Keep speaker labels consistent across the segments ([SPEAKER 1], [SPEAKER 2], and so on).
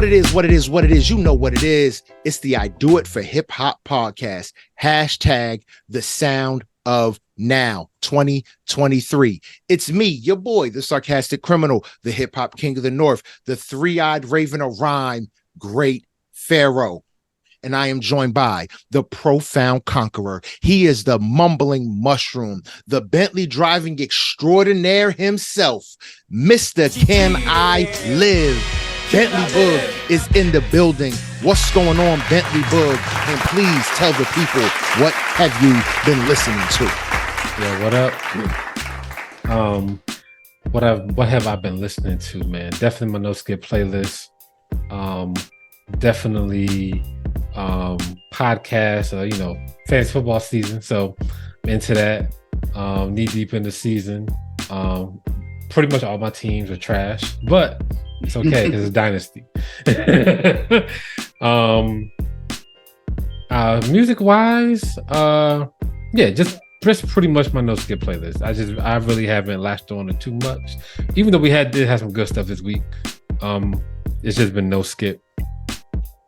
[SPEAKER 1] What it is, what it is, what it is. You know what it is. It's the I Do It for Hip Hop podcast. Hashtag the sound of now 2023. It's me, your boy, the sarcastic criminal, the hip hop king of the north, the three-eyed raven of rhyme, great pharaoh. And I am joined by the profound conqueror. He is the mumbling mushroom, the Bentley driving extraordinaire himself, Mr. Can I Live? Bentley Boog is in the building. What's going on, Bentley Boog? And please tell the people, what have you been listening to?
[SPEAKER 2] Yeah, what up? What have I been listening to, man? Definitely my no skip playlist. Definitely podcast, fantasy football season. So I'm into that. Knee deep in the season. Pretty much all my teams are trash, but it's okay because it's dynasty. Music wise, just pretty much my no skip playlist. I really haven't latched on to too much, even though we did have some good stuff this week. It's just been no skip.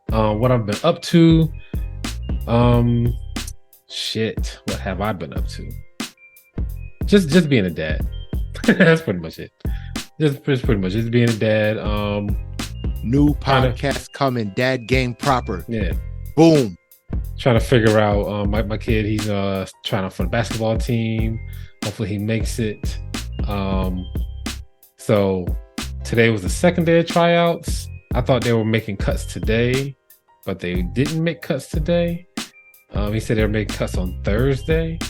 [SPEAKER 2] What I've been up to, what have I been up to? Just being a dad. That's pretty much it. Just being a dad.
[SPEAKER 1] New podcast coming, Dad Game Proper.
[SPEAKER 2] Yeah.
[SPEAKER 1] Boom.
[SPEAKER 2] Trying to figure out my kid, he's trying out for the basketball team. Hopefully he makes it. So today was the second day of tryouts. I thought they were making cuts today, but they didn't make cuts today. He said they were making cuts on Thursday.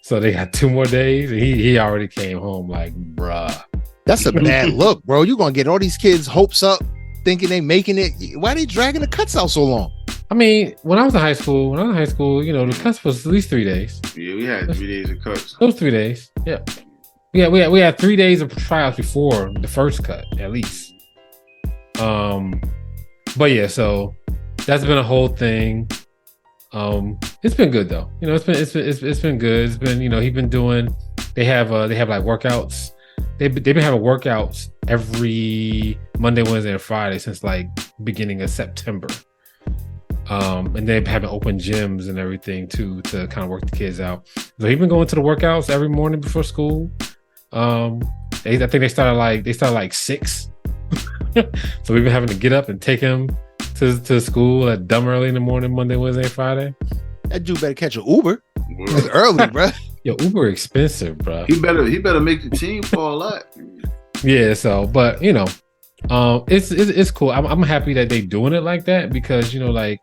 [SPEAKER 2] So they got 2 more days, and he already came home like, bruh.
[SPEAKER 1] That's a bad look, bro. You're going to get all these kids' hopes up, thinking they making it. Why are they dragging the cuts out so long?
[SPEAKER 2] I mean, when I was in high school, the cuts was at least 3 days.
[SPEAKER 3] Yeah, we had 3 days of cuts.
[SPEAKER 2] Those 3 days, yeah. We had 3 days of tryouts before the first cut, at least. But yeah, so that's been a whole thing. It's been good though. It's been good. It's been, he's been doing. They have like workouts. They've been having workouts every Monday, Wednesday, and Friday since like beginning of September. And they've having open gyms and everything too to kind of work the kids out. So he's been going to the workouts every morning before school. I think they started like 6. So we've been having to get up and take him to school at dumb early in the morning, Monday, Wednesday, Friday.
[SPEAKER 1] That dude better catch an Uber. It's early, bro.
[SPEAKER 2] Yo, Uber expensive, bro.
[SPEAKER 3] He better make the team for a lot.
[SPEAKER 2] Yeah, so but it's cool. I'm happy that they doing it like that because to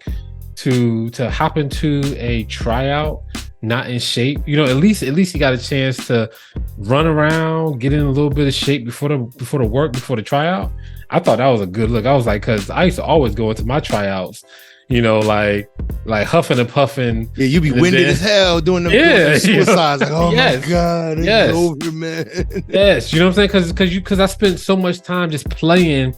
[SPEAKER 2] hop into a tryout not in shape, at least he got a chance to run around, get in a little bit of shape before the tryout. I thought that was a good look. I was like, because I used to always go into my tryouts, like huffing and puffing.
[SPEAKER 1] Yeah, you be winded as hell doing the suicides. Like, oh my god, it's over, man.
[SPEAKER 2] Yes, you know what I'm saying? Because I spent so much time just playing,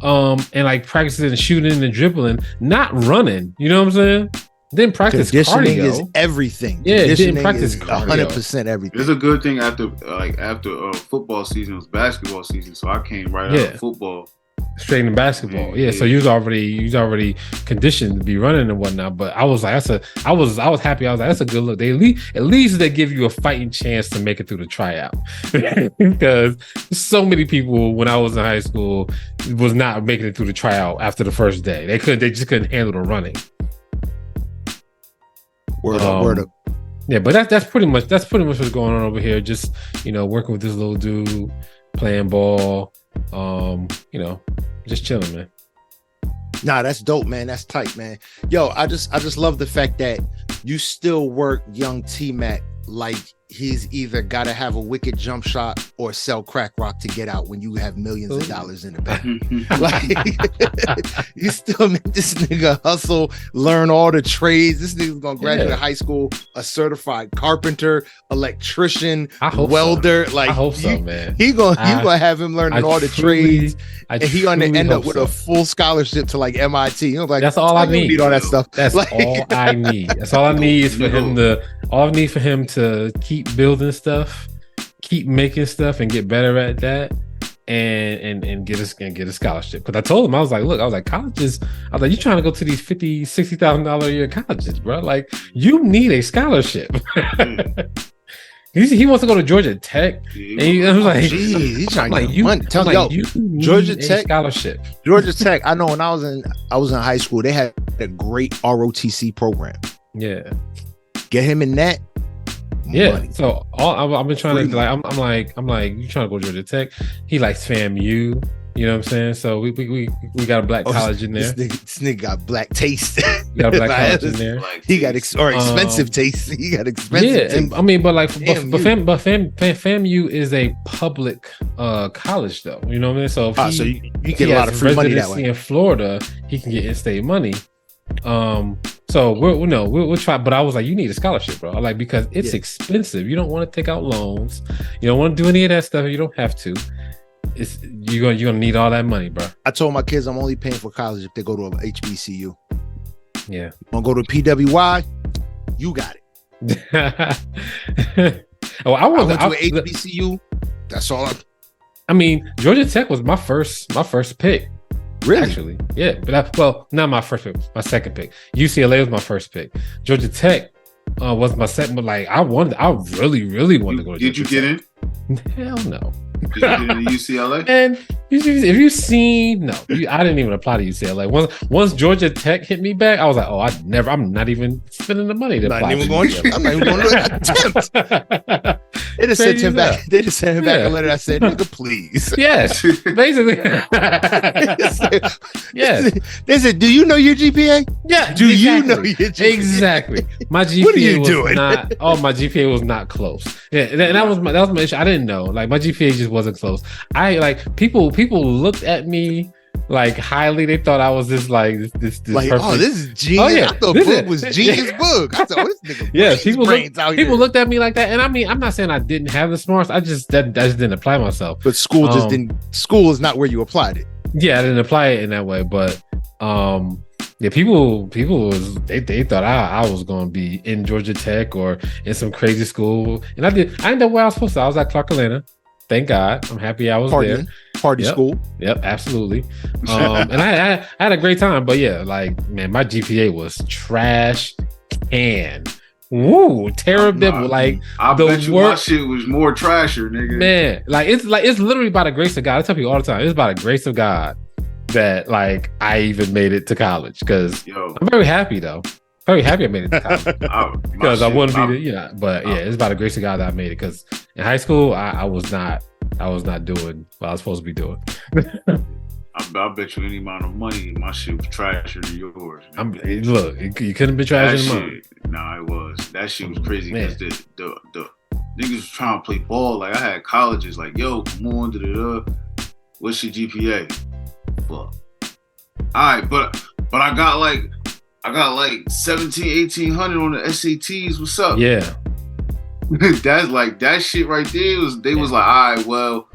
[SPEAKER 2] and like practicing and shooting and dribbling, not running. You know what I'm saying? Didn't practice
[SPEAKER 1] conditioning
[SPEAKER 2] cardio.
[SPEAKER 1] Is everything.
[SPEAKER 2] Yeah,
[SPEAKER 1] conditioning
[SPEAKER 2] didn't practice
[SPEAKER 1] is 100% everything.
[SPEAKER 3] It's a good thing after football season was basketball season, so I came right out of football
[SPEAKER 2] straight into basketball. Yeah, so you was already conditioned to be running and whatnot. But I was like, I was happy. I was like, that's a good look. They at least they give you a fighting chance to make it through the tryout because so many people when I was in high school was not making it through the tryout after the first day. They just couldn't handle the running. Word up. Yeah, but that's pretty much what's going on over here. Just working with this little dude, playing ball, just chilling, man.
[SPEAKER 1] Nah, that's dope, man. That's tight, man. Yo, I just love the fact that you still work young T-Mac like he's either got to have a wicked jump shot or sell crack rock to get out when you have millions of dollars in the bank. Like, you still make this nigga hustle, learn all the trades. This nigga's gonna graduate high school, a certified carpenter, electrician, welder.
[SPEAKER 2] So. I hope so, man.
[SPEAKER 1] You gonna have him learning all the trades, and he gonna end up with a full scholarship to like MIT. Like,
[SPEAKER 2] that's all I need.
[SPEAKER 1] All that stuff.
[SPEAKER 2] That's like, all I need. That's all I need is for him to. All I need for him to keep building stuff, keep making stuff, and get better at that. and get a scholarship. Because I told him, I was like, colleges, you trying to go to these $50,000-$60,000 a year colleges, bro? Like, you need a scholarship. He wants to go to Georgia Tech. And I was like,
[SPEAKER 1] he's trying to get money.
[SPEAKER 2] Tell me, you
[SPEAKER 1] Georgia Tech
[SPEAKER 2] scholarship.
[SPEAKER 1] Georgia Tech. I know when I was in high school, they had a great ROTC program.
[SPEAKER 2] Yeah,
[SPEAKER 1] get him in that.
[SPEAKER 2] Yeah.
[SPEAKER 1] Money.
[SPEAKER 2] So I've been trying to I'm like, you trying to go to Georgia Tech? He likes FAMU. You know what I'm saying? So we got a black college in there.
[SPEAKER 1] This nigga got black taste.
[SPEAKER 2] You got a black college in there.
[SPEAKER 1] He got expensive taste. He got expensive.
[SPEAKER 2] Yeah,
[SPEAKER 1] taste.
[SPEAKER 2] and I mean, but FAMU is a public college though. You know what I mean? So if
[SPEAKER 1] so you get a lot of free money that way.
[SPEAKER 2] In Florida, he can get in-state money. So we'll try, but I was like, you need a scholarship, bro. Like, because it's expensive. You don't want to take out loans. You don't want to do any of that stuff. You don't have to. You're gonna need all that money, bro.
[SPEAKER 1] I told my kids I'm only paying for college if they go to a HBCU.
[SPEAKER 2] Yeah.
[SPEAKER 1] Want to go to PWI? You got
[SPEAKER 2] it. I went to an
[SPEAKER 1] HBCU. That's all.
[SPEAKER 2] I mean, Georgia Tech was my first pick.
[SPEAKER 1] Really?
[SPEAKER 2] Actually, yeah. But not my first pick, my second pick. UCLA was my first pick. Georgia Tech was my second. But like, I really, really wanted to go to Georgia Tech.
[SPEAKER 3] Did you get in?
[SPEAKER 2] Hell no.
[SPEAKER 3] Did you get into UCLA?
[SPEAKER 2] And if you've seen, I didn't even apply to UCLA. Once Georgia Tech hit me back, I was like, I'm not even spending the money to apply.
[SPEAKER 1] I'm not even going to attempt. They just sent him back. They just sent him back a letter that said, "Nigga, please."
[SPEAKER 2] Yes, basically. Yes.
[SPEAKER 1] They said, "Do you know your GPA?"
[SPEAKER 2] Yeah.
[SPEAKER 1] Do you know your GPA?
[SPEAKER 2] Exactly. My GPA
[SPEAKER 1] what are you doing?
[SPEAKER 2] My GPA was not close. Yeah, and that was my issue. I didn't know. Like, my GPA just wasn't close. I like people looked at me like highly. They thought I was this like this
[SPEAKER 1] like
[SPEAKER 2] perfect.
[SPEAKER 1] Oh, this is genius.
[SPEAKER 2] Oh, yeah.
[SPEAKER 1] I thought Boog was genius Boog. I thought, this nigga
[SPEAKER 2] people looked at me like that. And I mean, I'm not saying I didn't have the smarts. I just didn't apply myself.
[SPEAKER 1] But school is not where you applied it.
[SPEAKER 2] Yeah, I didn't apply it in that way. But yeah, people they thought I was gonna be in Georgia Tech or in some crazy school. And I ended up where I was supposed to. I was at Clark Atlanta. Thank God. I'm happy I was there.
[SPEAKER 1] Party school.
[SPEAKER 2] Yep, absolutely. And I had a great time. But yeah, like, man, my GPA was trash can. Woo, terrible. Like,
[SPEAKER 3] I bet you my shit was more trasher, nigga.
[SPEAKER 2] Man, it's literally by the grace of God. I tell people all the time, it's by the grace of God that like I even made it to college. Because I'm very happy though. Very happy I made it to college. Because I wouldn't be but yeah, it's by the grace of God that I made it. Because in high school, I was not doing what I was supposed to be doing.
[SPEAKER 3] I bet you any amount of money, my shit was trasher than yours.
[SPEAKER 2] Look, you couldn't be trashing the money.
[SPEAKER 3] Nah, it was. That shit was crazy because the niggas was trying to play ball. Like, I had colleges like, yo, come on, what's your GPA? Fuck. All right, but I got like 1,1800 on the SATs. What's up?
[SPEAKER 2] Yeah.
[SPEAKER 3] That's like, that shit right there was like, all right, well,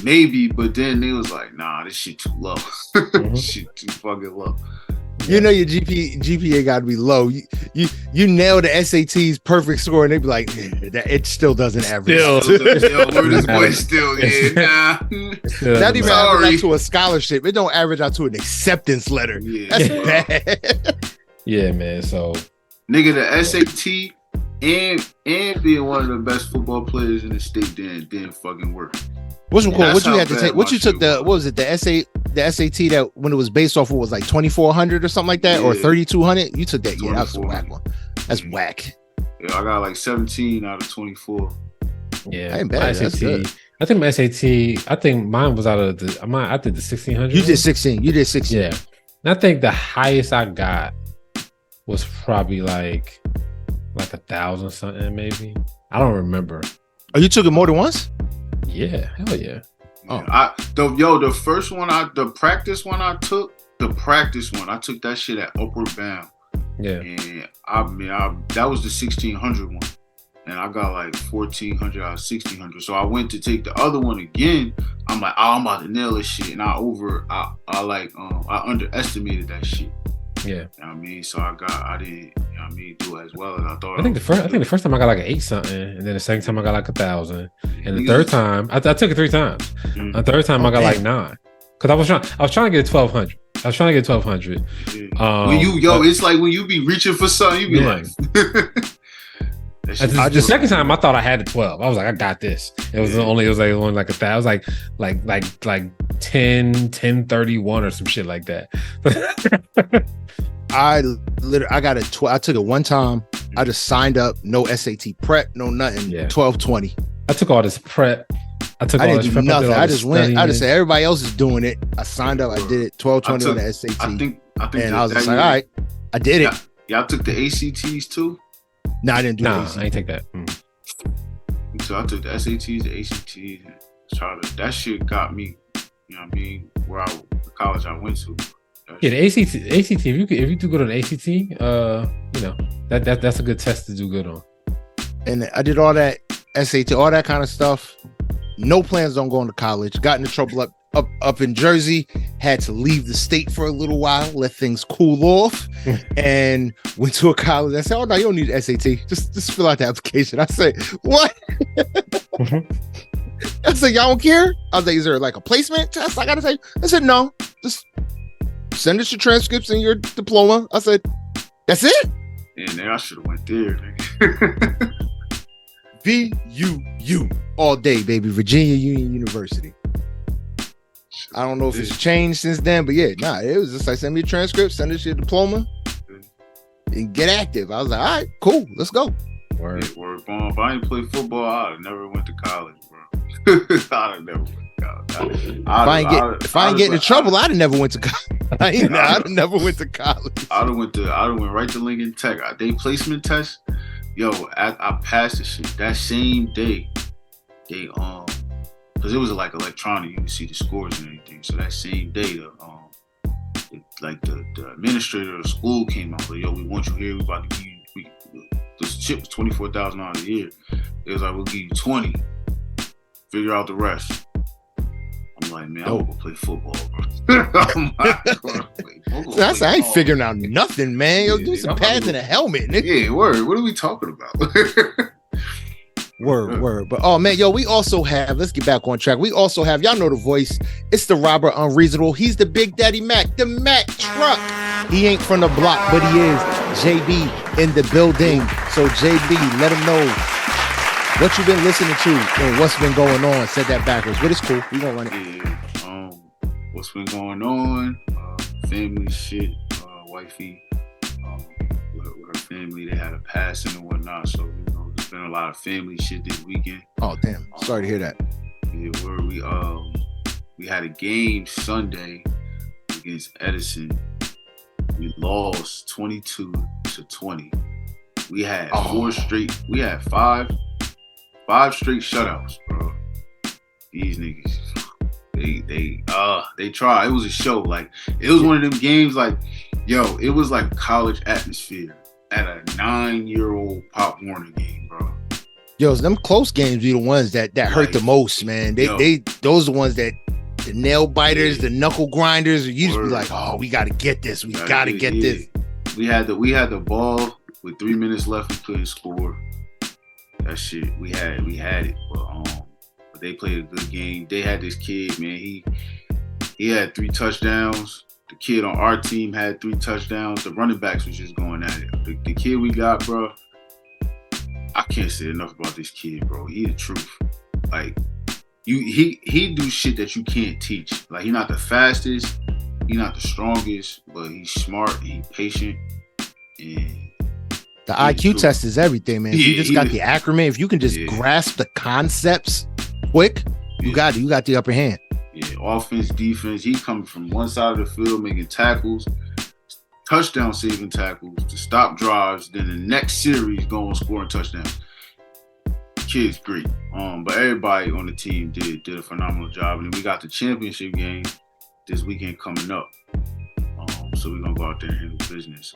[SPEAKER 3] maybe, but then they was like, nah, this shit too low.
[SPEAKER 2] Mm-hmm.
[SPEAKER 3] Shit too fucking low.
[SPEAKER 1] You know your GPA got to be low. You nail the SAT's perfect score, and they be like, it still doesn't average.
[SPEAKER 3] Where this boy still? Yeah, nah.
[SPEAKER 1] Not even average out to a scholarship. It don't average out to an acceptance letter.
[SPEAKER 3] Yeah,
[SPEAKER 1] that's bad.
[SPEAKER 2] Yeah, man. So,
[SPEAKER 3] nigga, the SAT and being one of the best football players in the state didn't fucking work.
[SPEAKER 1] What's cool? What you had to take? What you took what was it? The SAT that when it was based off of was like 2,400 or something like that, or 3,200. You took that? Yeah, that's a whack one. That's whack.
[SPEAKER 3] Yeah, I got like 17 out of 24.
[SPEAKER 2] Yeah,
[SPEAKER 1] ain't bad.
[SPEAKER 2] SAT. I think my SAT. I think mine was out of the. I did the 1,600.
[SPEAKER 1] You did 16. You did 16.
[SPEAKER 2] Yeah, and I think the highest I got was probably like 1,000 something, maybe. I don't remember.
[SPEAKER 1] Oh, you took it more than once?
[SPEAKER 2] Yeah, hell yeah.
[SPEAKER 3] Oh, the first one the practice one I took that shit at Upward Bound.
[SPEAKER 2] Yeah.
[SPEAKER 3] And that was the 1,600 one. And I got like 1,400 out of 1,600. So I went to take the other one again. I'm like, I'm about to nail this shit. And I underestimated that shit.
[SPEAKER 2] Yeah.
[SPEAKER 3] You know what I mean? So I I mean, do as well as I thought.
[SPEAKER 2] I think the first time I got like an 8 something, and then the second time I got like 1,000, and the third time I took it 3 times.
[SPEAKER 3] Mm-hmm.
[SPEAKER 2] The third time I got like 9, because I was trying to get 1,200. I was trying to get 1,200.
[SPEAKER 3] Yeah. It's like when you be reaching for something, you be like.
[SPEAKER 2] The second time I thought I had the 12. I was like, I got this. It was only like 1,000. It was like 1031 or some shit like that.
[SPEAKER 1] I got a 12. I took it one time. I just signed up, no SAT prep, no nothing. 1220.
[SPEAKER 2] I took all this prep. I
[SPEAKER 1] didn't do nothing. I just went. I just said everybody else is doing it. I signed up. I did it. 1220 on the SAT.
[SPEAKER 3] I think
[SPEAKER 1] and I was just like, all right, I did it.
[SPEAKER 3] Y'all took the ACTs too?
[SPEAKER 1] No, I didn't do
[SPEAKER 2] that. I ain't take that.
[SPEAKER 3] So I took the SATs, the ACTs, that shit got me, you know what I mean, the college I went to.
[SPEAKER 2] The ACT, if you do good on the ACT, you know, that's a good test to do good on.
[SPEAKER 1] And I did all that SAT, all that kind of stuff. No plans on going to college. Got into trouble up in Jersey. Had to leave the state for a little while, let things cool off, and went to a college. I said, "Oh no, you don't need the SAT. Just fill out the application." I said, "What?" I said, "Y'all don't care?" I was like, "Is there like a placement test I gotta take?" I said, "No, just send us your transcripts and your diploma." I said, "That's it."
[SPEAKER 3] And I should have went there.
[SPEAKER 1] VUU all day, baby. Virginia Union University. I don't know if it's changed since then, but it was just like, send me a transcript, send us your diploma, and get active. I was like, all right, cool, let's go.
[SPEAKER 3] Word. If I ain't play football, I'd have never went to college, bro. I'd have never went to college.
[SPEAKER 1] If I ain't getting in trouble, I'd have never went to college. I'd have never went to college.
[SPEAKER 3] I'd have went right to Lincoln Tech. They placement test. Yo, I passed the shit that same day. They because it was like electronic, you can see the scores and everything. So that same day, the administrator of the school came out, like, yo, we want you here. We about to give you. This chip was $24,000 a year. It was like, we'll give you 20. Figure out the rest. I'm like, man, I'm gonna go play football, bro.
[SPEAKER 1] I ain't figuring out nothing, man. Yo, do some pads and a helmet, nigga.
[SPEAKER 3] Yeah, word. What are we talking about?
[SPEAKER 1] Word. But oh man, yo, we also have, let's get back on track. We also have, y'all know the voice. It's the Robert Unreasonable. He's the Big Daddy Mac, the Mac truck. He ain't from the block, but he is. JB in the building. So JB, let him know what you've been listening to and what's been going on. Said that backwards, but it's cool. We gonna run it.
[SPEAKER 3] Yeah, what's been going on? Family shit. Wifey, with her family, they had a passing and whatnot. So there's been a lot of family shit this weekend.
[SPEAKER 1] Oh damn! Sorry to hear that.
[SPEAKER 3] Yeah, we had a game Sunday against Edison. We lost 22-20. We had We had five straight shutouts, bro. These niggas, they tried. It was a show. Like, it was one of them games. Like, yo, it was like college atmosphere at a 9-year-old Pop Warner game, bro.
[SPEAKER 1] Yo, them close games be the ones that hurt the most, man. Those are the ones that the nail biters, the knuckle grinders. You just be like, oh, we gotta get this. We gotta get this.
[SPEAKER 3] We had the ball with 3 minutes left. We couldn't score. That shit, we had it, but they played a good game. They had this kid, man. He had 3 touchdowns. The kid on our team had 3 touchdowns. The running backs was just going at it. The kid we got, bro, I can't say enough about this kid, bro. He the truth. Like, he do shit that you can't teach. Like, he not the fastest, he not the strongest, but he's smart and he patient. And
[SPEAKER 1] the IQ test is everything, man. If you just got the acronym, if you can just grasp the concepts quick, you got the upper hand.
[SPEAKER 3] Yeah, offense, defense. He coming from one side of the field making tackles, touchdown saving tackles to stop drives. Then the next series going scoring touchdowns. Kid's great. But everybody on the team did a phenomenal job. And then we got the championship game this weekend coming up. So we're gonna go out there and handle business.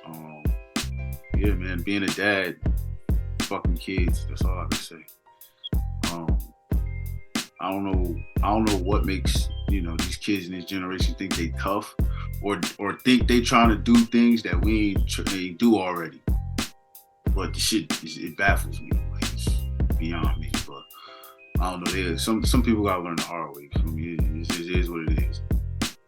[SPEAKER 3] Yeah, man, being a dad, fucking kids, that's all I can say. I don't know what makes, these kids in this generation think they tough or think they trying to do things that we ain't do already. but the shit it baffles me. Like, it's beyond me. But I don't know. Some people gotta learn the hard way. For me, it is what it is.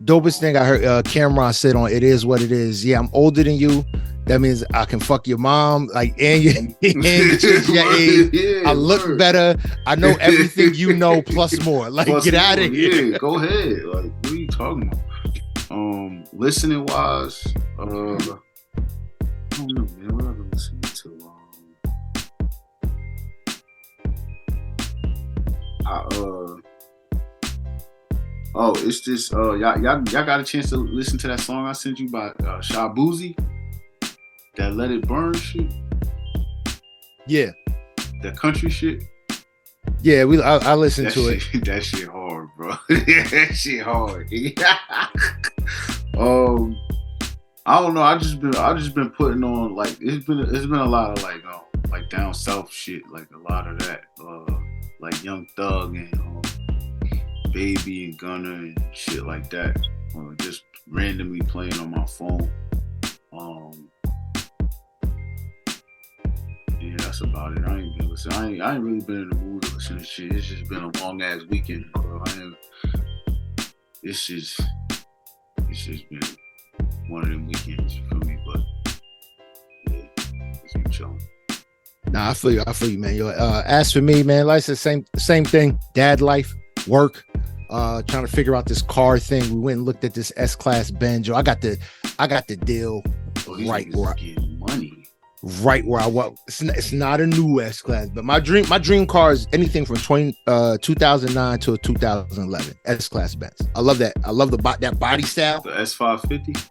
[SPEAKER 1] Dopest thing I heard Cameron said on "It Is What It Is." Yeah, I'm older than you. That means I can fuck your mom, like, and your age. Yeah, I look better. I know everything you know plus more. Like, plus get out of here.
[SPEAKER 3] Yeah, go ahead. Like, what are you talking about? Listening wise, I don't know, man. What I've been listening to? It's this. Y'all got a chance to listen to that song I sent you by Shabuzi? That Let It Burn shit?
[SPEAKER 1] Yeah.
[SPEAKER 3] That country shit?
[SPEAKER 1] Yeah, I listened to it.
[SPEAKER 3] That shit hard, bro. That shit hard. I don't know. I just been putting on, like, it's been a lot of like down south shit, like a lot of that, like Young Thug and Baby and Gunna and shit like that, just randomly playing on my phone. Yeah, that's about it. I ain't been listening. I ain't really been in the mood to listen to shit. It's just been a long ass weekend, bro. It's just been one of them weekends for me. But yeah, it's been chilling.
[SPEAKER 1] Nah, I feel you, man. Yo, as for me, man, like I said, same thing. Dad life, work, trying to figure out this car thing. We went and looked at this S-Class Benz. Yo, I got the deal right where
[SPEAKER 3] getting money.
[SPEAKER 1] Right where I want. It's not a new S-Class, but my dream car is anything from 2009 to a 2011 S-Class Benz. I love that. I love that body style.
[SPEAKER 3] The S550.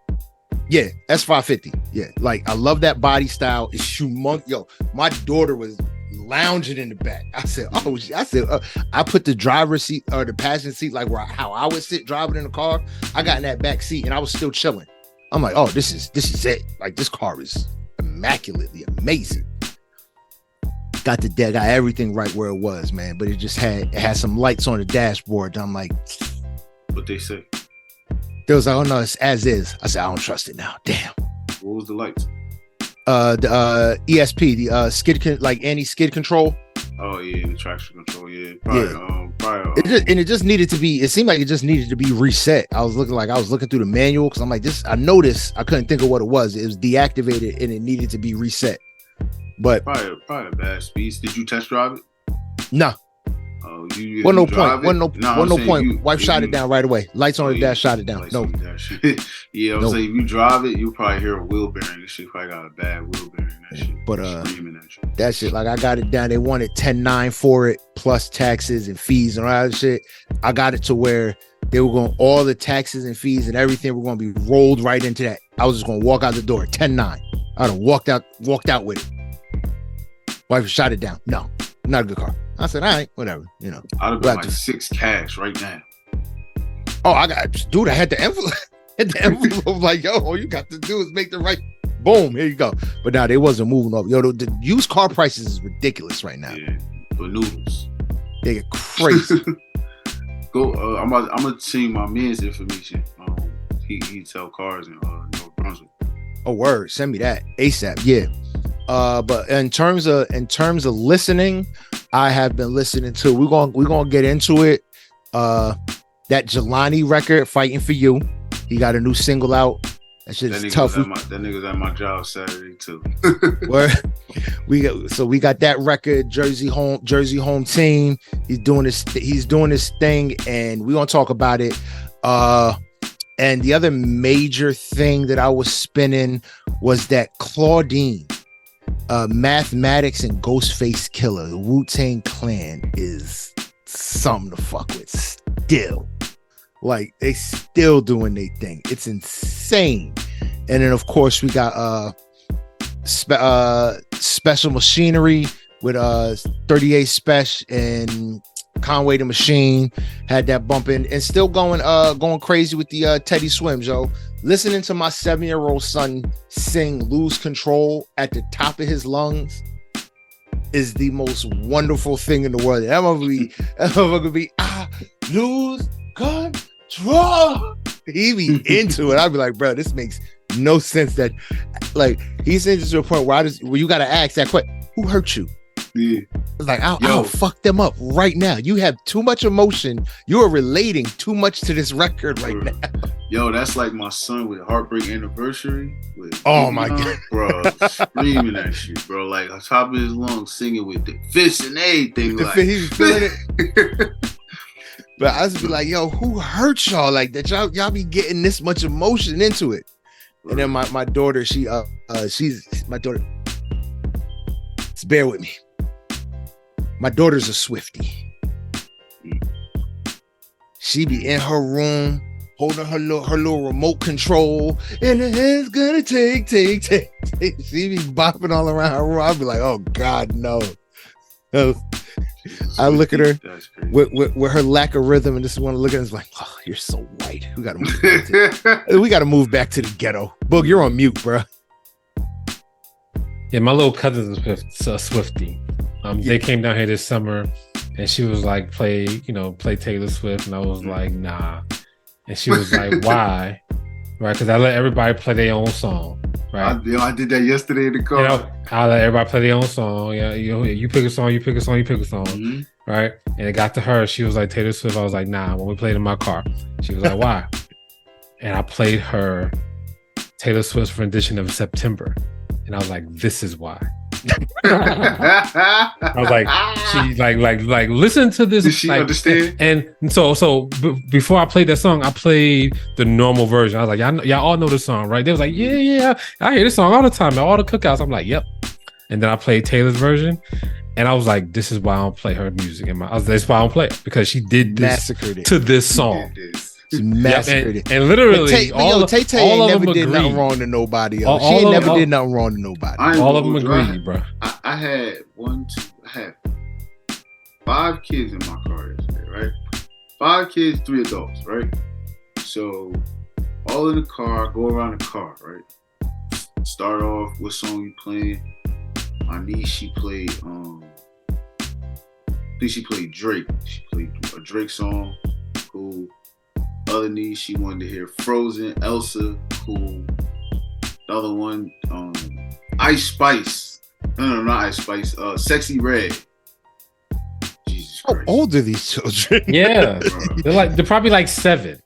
[SPEAKER 1] Yeah, S550. Yeah, like I love that body style. It's humongous. Yo, my daughter was lounging in the back. I said, I put the driver's seat or the passenger seat like how I would sit driving in the car. I got in that back seat and I was still chilling. I'm like, oh, this is it. Like, this car is immaculately amazing. Got everything right where it was, man. But it had some lights on the dashboard. I'm like,
[SPEAKER 3] what they say?
[SPEAKER 1] They was like, oh no, it's as is. I said, I don't trust it now. Damn.
[SPEAKER 3] What was the lights?
[SPEAKER 1] The ESP, the skid, like anti-skid control.
[SPEAKER 3] Oh yeah, the traction control. Yeah, probably.
[SPEAKER 1] It just needed to be. It seemed like it just needed to be reset. I was looking through the manual because I'm like, this. I noticed. I couldn't think of what it was. It was deactivated and it needed to be reset. But
[SPEAKER 3] probably a bad speed. Did you test drive it?
[SPEAKER 1] No.
[SPEAKER 3] Oh,
[SPEAKER 1] no point. Wife shot it down right away. Lights on the dash, shot it down. No.
[SPEAKER 3] Yeah, I was saying, if you drive it, you'll probably hear a wheel bearing. This shit probably got a bad wheel bearing. That shit.
[SPEAKER 1] But that shit, like, I got it down. They wanted 10.9 for it, plus taxes and fees and all that shit. I got it to where they were going, all the taxes and fees and everything were going to be rolled right into that. I was just going to walk out the door, 10.9. I'd have walked out with it. Wife shot it down. No, not a good car. I said, all right, whatever, you know.
[SPEAKER 3] I'd have been like 6 cash right now.
[SPEAKER 1] Oh, I had the envelope. Like, yo, all you got to do is make the right, boom, here you go. But now they wasn't moving up. Yo, the used car prices is ridiculous right now.
[SPEAKER 3] Yeah, for noodles.
[SPEAKER 1] They get crazy.
[SPEAKER 3] Go, I'm gonna see my man's information. He sell cars in North Brunswick.
[SPEAKER 1] Oh, word, send me that ASAP. Yeah. But in terms of listening, I have been listening to. We're gonna get into it. That Jelani record, "Fighting for You." He got a new single out. That shit is tough.
[SPEAKER 3] That nigga's at my job Saturday too.
[SPEAKER 1] Where we got that record, Jersey Home Team. He's doing this thing, and we're gonna talk about it. And the other major thing that I was spinning was that Claudine. Mathematics and Ghostface Killer, the Wu-Tang Clan, is something to fuck with still. Like, they still doing their thing. It's insane. And then of course we got Special Machinery with 38 Special and Conway the Machine had that bumping and still going crazy with the Teddy Swims, yo. Listening to my 7-year-old son sing Lose Control at the top of his lungs is the most wonderful thing in the world. That motherfucker be I lose control. He be into it. I'd be like, bro, this makes no sense that, like, he's into to a point where you got to ask that question: who hurt you?
[SPEAKER 3] Yeah.
[SPEAKER 1] It's like, I'll fuck them up right now. You have too much emotion. You are relating too much to this record right now.
[SPEAKER 3] Yo, that's like my son with Heartbreak Anniversary.
[SPEAKER 1] Oh my God.
[SPEAKER 3] Bro, screaming that shit, bro. Like on top of his lungs, singing with the fists and everything.
[SPEAKER 1] He was feeling it. But I just be like, yo, who hurt y'all like that? Y'all be getting this much emotion into it. And then my daughter, she's my daughter. Just bear with me. My daughter's a Swiftie. She be in her room holding her little remote control, and it's gonna take. She be bopping all around her room. I'll be like, oh God, no. I look at her with her lack of rhythm, and just want to look at her and like, oh, you're so white. We gotta move back to the ghetto. Boog, you're on mute, bro.
[SPEAKER 2] Yeah, my little cousin's a Swiftie. They came down here this summer, and she was like, play Taylor Swift, and I was like, nah. And she was like, why? Right? Because I let everybody play their own song. Right?
[SPEAKER 3] I did that yesterday in the car.
[SPEAKER 2] I let everybody play their own song. Yeah, you pick a song, you pick a song. Mm-hmm. Right? And it got to her. She was like, Taylor Swift. I was like, nah. When we played in my car, she was like, why? And I played her Taylor Swift's rendition of September, and I was like, this is why. I was like, she like listen to this.
[SPEAKER 3] Did she understand?
[SPEAKER 2] And so before I played that song, I played the normal version. I was like, y'all all know the song, right? They was like, yeah, I hear this song all the time at all the cookouts. I'm like, yep. And then I played Taylor's version, and I was like, this is why I don't play her music. That's why I don't play it, because she did this to this song.
[SPEAKER 1] She massacred it.
[SPEAKER 2] And literally, all of them
[SPEAKER 1] did nothing wrong to nobody else. She never did nothing wrong to nobody.
[SPEAKER 2] All of them agreed, bro.
[SPEAKER 3] I had 5 kids in my car yesterday, right? 5 kids, 3 adults, right? So all in the car, go around the car, right? Start off, what song you playing? My niece, she played I think she played Drake. She played a Drake song, cool. Other niece, she wanted to hear Frozen, Elsa, cool. The other one, Ice Spice. No, not Ice Spice. Sexy Red. Jesus Christ.
[SPEAKER 1] How old are these children?
[SPEAKER 2] Yeah, they're probably like 7.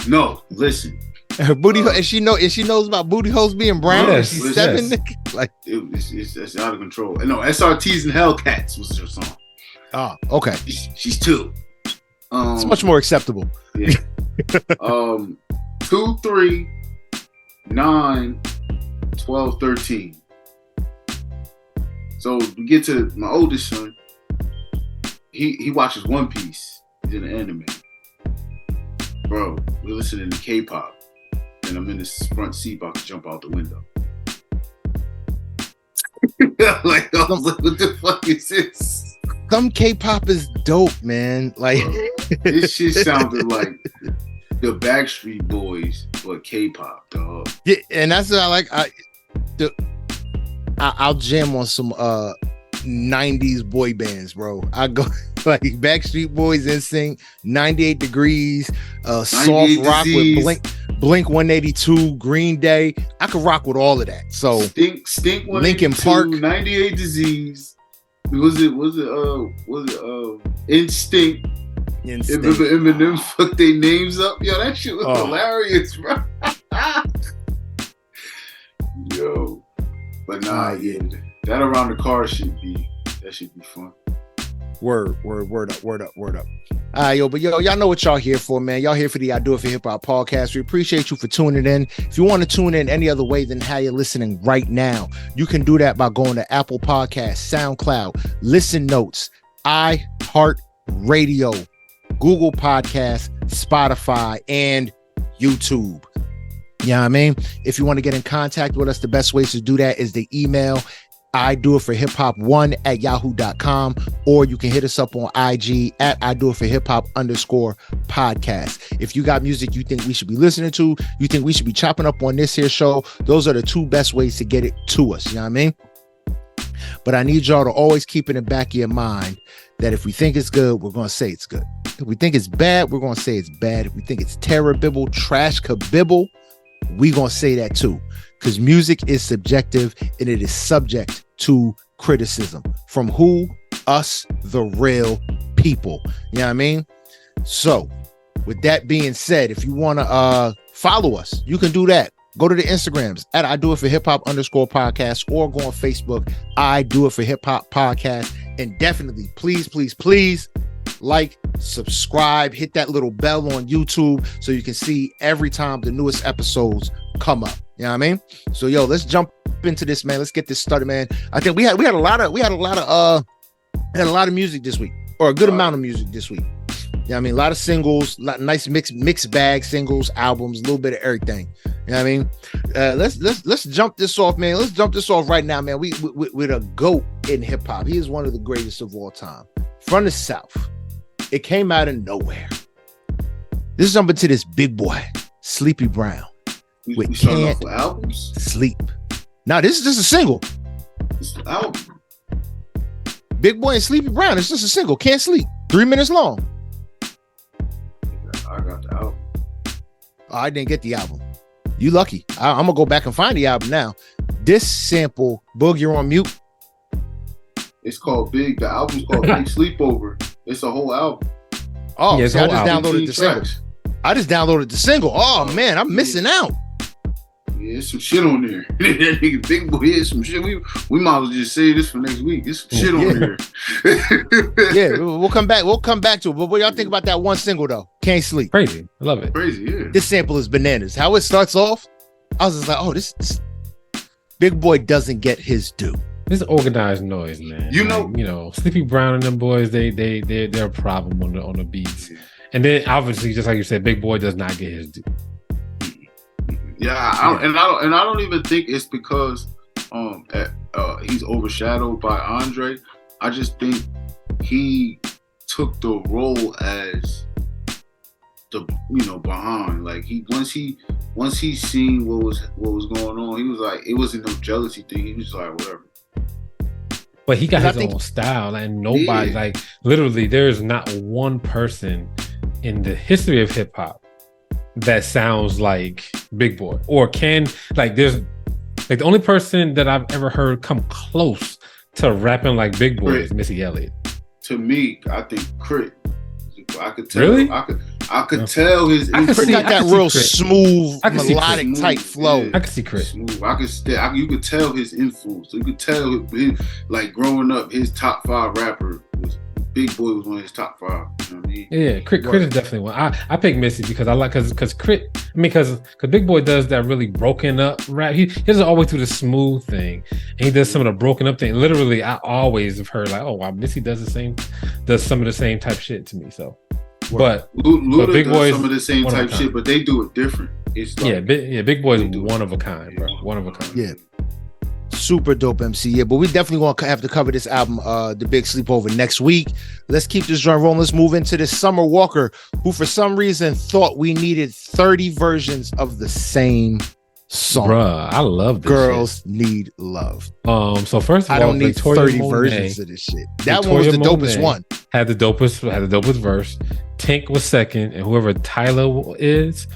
[SPEAKER 3] No, listen.
[SPEAKER 1] Her booty, and she knows about booty holes being brown.
[SPEAKER 2] Yes,
[SPEAKER 1] she's 7. Yes.
[SPEAKER 3] Like it's out of control. No, SRTs and Hellcats was her song.
[SPEAKER 1] Oh, okay.
[SPEAKER 3] She's 2.
[SPEAKER 1] It's much more acceptable.
[SPEAKER 3] Yeah. 2, 3, 9, 12, 13. So we get to my oldest son. He watches One Piece. He's in the anime. Bro, we're listening to K-pop, and I'm in this front seat about to jump out the window. I was like, what the fuck is this?
[SPEAKER 1] Some K-pop is dope, man. Like
[SPEAKER 3] this shit sounded like the Backstreet Boys, but K-pop, dog.
[SPEAKER 1] Yeah, and that's what I like. I'll jam on some 90s boy bands, bro. I go like Backstreet Boys, NSYNC, 98 Degrees, soft rock with Blink 182, Green Day. I could rock with all of that. So
[SPEAKER 3] Stink
[SPEAKER 1] Linkin Park,
[SPEAKER 3] 98 Disease. Was it Instinct? Remember Eminem fucked their names up? Yo, that shit was hilarious, bro. Yo. But nah, yeah. That around the car should be fun.
[SPEAKER 1] Word up. But y'all know what y'all here for, man. Y'all here for the I Do It For Hip Hop podcast. We appreciate you for tuning in. If you want to tune in any other way than how you're listening right now, you can do that by going to Apple Podcasts, SoundCloud, Listen Notes, iHeartRadio, Google Podcasts, Spotify, and YouTube. You know what I mean? If you want to get in contact with us, the best ways to do that is the email idoitforhiphop1@yahoo.com, or you can hit us up on IG at idoitforhiphop_podcast. If you got music you think we should be listening to, you think we should be chopping up on this here show, those are the 2 best ways to get it to us. You know what I mean? But I need y'all to always keep it in the back of your mind that if we think it's good, we're going to say it's good. If we think it's bad, we're going to say it's bad. If we think it's terrible, trash kabibble, we gonna say that too, because music is subjective and it is subject to criticism from who? Us, the real people. You know what I mean? So with that being said, if you want to follow us, you can do that. Go to the Instagrams at I Do It For Hip Hop _podcast, or go on Facebook, I Do It For Hip Hop podcast. And definitely, please like, subscribe, hit that little bell on YouTube so you can see every time the newest episodes come up. You know what I mean? So yo, let's jump into this, man. Let's get this started, man. I think we had a lot of music this week, or a good amount of music this week. You know what I mean? A lot of singles, nice mixed bag singles, albums, a little bit of everything. You know what I mean? Let's jump this off, man. Let's jump this off right now, man. We with a GOAT in hip hop. He is one of the greatest of all time. From the South. It came out of nowhere. This is jumping to this big boy, Sleepy Brown.
[SPEAKER 3] We starting off with albums?
[SPEAKER 1] Sleep. Now, this is just a single.
[SPEAKER 3] It's the album.
[SPEAKER 1] Big Boy and Sleepy Brown. It's just a single. Can't Sleep. 3 minutes long.
[SPEAKER 3] I got the album.
[SPEAKER 1] Oh, I didn't get the album. You lucky. I'm gonna go back and find the album now. This sample, Boog, you're on mute.
[SPEAKER 3] It's called Big. The album's called Big Sleepover. It's a whole album.
[SPEAKER 1] Oh,
[SPEAKER 2] yeah,
[SPEAKER 1] see, I just downloaded the single.
[SPEAKER 3] Tracks.
[SPEAKER 1] I just downloaded the single. Oh man, I'm missing out.
[SPEAKER 3] Yeah, there's some shit on there. That nigga Big Boy is some shit. We might as well just say this for next week. There's some shit on there.
[SPEAKER 1] Yeah, we'll come back. We'll come back to it. But what y'all think about that one single though? Can't Sleep.
[SPEAKER 2] Crazy. I love it.
[SPEAKER 3] Crazy, yeah.
[SPEAKER 1] This sample is bananas. How it starts off, I was just like, oh, this Big Boy doesn't get his due.
[SPEAKER 2] This is organized noise, man.
[SPEAKER 3] You know,
[SPEAKER 2] Sleepy Brown and them boys, they're a problem on the beats. And then obviously, just like you said, Big Boy does not get his due.
[SPEAKER 3] Yeah, I don't even think it's because he's overshadowed by Andre. I just think he took the role as the behind. Like once he seen what was going on, he was like, it wasn't no jealousy thing. He was like, whatever.
[SPEAKER 2] But he got his own style, and nobody, like, literally, there's not one person in the history of hip hop that sounds like Big Boy, or can, like, there's like the only person that I've ever heard come close to rapping like Big Boy is Missy Elliott.
[SPEAKER 3] To me, I think Crit. I could tell.
[SPEAKER 2] Really?
[SPEAKER 3] I could tell his.
[SPEAKER 1] Crit got that real smooth, melodic type flow.
[SPEAKER 3] Yeah.
[SPEAKER 2] I could see Crit.
[SPEAKER 3] Smooth. You could tell his influence. You could tell him, like, growing up, his top 5 rapper was Big Boy was one of his top 5. You know what I mean? Yeah,
[SPEAKER 2] Crit is definitely one. I pick Missy because I like because Crit. I mean, because Big Boy does that really broken up rap. He doesn't always do the smooth thing, and he does some of the broken up thing. Literally, I always have heard like, oh wow, Missy does some of the same type shit to me. So, but Big Boy
[SPEAKER 3] some of the same type shit, but they do it different. It's like,
[SPEAKER 2] Big Boy is one of a kind, bro. One of a kind.
[SPEAKER 1] Yeah. Super dope MC. Yeah, but we definitely want to have to cover this album, The Big Sleepover, next week. Let's keep this joint rolling. Let's move into this Summer Walker, who for some reason thought we needed 30 versions of the same song.
[SPEAKER 2] Bruh, I love this
[SPEAKER 1] Girls
[SPEAKER 2] shit.
[SPEAKER 1] Need Love.
[SPEAKER 2] So first of all,
[SPEAKER 1] I don't need
[SPEAKER 2] Victoria
[SPEAKER 1] 30
[SPEAKER 2] Monet,
[SPEAKER 1] versions of this shit. That
[SPEAKER 2] Victoria
[SPEAKER 1] one was the dopest
[SPEAKER 2] Monet
[SPEAKER 1] one.
[SPEAKER 2] Had the dopest verse. Tink was second, and whoever Tyler is,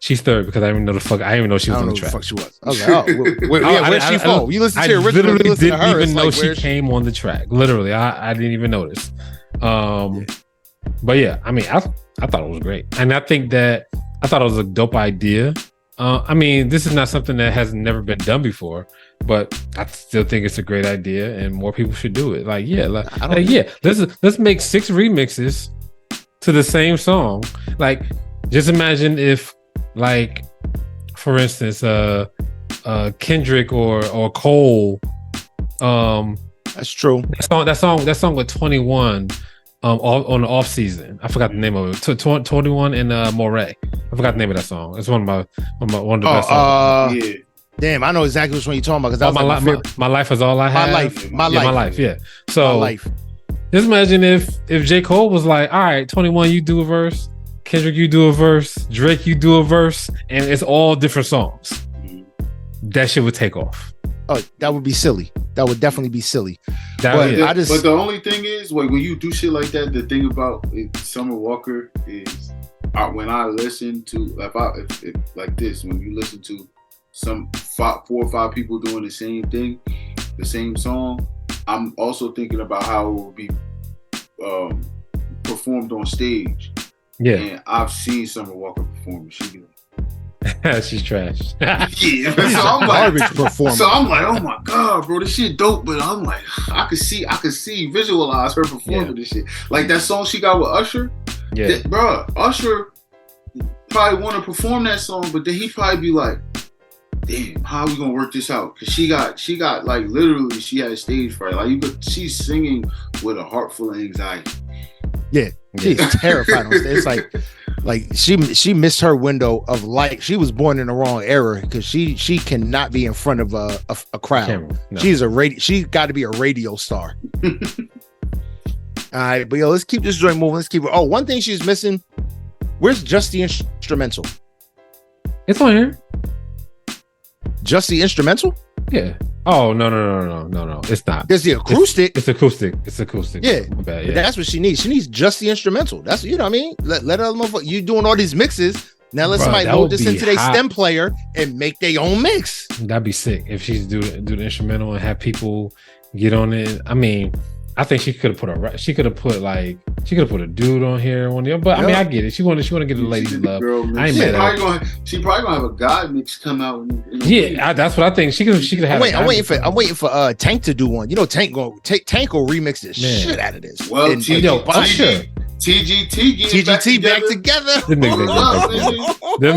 [SPEAKER 2] she's third, because I didn't even know she was on the track.
[SPEAKER 1] Fuck she was. I was like, oh, where's she from? You listen to her original.
[SPEAKER 2] I literally didn't even know
[SPEAKER 1] like,
[SPEAKER 2] she came on the track. Literally, I didn't even notice. But yeah, I mean, I thought it was great, and I thought it was a dope idea. I mean, this is not something that has never been done before, but I still think it's a great idea, and more people should do it. Like, let's make 6 remixes to the same song. Like, just imagine if, like, for instance, Kendrick or Cole.
[SPEAKER 1] That's true.
[SPEAKER 2] That song with 21 on the off season. I forgot the name of it. 21 and Moray. I forgot the name of that song. It's one of the best songs.
[SPEAKER 3] Yeah.
[SPEAKER 1] Damn, I know exactly which one you're talking about, because
[SPEAKER 2] my life is all I have.
[SPEAKER 1] My life.
[SPEAKER 2] Yeah. So
[SPEAKER 1] my life.
[SPEAKER 2] Just imagine if J. Cole was like, all right, 21, you do a verse. Kendrick, you do a verse. Drake, you do a verse. And it's all different songs. That shit would take off.
[SPEAKER 1] Oh, that would be silly. That would definitely be silly.
[SPEAKER 3] But the only thing is? Like when you do shit like that, the thing about Summer Walker is when I listen to if like this, when you listen to some 4 or 5 people doing the same thing, the same song, I'm also thinking about how it will be performed on stage.
[SPEAKER 2] Yeah.
[SPEAKER 3] And I've seen Summer Walker perform. She be like,
[SPEAKER 2] she's trash.
[SPEAKER 3] yeah. So I'm like,
[SPEAKER 1] performance.
[SPEAKER 3] so I'm like, oh my god, bro, this shit dope. But I'm like, I could visualize her performing this shit. Like that song she got with Usher.
[SPEAKER 2] Yeah,
[SPEAKER 3] Bro, Usher probably want to perform that song, but then he probably be like, damn, how we gonna work this out? Cause she got like literally she had stage fright. Like she's singing with a heart full of anxiety.
[SPEAKER 1] Yeah, she's terrified on stage. It's like she missed her window of light. She was born in the wrong era because she cannot be in front of a crowd. No. She's got to be a radio star. All right, but let's keep this joint moving. Let's keep it. Oh, one thing she's missing. Where's Just the Instrumental?
[SPEAKER 2] It's on here.
[SPEAKER 1] Just the Instrumental?
[SPEAKER 2] Yeah. Oh no! It's not.
[SPEAKER 1] There's the acoustic.
[SPEAKER 2] It's acoustic.
[SPEAKER 1] Yeah.
[SPEAKER 2] Bad, yeah.
[SPEAKER 1] That's what she needs. She needs just the instrumental. That's, you know what I mean? Let other motherfucker. You doing all these mixes. Now let somebody load this into their stem player and make their own mix.
[SPEAKER 2] That'd be sick if she's do the instrumental and have people get on it. I mean, I think she could have put a dude on here one year, but I mean, I get it. She want to get the ladies love. I ain't mad at her.
[SPEAKER 3] She probably gonna have a guy mix come out.
[SPEAKER 2] That's what I think. She could have.
[SPEAKER 1] I'm waiting for Tank to do one. You know, Tank will remix this shit out of this.
[SPEAKER 3] Well,
[SPEAKER 2] Usher.
[SPEAKER 3] TGT
[SPEAKER 1] back together.
[SPEAKER 2] Them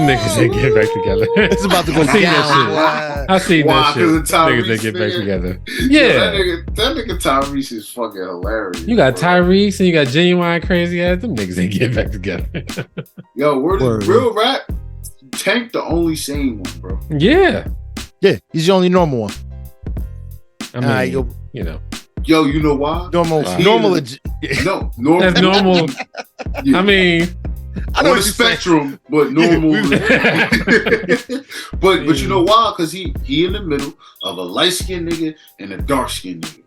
[SPEAKER 2] niggas ain't get back together.
[SPEAKER 1] It's about to go down.
[SPEAKER 2] I seen that shit. Niggas ain't get back together. Yeah.
[SPEAKER 3] That nigga Tyrese is fucking hilarious.
[SPEAKER 2] You got Tyrese and you got Genuine crazy ass. Them niggas ain't get back together.
[SPEAKER 3] Yo, real rap? Tank the only sane one, bro.
[SPEAKER 2] Yeah.
[SPEAKER 1] Yeah, he's the only normal one.
[SPEAKER 2] I mean, you know.
[SPEAKER 3] Yo, you know why?
[SPEAKER 1] Normal.
[SPEAKER 2] That's normal.
[SPEAKER 3] Yeah.
[SPEAKER 2] I mean,
[SPEAKER 3] I know the spectrum, but normal. but you know why? Because he in the middle of a light skinned nigga and a dark skinned nigga,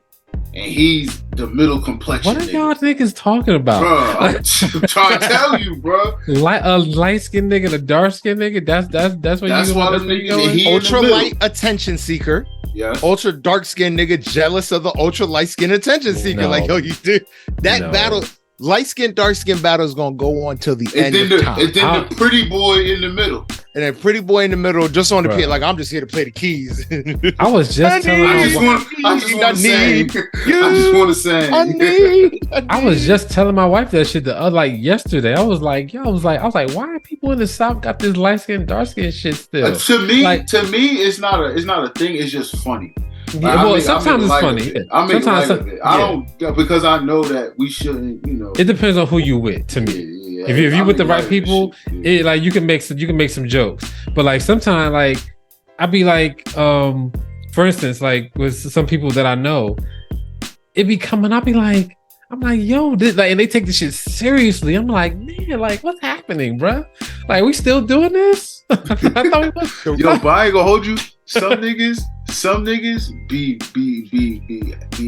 [SPEAKER 3] and he's the middle complexion.
[SPEAKER 2] What are y'all niggas talking about?
[SPEAKER 3] Bro, I'm trying to tell you, bro.
[SPEAKER 2] A light skinned nigga and a dark skinned nigga. That's what you going.
[SPEAKER 1] Ultra light attention seeker.
[SPEAKER 3] Yeah.
[SPEAKER 1] Ultra dark skinned nigga jealous of the ultra light skinned attention seeker. Like, yo, you do that battle. Light skin, dark skin battle is gonna go on till the end of time.
[SPEAKER 3] And then the pretty boy in the middle.
[SPEAKER 1] And then pretty boy in the middle just on the pit, like, I'm just here to play the keys.
[SPEAKER 2] I was just telling
[SPEAKER 3] I just want to say.
[SPEAKER 2] I was just telling my wife that shit yesterday. I was like, why are people in the South got this light skin, dark skin shit still?
[SPEAKER 3] To me, it's not a thing. It's just funny.
[SPEAKER 2] Yeah, sometimes it's funny.
[SPEAKER 3] I don't, because I know that we shouldn't. You know,
[SPEAKER 2] it depends on who you with. To me, if you with the right people, it like you can make some jokes. But like sometimes, like I'd be like, for instance, like with some people that I know, it be coming. I'm like, yo, this, like, and they take this shit seriously. I'm like, man, like, what's happening, bro? Like, we still doing this? I thought we was.
[SPEAKER 3] Yo, but I ain't gonna hold you. Some niggas be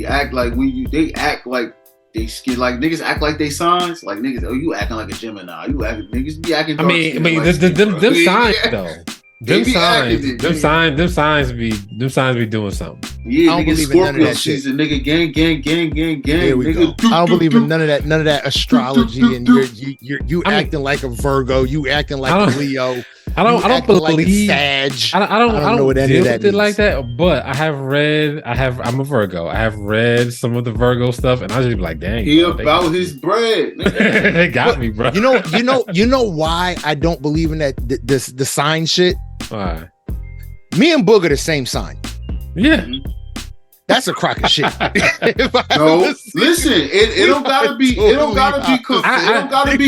[SPEAKER 3] act like they act like they skin, like niggas act like they signs, like niggas. Oh, you acting like a Gemini. Niggas be acting.
[SPEAKER 2] I mean, them signs though. Them signs be doing something.
[SPEAKER 3] Yeah, nigga, Scorpio season, nigga, gang.
[SPEAKER 1] There we go. I don't believe in none of that astrology, and you acting like a Virgo, you acting like a Leo.
[SPEAKER 2] I don't believe
[SPEAKER 1] Sag.
[SPEAKER 2] I don't know what any of that means. Like that, but I'm a Virgo. I have read some of the Virgo stuff, and I just be like, dang,
[SPEAKER 3] he about his bread.
[SPEAKER 2] They got me, bro.
[SPEAKER 1] You know why I don't believe in that the sign shit?
[SPEAKER 2] Why?
[SPEAKER 1] Me and Boog are the same sign.
[SPEAKER 2] Yeah.
[SPEAKER 1] That's a crock of shit.
[SPEAKER 3] No, listen, it don't gotta be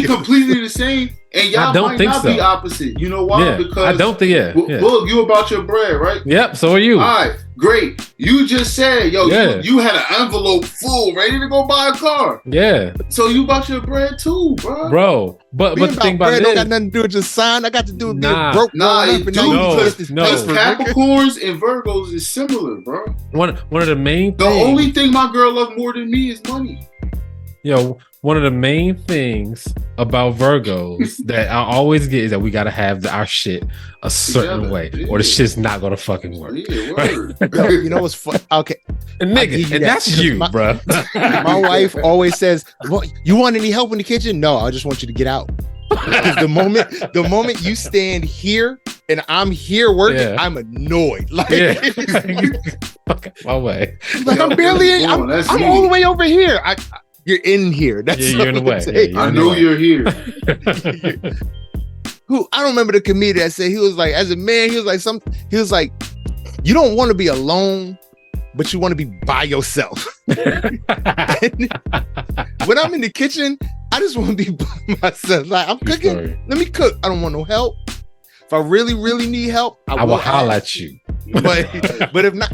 [SPEAKER 3] completely the same. And y'all might not be opposite. You know why?
[SPEAKER 2] Yeah,
[SPEAKER 3] because
[SPEAKER 2] I don't think.
[SPEAKER 3] Boog, you about your bread, right?
[SPEAKER 2] Yep. So are you.
[SPEAKER 3] All right, great. You just said, yo, you had an envelope full, ready to go buy a car.
[SPEAKER 2] Yeah.
[SPEAKER 3] So you about your bread too, bro.
[SPEAKER 2] But the thing about it
[SPEAKER 1] don't got nothing to do with your sign. I got to do with being broke.
[SPEAKER 3] It do. No. Capricorns and Virgos is similar, bro.
[SPEAKER 2] One of the main.
[SPEAKER 3] The only thing my girl love more than me is money.
[SPEAKER 2] one of the main things about Virgos that I always get is that we gotta have our shit a certain way, or the shit's not gonna fucking work.
[SPEAKER 1] Yo, you know what's fun? Okay,
[SPEAKER 2] nigga, and that's you, bro.
[SPEAKER 1] My wife always says, well, "You want any help in the kitchen?" No, I just want you to get out. Because the moment you stand here and I'm here working, I'm annoyed. Like,
[SPEAKER 2] my way.
[SPEAKER 1] Like I'm barely in. I'm all the way over here. You're in here. That's
[SPEAKER 2] you're in the way.
[SPEAKER 3] I know you're here.
[SPEAKER 1] Who I don't remember the comedian that said he was like, as a man, he was like, you don't want to be alone, but you want to be by yourself. When I'm in the kitchen, I just want to be by myself. Like I'm cooking. Let me cook. I don't want no help. If I really, really need help, I will holler at you. But if not,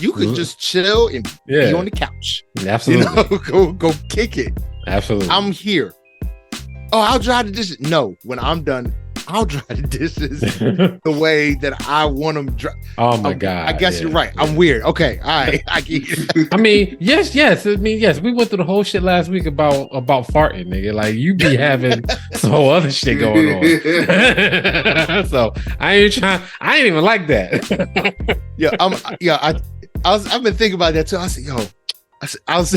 [SPEAKER 1] you could just chill and be on the couch.
[SPEAKER 2] Absolutely.
[SPEAKER 1] Go kick it.
[SPEAKER 2] Absolutely.
[SPEAKER 1] I'm here. Oh, I'll dry the dishes. No, when I'm done, I'll dry the dishes the way that I want them dry.
[SPEAKER 2] Oh my God.
[SPEAKER 1] I guess you're right. I'm weird. Okay. All right. I get you.
[SPEAKER 2] I mean, yes. I mean, yes. We went through the whole shit last week about farting, nigga. Like you be having some whole other shit going on. So I ain't even like that.
[SPEAKER 1] I've been thinking about that too. I said, I was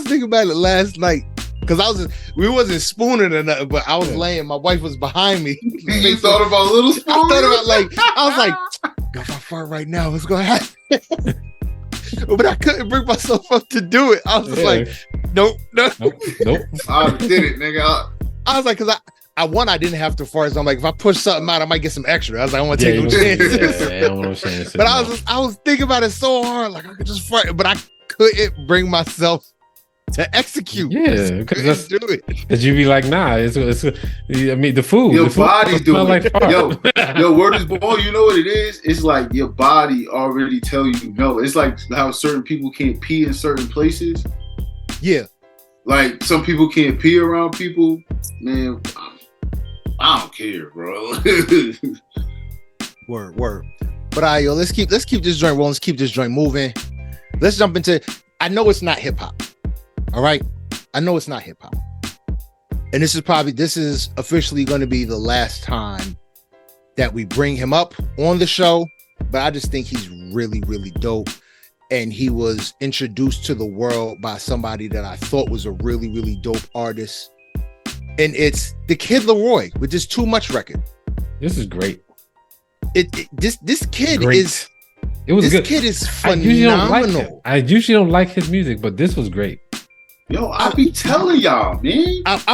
[SPEAKER 1] thinking about it last night. Because we wasn't spooning or nothing, but I was laying. My wife was behind me.
[SPEAKER 3] You thought about little spoon?
[SPEAKER 1] I thought about I was like, if I fart right now, what's gonna happen? But I couldn't bring myself up to do it. I was just like, nope.
[SPEAKER 3] I did it, nigga.
[SPEAKER 1] I was like, because I didn't have to fart. So I'm like, if I push something out, I might get some extra. I was like, I don't want to take no chances. But I was thinking about it so hard, like I could just fart, but I couldn't bring myself to execute.
[SPEAKER 2] Yeah, because you be like, nah, it's I mean, the food.
[SPEAKER 3] Your body's doing like yo, word is born. You know what it is? It's like your body already tell you no. It's like how certain people can't pee in certain places.
[SPEAKER 1] Yeah.
[SPEAKER 3] Like some people can't pee around people. Man, I don't care, bro.
[SPEAKER 1] Word. But let's keep this joint rolling. Let's keep this joint moving. Let's jump into. I know it's not hip hop. All right. I know it's not hip hop. And this is officially going to be the last time that we bring him up on the show. But I just think he's really, really dope. And he was introduced to the world by somebody that I thought was a really, really dope artist. And it's the Kid Laroi with this Too Much record.
[SPEAKER 2] This is great.
[SPEAKER 1] This kid
[SPEAKER 2] great.
[SPEAKER 1] is.
[SPEAKER 2] It was
[SPEAKER 1] this
[SPEAKER 2] good.
[SPEAKER 1] Kid is phenomenal.
[SPEAKER 2] I usually don't like his music, but this was great.
[SPEAKER 3] Yo, I be telling y'all, man.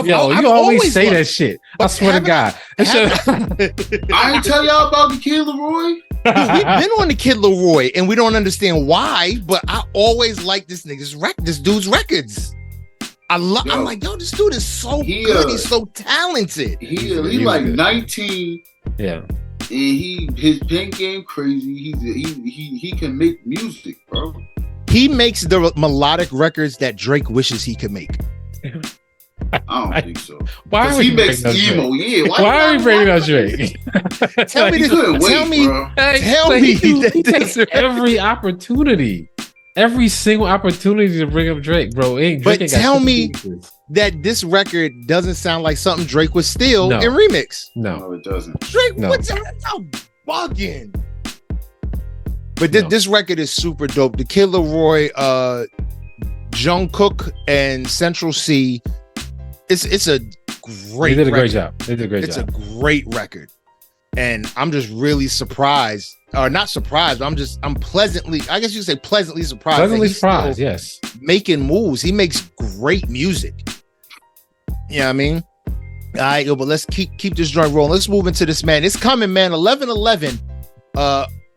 [SPEAKER 2] You always say that shit. I swear to God.
[SPEAKER 3] I ain't tell y'all about the Kid Laroi.
[SPEAKER 1] Dude, we've been on the Kid Laroi, and we don't understand why. But I always like this dude's records. I'm like, yo, this dude is so good. He's so talented.
[SPEAKER 3] He like 19.
[SPEAKER 2] Yeah.
[SPEAKER 3] And his pen game crazy. He can make music, bro.
[SPEAKER 1] He makes the melodic records that Drake wishes he could make.
[SPEAKER 3] I don't think so.
[SPEAKER 2] Why
[SPEAKER 3] he makes emo?
[SPEAKER 2] Yeah. Why are we bringing up Drake?
[SPEAKER 1] Tell me
[SPEAKER 2] He takes every opportunity, every single opportunity to bring up Drake, bro.
[SPEAKER 1] But tell me that this record doesn't sound like something Drake would steal and remix.
[SPEAKER 3] No, it doesn't.
[SPEAKER 1] Drake, what's y'all bugging? But this record is super dope. The Kid Laroi, Jungkook, and Central C. It's a great.
[SPEAKER 2] They did a great job. It's
[SPEAKER 1] a great record, and I'm just really surprised, or not surprised. But I'm pleasantly. I guess you could say pleasantly surprised.
[SPEAKER 2] Pleasantly surprised. Yes.
[SPEAKER 1] Making moves. He makes great music. You know what I mean? All right, but let's keep this joint rolling. Let's move into this, man. It's coming, man. 11/11.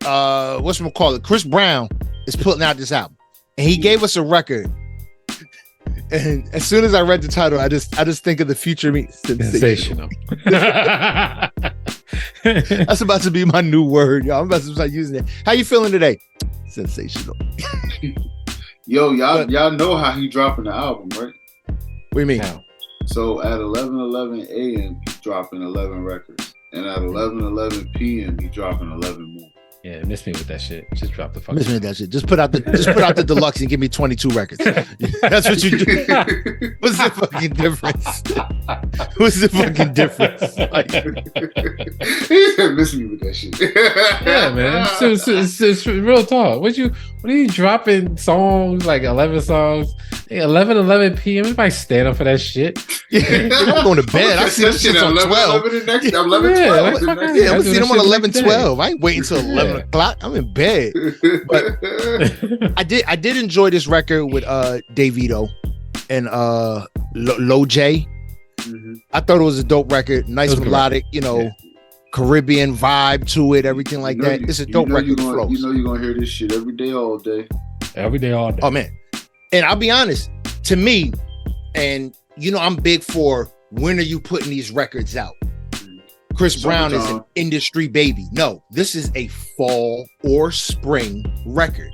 [SPEAKER 1] Whatchamacallit? Chris Brown is putting out this album, and he gave us a record. And as soon as I read the title, I just think of the future me. Sensational. That's about to be my new word, y'all. I'm about to start using it. How you feeling today? Sensational.
[SPEAKER 3] Yo, y'all know how he dropping the album, right?
[SPEAKER 1] What do you mean?
[SPEAKER 2] How?
[SPEAKER 3] So at 11:11 a.m. he's dropping 11 records, and at 11:11 p.m. he's dropping 11 more.
[SPEAKER 2] Yeah, miss me with that shit. Just drop the fuck.
[SPEAKER 1] Miss me with that shit. Just put out the deluxe and give me 22 records. That's what you do. What's the fucking difference? What's the fucking difference? Like,
[SPEAKER 3] he said, "Miss me with that shit."
[SPEAKER 2] Yeah, man. It's real talk. What are you dropping songs like 11 songs? 11 p.m. Everybody stand up for that shit.
[SPEAKER 1] Yeah, I'm going to bed. I see this shit on 12.
[SPEAKER 3] 11, 12.
[SPEAKER 1] Yeah, I'm seeing them on 11, 12. I ain't waiting until 11 o'clock. I'm in bed. But I did enjoy this record with Davido and Lil J. Mm-hmm. I thought it was a dope record. Nice melodic, Caribbean vibe to it, everything like that. It's a dope record.
[SPEAKER 3] You know you're gonna hear this shit every day, all day.
[SPEAKER 2] Every day, all day.
[SPEAKER 1] Oh man. And I'll be honest, to me, and I'm big for when are you putting these records out? Chris Brown is an industry baby. No, this is a fall or spring record.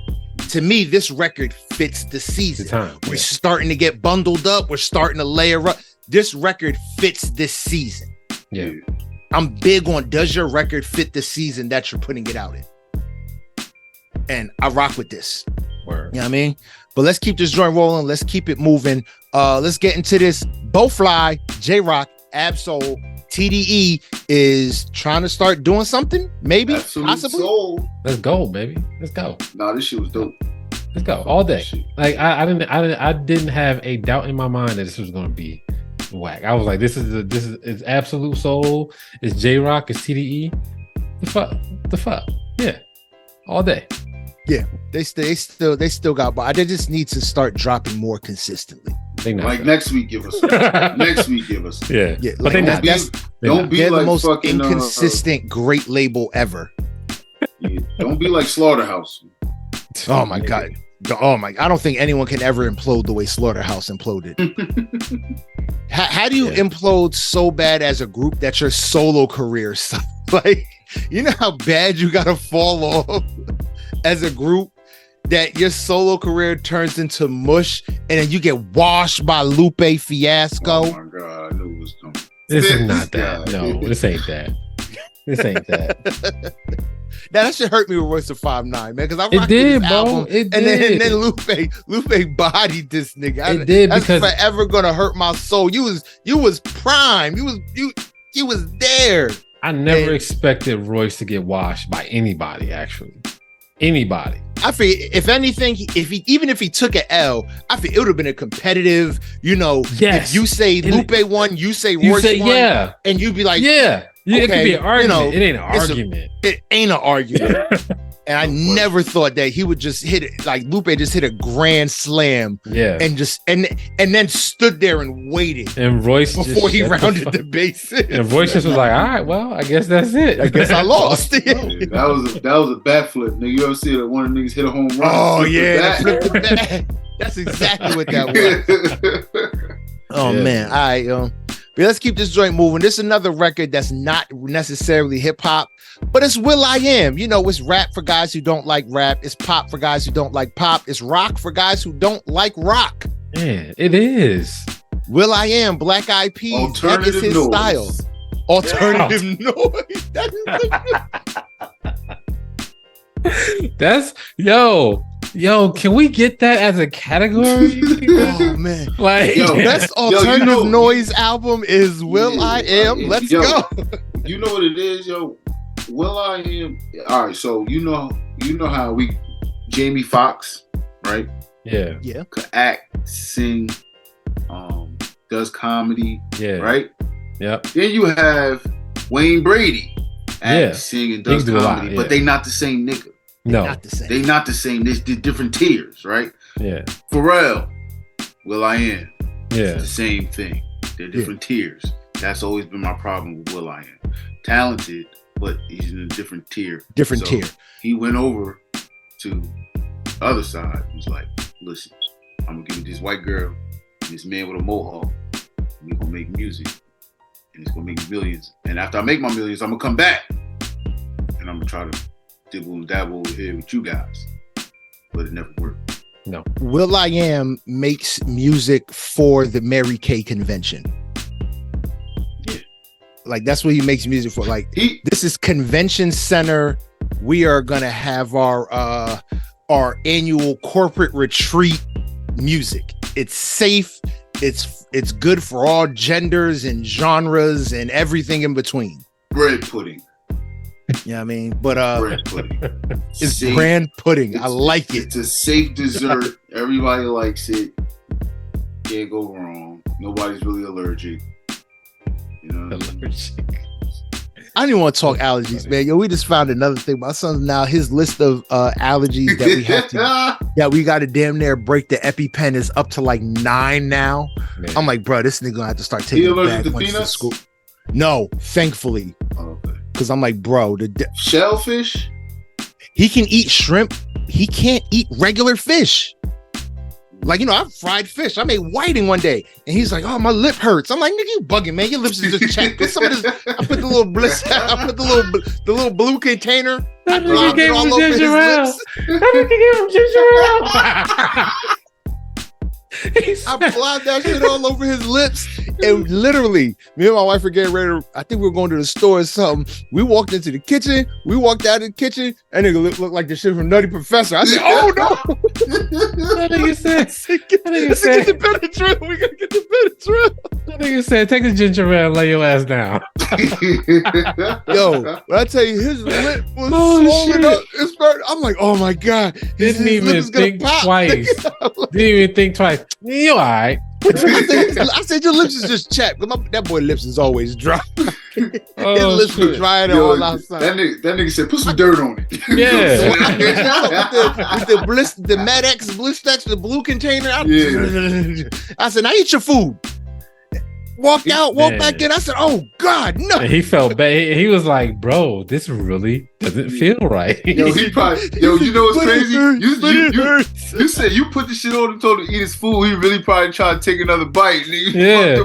[SPEAKER 1] To me, this record fits the season. We're starting to get bundled up. We're starting to layer up. This record fits this season.
[SPEAKER 2] Yeah.
[SPEAKER 1] I'm big on, does your record fit the season that you're putting it out in? And I rock with this.
[SPEAKER 2] Word.
[SPEAKER 1] You know what I mean? But let's keep this joint rolling. Let's keep it moving. Let's get into this. Bowfly, J-Rock, Absol, TDE is trying to start doing something. Maybe,
[SPEAKER 3] Absolute
[SPEAKER 1] possibly.
[SPEAKER 3] Soul.
[SPEAKER 2] Let's go, baby. Let's go.
[SPEAKER 3] Nah, this shit was dope.
[SPEAKER 2] Let's go all day. Like I didn't have a doubt in my mind that this was going to be whack. I was like, this is Absolute Soul. It's J-Rock. It's TDE. The fuck. Yeah, all day.
[SPEAKER 1] Yeah, they still got, but they just need to start dropping more consistently.
[SPEAKER 3] Like next week, give us. Next week, give us.
[SPEAKER 2] Yeah.
[SPEAKER 1] But
[SPEAKER 3] like, don't be
[SPEAKER 1] they're
[SPEAKER 3] like
[SPEAKER 1] the most
[SPEAKER 3] fucking,
[SPEAKER 1] inconsistent great label ever.
[SPEAKER 3] Yeah, don't be like Slaughterhouse.
[SPEAKER 1] Oh my god. I don't think anyone can ever implode the way Slaughterhouse imploded. How do you implode so bad as a group that your solo career sucks? Like, you know how bad you gotta fall off as a group that your solo career turns into mush and then you get washed by Lupe Fiasco?
[SPEAKER 3] Oh my god, I knew it was coming.
[SPEAKER 2] This is not that. No, this ain't that. This ain't that.
[SPEAKER 1] That shit hurt me with Royce da 5'9", man, because I rocked
[SPEAKER 2] this
[SPEAKER 1] bro.
[SPEAKER 2] Album,
[SPEAKER 1] and then Lupe bodied this nigga. That's forever gonna hurt my soul. You was prime. You was there.
[SPEAKER 2] I never expected Royce to get washed by anybody. Actually, anybody.
[SPEAKER 1] I feel if anything, even if he took an L, I feel it would have been a competitive.
[SPEAKER 2] Yes.
[SPEAKER 1] If you say Lupe won, you say Royce won, and you'd be like,
[SPEAKER 2] yeah.
[SPEAKER 1] Okay,
[SPEAKER 2] it could be an argument. It ain't an argument.
[SPEAKER 1] It ain't an argument. And I never thought that he would just hit it like Lupe just hit a grand slam.
[SPEAKER 2] Yeah.
[SPEAKER 1] And just and then stood there and waited.
[SPEAKER 2] And Royce
[SPEAKER 1] before he rounded the bases.
[SPEAKER 2] And Royce just was like, all right, well, I guess that's it.
[SPEAKER 1] I guess I lost.
[SPEAKER 3] Yeah, that was a bat flip. Nigga, you ever see that one of the niggas hit a home run?
[SPEAKER 1] Oh yeah, flip the bat. That's exactly what that was. Oh man. All right, but let's keep this joint moving. This is another record that's not necessarily hip hop, but it's will.i.am. It's rap for guys who don't like rap. It's pop for guys who don't like pop. It's rock for guys who don't like rock.
[SPEAKER 2] Yeah, it is.
[SPEAKER 1] will.i.am, Black Eyed Peas. That is his style. Alternative noise.
[SPEAKER 2] That's Yo, can we get that as a category?
[SPEAKER 1] Oh man,
[SPEAKER 2] like
[SPEAKER 1] best alternative noise album is will.i.am. Let's go.
[SPEAKER 3] You know what it is, yo. will.i.am. All right, so you know how Jamie Foxx, right?
[SPEAKER 2] Yeah.
[SPEAKER 3] Could act, sing, does comedy, right?
[SPEAKER 2] Yep.
[SPEAKER 3] Then you have Wayne Brady, act, sing, and does comedy, but they not the same nigga.
[SPEAKER 2] No,
[SPEAKER 3] they not the same. There's different tiers, right?
[SPEAKER 2] Yeah.
[SPEAKER 3] Pharrell, will.i.am.
[SPEAKER 2] Yeah.
[SPEAKER 3] It's the same thing. They're different tiers. That's always been my problem with will.i.am. Talented, but he's in a different tier.
[SPEAKER 1] Tier.
[SPEAKER 3] He went over to the other side. He was like, listen, I'm going to give you this white girl, this man with a mohawk, and we're going to make music. And it's going to make millions. And after I make my millions, I'm going to come back. And I'm going to try to dibble and dabble over here with you guys, but it never worked.
[SPEAKER 2] No.
[SPEAKER 1] will.i.am makes music for the Mary Kay convention.
[SPEAKER 3] Yeah.
[SPEAKER 1] Like that's what he makes music for. Like this is convention center we are gonna have our annual corporate retreat music. It's safe. It's good for all genders and genres and everything in between.
[SPEAKER 3] Bread pudding.
[SPEAKER 1] Yeah, I mean, but
[SPEAKER 3] bread pudding.
[SPEAKER 1] it's safe. Brand pudding. I like it.
[SPEAKER 3] It's a safe dessert. Everybody likes it. Can't go wrong. Nobody's really allergic. You know, allergic.
[SPEAKER 1] I don't even want to talk allergies, man. Yo, we just found another thing. My son's now his list of allergies that we have to, we got to damn near break the EpiPen is up to like 9 now. Man. I'm like, bro, this nigga gonna have to start taking it back once to school. No, thankfully, because I'm like, bro,
[SPEAKER 3] shellfish.
[SPEAKER 1] He can eat shrimp. He can't eat regular fish. Like, you know, I fried fish. I made whiting one day, and he's like, "Oh, my lip hurts." I'm like, "Nigga, you bugging, man? Your lips is just chapped." Put some of this. I put the little bliss. I put the little blue container. I dropped it all over his lips. I applied that shit all over his lips, and literally, me and my wife were getting ready to, I think we were going to the store or something. We walked into the kitchen. We walked out of the kitchen. That nigga looked like the shit from Nutty Professor. I said, "Oh no!"
[SPEAKER 2] That nigga said,
[SPEAKER 1] "Get the Benadryl. We gotta get the Benadryl."
[SPEAKER 2] That nigga said, "Take the ginger ale and lay your ass down."
[SPEAKER 1] Yo, when I tell you, his lip was swollen up. I'm like, "Oh my god!"
[SPEAKER 2] Didn't even think twice. Didn't even think twice. You all right?
[SPEAKER 1] I said your lips is just chapped. That boy lips is always dry. His lips were dry all outside.
[SPEAKER 3] That nigga said, "Put some dirt on it."
[SPEAKER 2] Yeah.
[SPEAKER 1] with the Med-X, Blistex, the blue container. I said, "Now eat your food." Walk back in. I said, "Oh God, no!"
[SPEAKER 2] And he felt bad. He was like, "Bro, this really doesn't feel right."
[SPEAKER 3] Yo, you know what's crazy? You said you put the shit on and told him to eat his food. He really probably tried to take another bite. Nigga.
[SPEAKER 2] Yeah,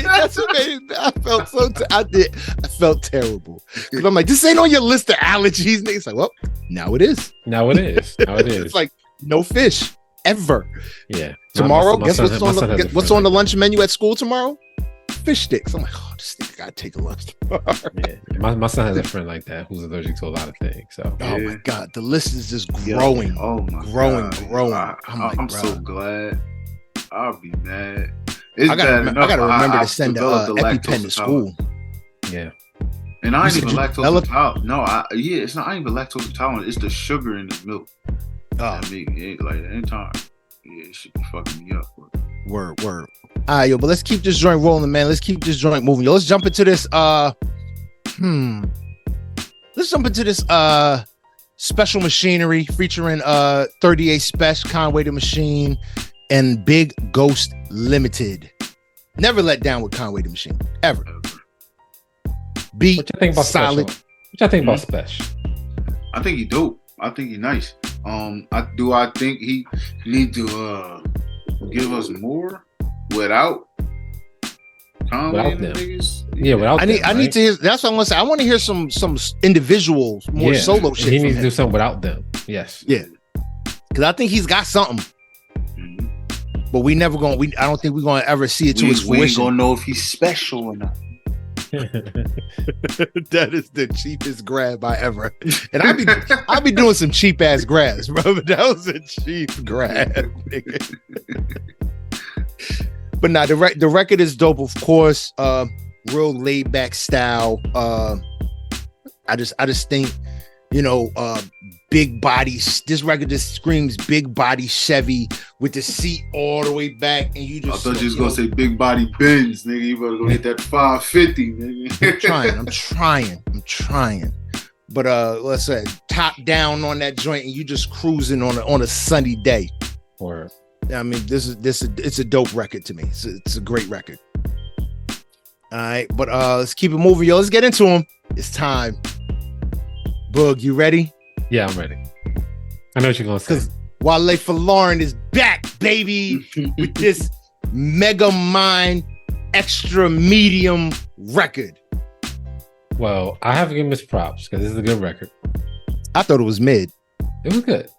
[SPEAKER 1] that's what made it. I felt I felt terrible because I'm like, this ain't on your list of allergies. Nigga's like, well, now it is.
[SPEAKER 2] It's
[SPEAKER 1] like no fish ever.
[SPEAKER 2] Yeah.
[SPEAKER 1] Tomorrow, guess what's on the lunch menu at school tomorrow? Fish sticks. I'm like, oh, this nigga gotta take a lunch tomorrow.
[SPEAKER 2] Yeah, my son has a friend like that who's allergic to a lot of things. So,
[SPEAKER 1] oh my god, the list is just growing. Growing.
[SPEAKER 3] I'm so glad. I'll be mad.
[SPEAKER 1] I gotta remember to send the EpiPen to school.
[SPEAKER 2] Yeah.
[SPEAKER 3] And I ain't even lactose intolerant. No, it's not. I ain't even lactose intolerant. It's the sugar in the milk. Oh, like anytime. Yeah, it should be fucking me up.
[SPEAKER 1] Word. All right, yo, but let's keep this joint rolling, man. Let's keep this joint moving. Yo, let's jump into this. Let's jump into this special machinery featuring 38 Special, Conway the Machine, and Big Ghost Limited. Never let down with Conway the Machine. Ever. Beat
[SPEAKER 2] what you think about solid. Special? What y'all think about Special?
[SPEAKER 3] I think he dope. I think he nice. I think he need to give us more without Conway and the niggas.
[SPEAKER 2] Yeah, without
[SPEAKER 1] I need to hear. That's what I'm gonna say. I want to hear some individuals, more solo shit.
[SPEAKER 2] He needs to do something without them. Yes.
[SPEAKER 1] Yeah. Because I think he's got something. Mm-hmm. But we never gonna. I don't think we're gonna ever see it to his fruition.
[SPEAKER 3] We ain't gonna know if he's special or not.
[SPEAKER 1] That is the cheapest grab I ever. And I be doing some cheap ass grabs, bro. But that was a cheap grab, nigga. But nah, the record is dope, of course. Real laid back style. I just think, big body. This record just screams big body Chevy with the seat all the way back, and you just.
[SPEAKER 3] I thought you was gonna say big body Benz, nigga. You better go get that 550, nigga.
[SPEAKER 1] I'm trying. But let's say top down on that joint, and you just cruising on a sunny day.
[SPEAKER 2] Or,
[SPEAKER 1] I mean, it's a dope record to me. It's a great record. All right, but let's keep it moving, yo. Let's get into them. It's time. Boog, you ready?
[SPEAKER 2] Yeah, I'm ready. I know what you're gonna say.
[SPEAKER 1] Because Wale for Lauren is back, baby, with this Mega Mind Extra Medium record.
[SPEAKER 2] Well, I have to give him his props because this is a good record.
[SPEAKER 1] I thought it was mid.
[SPEAKER 2] It was good.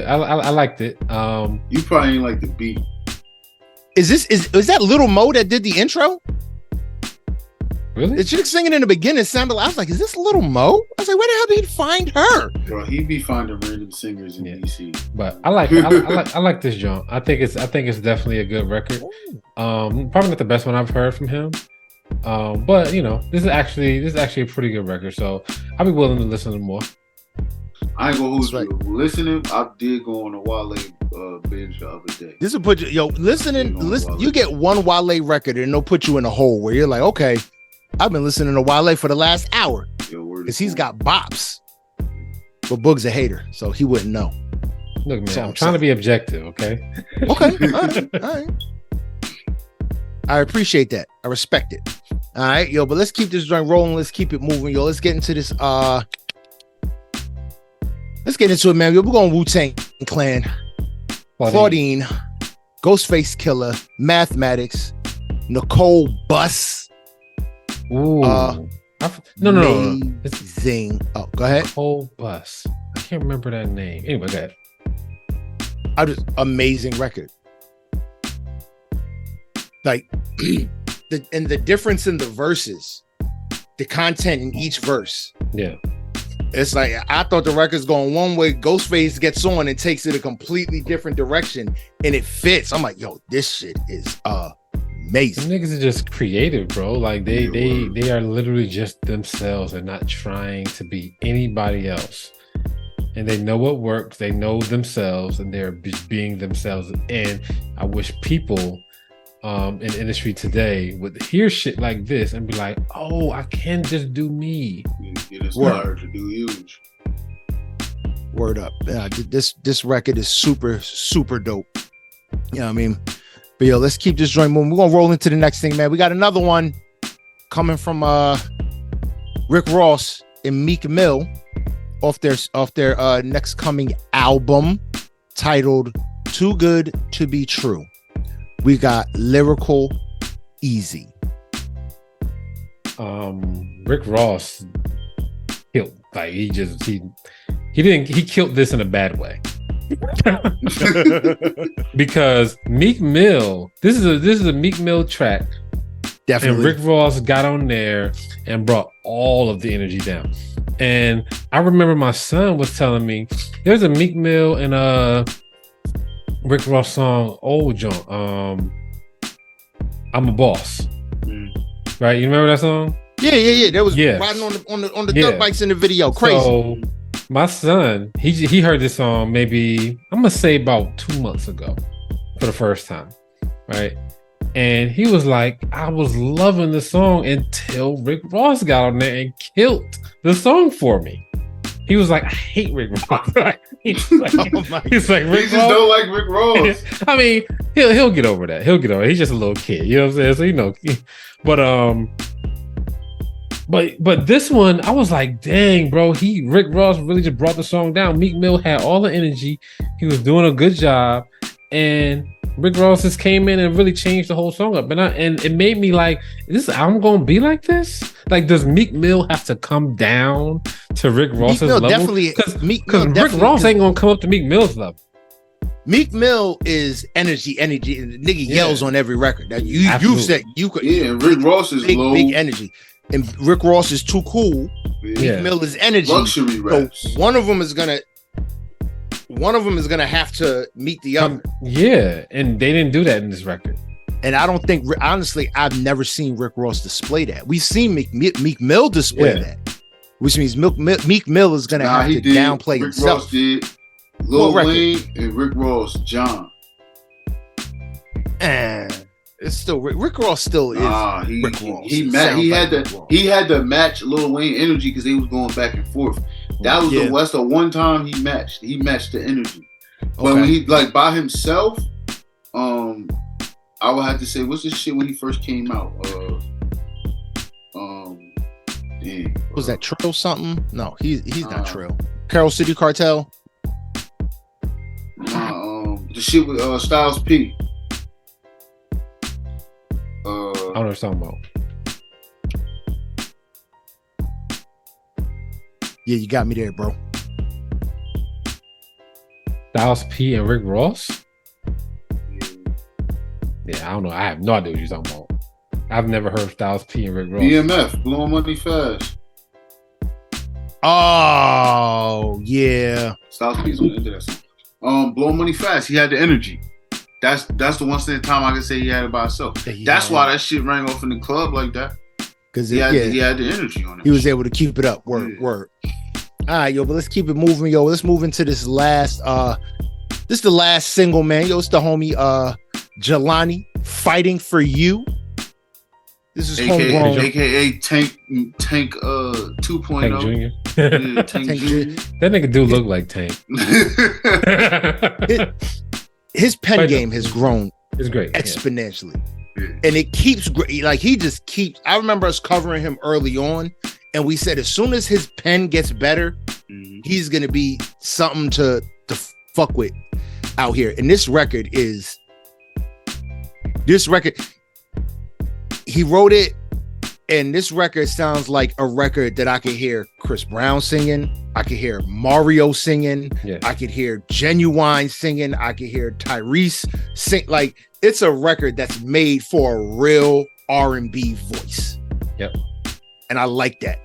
[SPEAKER 2] I liked it.
[SPEAKER 3] You probably ain't like the beat.
[SPEAKER 1] Is that Little Mo that did the intro?
[SPEAKER 2] Really?
[SPEAKER 1] The chick singing in the beginning sounded like, I was like, is this Little Mo? I was like, where the hell did he find her?
[SPEAKER 3] Bro, he be finding random singers in DC.
[SPEAKER 2] But I like this joint. I think it's definitely a good record. Probably not the best one I've heard from him. But you know, this is actually a pretty good record. So I'll be willing to listen to more.
[SPEAKER 3] I ain't gonna hold you. Listening, I did go on a Wale binge the other day.
[SPEAKER 1] This will put you, listen. You get one Wale record and it'll put you in a hole where you're like, okay, I've been listening to Wale for the last hour because he's got bops. But Boog's a hater, so he wouldn't know.
[SPEAKER 2] Look, man, I'm trying to be objective, okay?
[SPEAKER 1] Okay, all right. I appreciate that. I respect it. All right, but let's keep this joint rolling. Let's keep it moving, Let's get into this. Let's get into it, man. We're going Wu-Tang Clan, Claudine, Ghostface Killer, Mathematics, Nicole Bus.
[SPEAKER 2] Ooh. No.
[SPEAKER 1] Amazing. Oh, go ahead.
[SPEAKER 2] Nicole Bus. I can't remember that name. Anyway, go ahead.
[SPEAKER 1] Amazing record. Like the difference in the verses, the content in each verse.
[SPEAKER 2] Yeah.
[SPEAKER 1] It's like, I thought the record's going one way. Ghostface gets on and takes it a completely different direction, and it fits. I'm like, this shit is amazing.
[SPEAKER 2] Them niggas are just creative, bro. Like they are literally just themselves and not trying to be anybody else. And they know what works. They know themselves, and they're just being themselves. And I wish people in the industry today would hear shit like this and be like, oh, I can just do me.
[SPEAKER 3] Get inspired to do huge.
[SPEAKER 1] Word up. This record is super, super dope. You know what I mean? But let's keep this joint moving. We're gonna roll into the next thing, man. We got another one coming from Rick Ross and Meek Mill off their next coming album titled Too Good to Be True. We got Lyrical Easy.
[SPEAKER 2] Rick Ross killed. Like he killed this in a bad way. Because Meek Mill, this is a Meek Mill track.
[SPEAKER 1] Definitely.
[SPEAKER 2] And Rick Ross got on there and brought all of the energy down. And I remember my son was telling me there's a Meek Mill and Rick Ross song, old John. I'm a Boss. Right? You remember that song?
[SPEAKER 1] Yeah. That was riding on the dirt bikes in the video. Crazy.
[SPEAKER 2] So my son, he heard this song maybe, I'm gonna say about 2 months ago for the first time. Right? And he was like, I was loving the song until Rick Ross got on there and killed the song for me. He was like, I hate Rick Ross. He's like, Rick Ross
[SPEAKER 3] don't like Rick Ross.
[SPEAKER 2] I mean, he'll get over that. He's just a little kid. You know what I'm saying? So but this one, I was like, dang, bro. Rick Ross really just brought the song down. Meek Mill had all the energy. He was doing a good job, and Rick Ross just came in and really changed the whole song up. And it made me like, is this album gonna be like this? Like, does Meek Mill have to come down to Rick Ross's level? Because Rick Ross ain't gonna come up to Meek Mill's level.
[SPEAKER 1] Meek Mill is energy. The nigga yells on every record. Now you said you could.
[SPEAKER 3] Yeah, Rick Ross is
[SPEAKER 1] big energy, and Rick Ross is too cool. Meek Mill is energy.
[SPEAKER 3] Luxury raps.
[SPEAKER 1] So one of them is gonna have to meet the other.
[SPEAKER 2] Yeah, and they didn't do that in this record.
[SPEAKER 1] And I don't think, honestly, I've never seen Rick Ross display that. We've seen Meek Mill display that, which means Meek Mill is going to have to downplay
[SPEAKER 3] Rick
[SPEAKER 1] himself.
[SPEAKER 3] Ross did. Lil Wayne and Rick Ross, John.
[SPEAKER 1] It's still Rick Ross still is Rick Ross. He
[SPEAKER 3] had to match Lil Wayne energy because they was going back and forth. That was the one time he matched. He matched the energy. But when he like by himself, I would have to say, what's this shit when he first came out?
[SPEAKER 1] Was that Trill something? No, he's not Trill. Carol City Cartel.
[SPEAKER 3] The shit with Styles P.
[SPEAKER 2] I don't know what you're talking about.
[SPEAKER 1] Yeah, you got me there, bro.
[SPEAKER 2] Styles P and Rick Ross? Yeah, I don't know. I have no idea what you're talking about. I've never heard Styles P and Rick Ross.
[SPEAKER 3] BMF, Blowing Money Fast.
[SPEAKER 1] Oh yeah.
[SPEAKER 3] Styles P's on the end of that song. Blowing Money Fast. He had the energy. That's the one time I can say he had it by himself. Yeah. That's why that shit rang off in the club like that. Because he had the energy on it.
[SPEAKER 1] He was able to keep it up. Word. All right, yo, but let's keep it moving, yo. Let's move into this last this is the last single, man. Yo, it's the homie Jelani, Fighting for You. This is homegrown.
[SPEAKER 3] AKA Tank 2.0.
[SPEAKER 2] Tank Jr.
[SPEAKER 3] Yeah, Tank Jr.
[SPEAKER 2] That nigga do look like Tank.
[SPEAKER 1] His pen game has grown.
[SPEAKER 2] It's great.
[SPEAKER 1] Exponentially. Yeah. And it keeps like he just keeps. I remember us covering him early on, and we said as soon as his pen gets better, he's gonna be something to fuck with out here. And this record, he wrote it, and this record sounds like a record that I could hear Chris Brown singing, I could hear Mario singing, I could hear Genuine singing, I could hear Tyrese sing. Like, it's a record that's made for a real R&B voice.
[SPEAKER 2] Yep.
[SPEAKER 1] And I like that.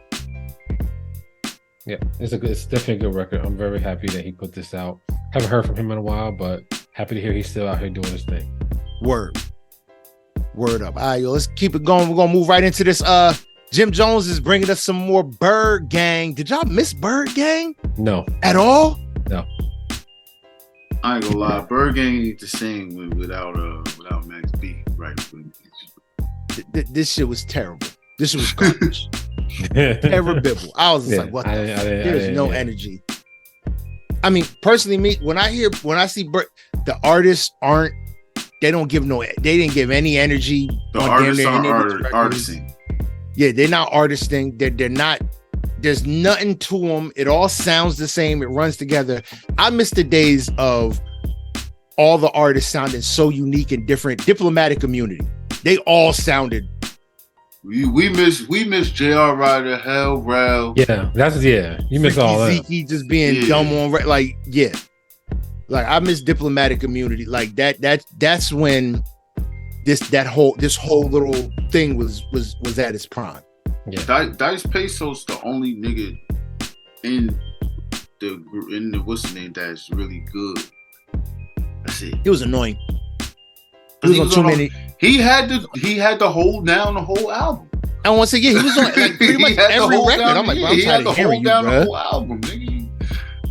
[SPEAKER 2] Yeah, it's definitely a good record. I'm very happy that he put this out. Haven't heard from him in a while, but happy to hear he's still out here doing his thing.
[SPEAKER 1] Word up. All right, yo, let's keep it going. We're gonna move right into this. Jim Jones is bringing us some more Bird Gang. Did y'all miss Bird Gang?
[SPEAKER 2] No.
[SPEAKER 1] At all?
[SPEAKER 2] No.
[SPEAKER 3] I ain't gonna lie, Bird Gang ain't the same without Max B, right?
[SPEAKER 1] This shit was terrible. This shit was garbage. Terrible. I was just like, what the fuck? There's no energy. I mean, personally, when I see the artists they didn't give any energy.
[SPEAKER 3] The artists aren't artisting.
[SPEAKER 1] Yeah, they're not artisting. They're not. There's nothing to them. It all sounds the same. It runs together. I miss the days of all the artists sounding so unique and different. Diplomatic Community. They all sounded.
[SPEAKER 3] We miss J.R. Ryder, Hell Rel.
[SPEAKER 2] Yeah, you miss all that.
[SPEAKER 1] Zeke just being dumb on like I miss Diplomatic Community. Like that's when this whole little thing was at its prime.
[SPEAKER 2] Yeah.
[SPEAKER 3] Dice Peso's the only nigga in the what's the name that's really good. That's it.
[SPEAKER 1] He was annoying. He was on too many.
[SPEAKER 3] He had to hold down the whole album.
[SPEAKER 1] And once again, he was on like pretty much every record. I'm like, bro, I'm tired of hearing you, bro.
[SPEAKER 3] The whole album, nigga.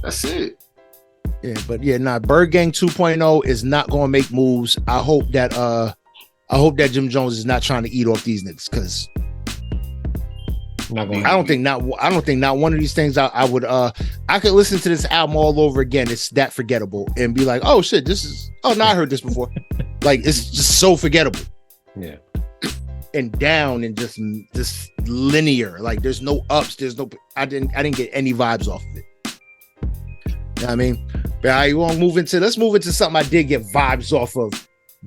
[SPEAKER 3] That's it.
[SPEAKER 1] Yeah, but Bird Gang 2.0 is not going to make moves. I hope that Jim Jones is not trying to eat off these niggas, because I don't think not one of these things I could listen to this album all over again. It's that forgettable and be like, oh shit, I heard this before. Like, it's just so forgettable.
[SPEAKER 2] Yeah.
[SPEAKER 1] And down and just linear. Like, there's no ups. I didn't get any vibes off of it. You know what I mean? But let's move into something I did get vibes off of.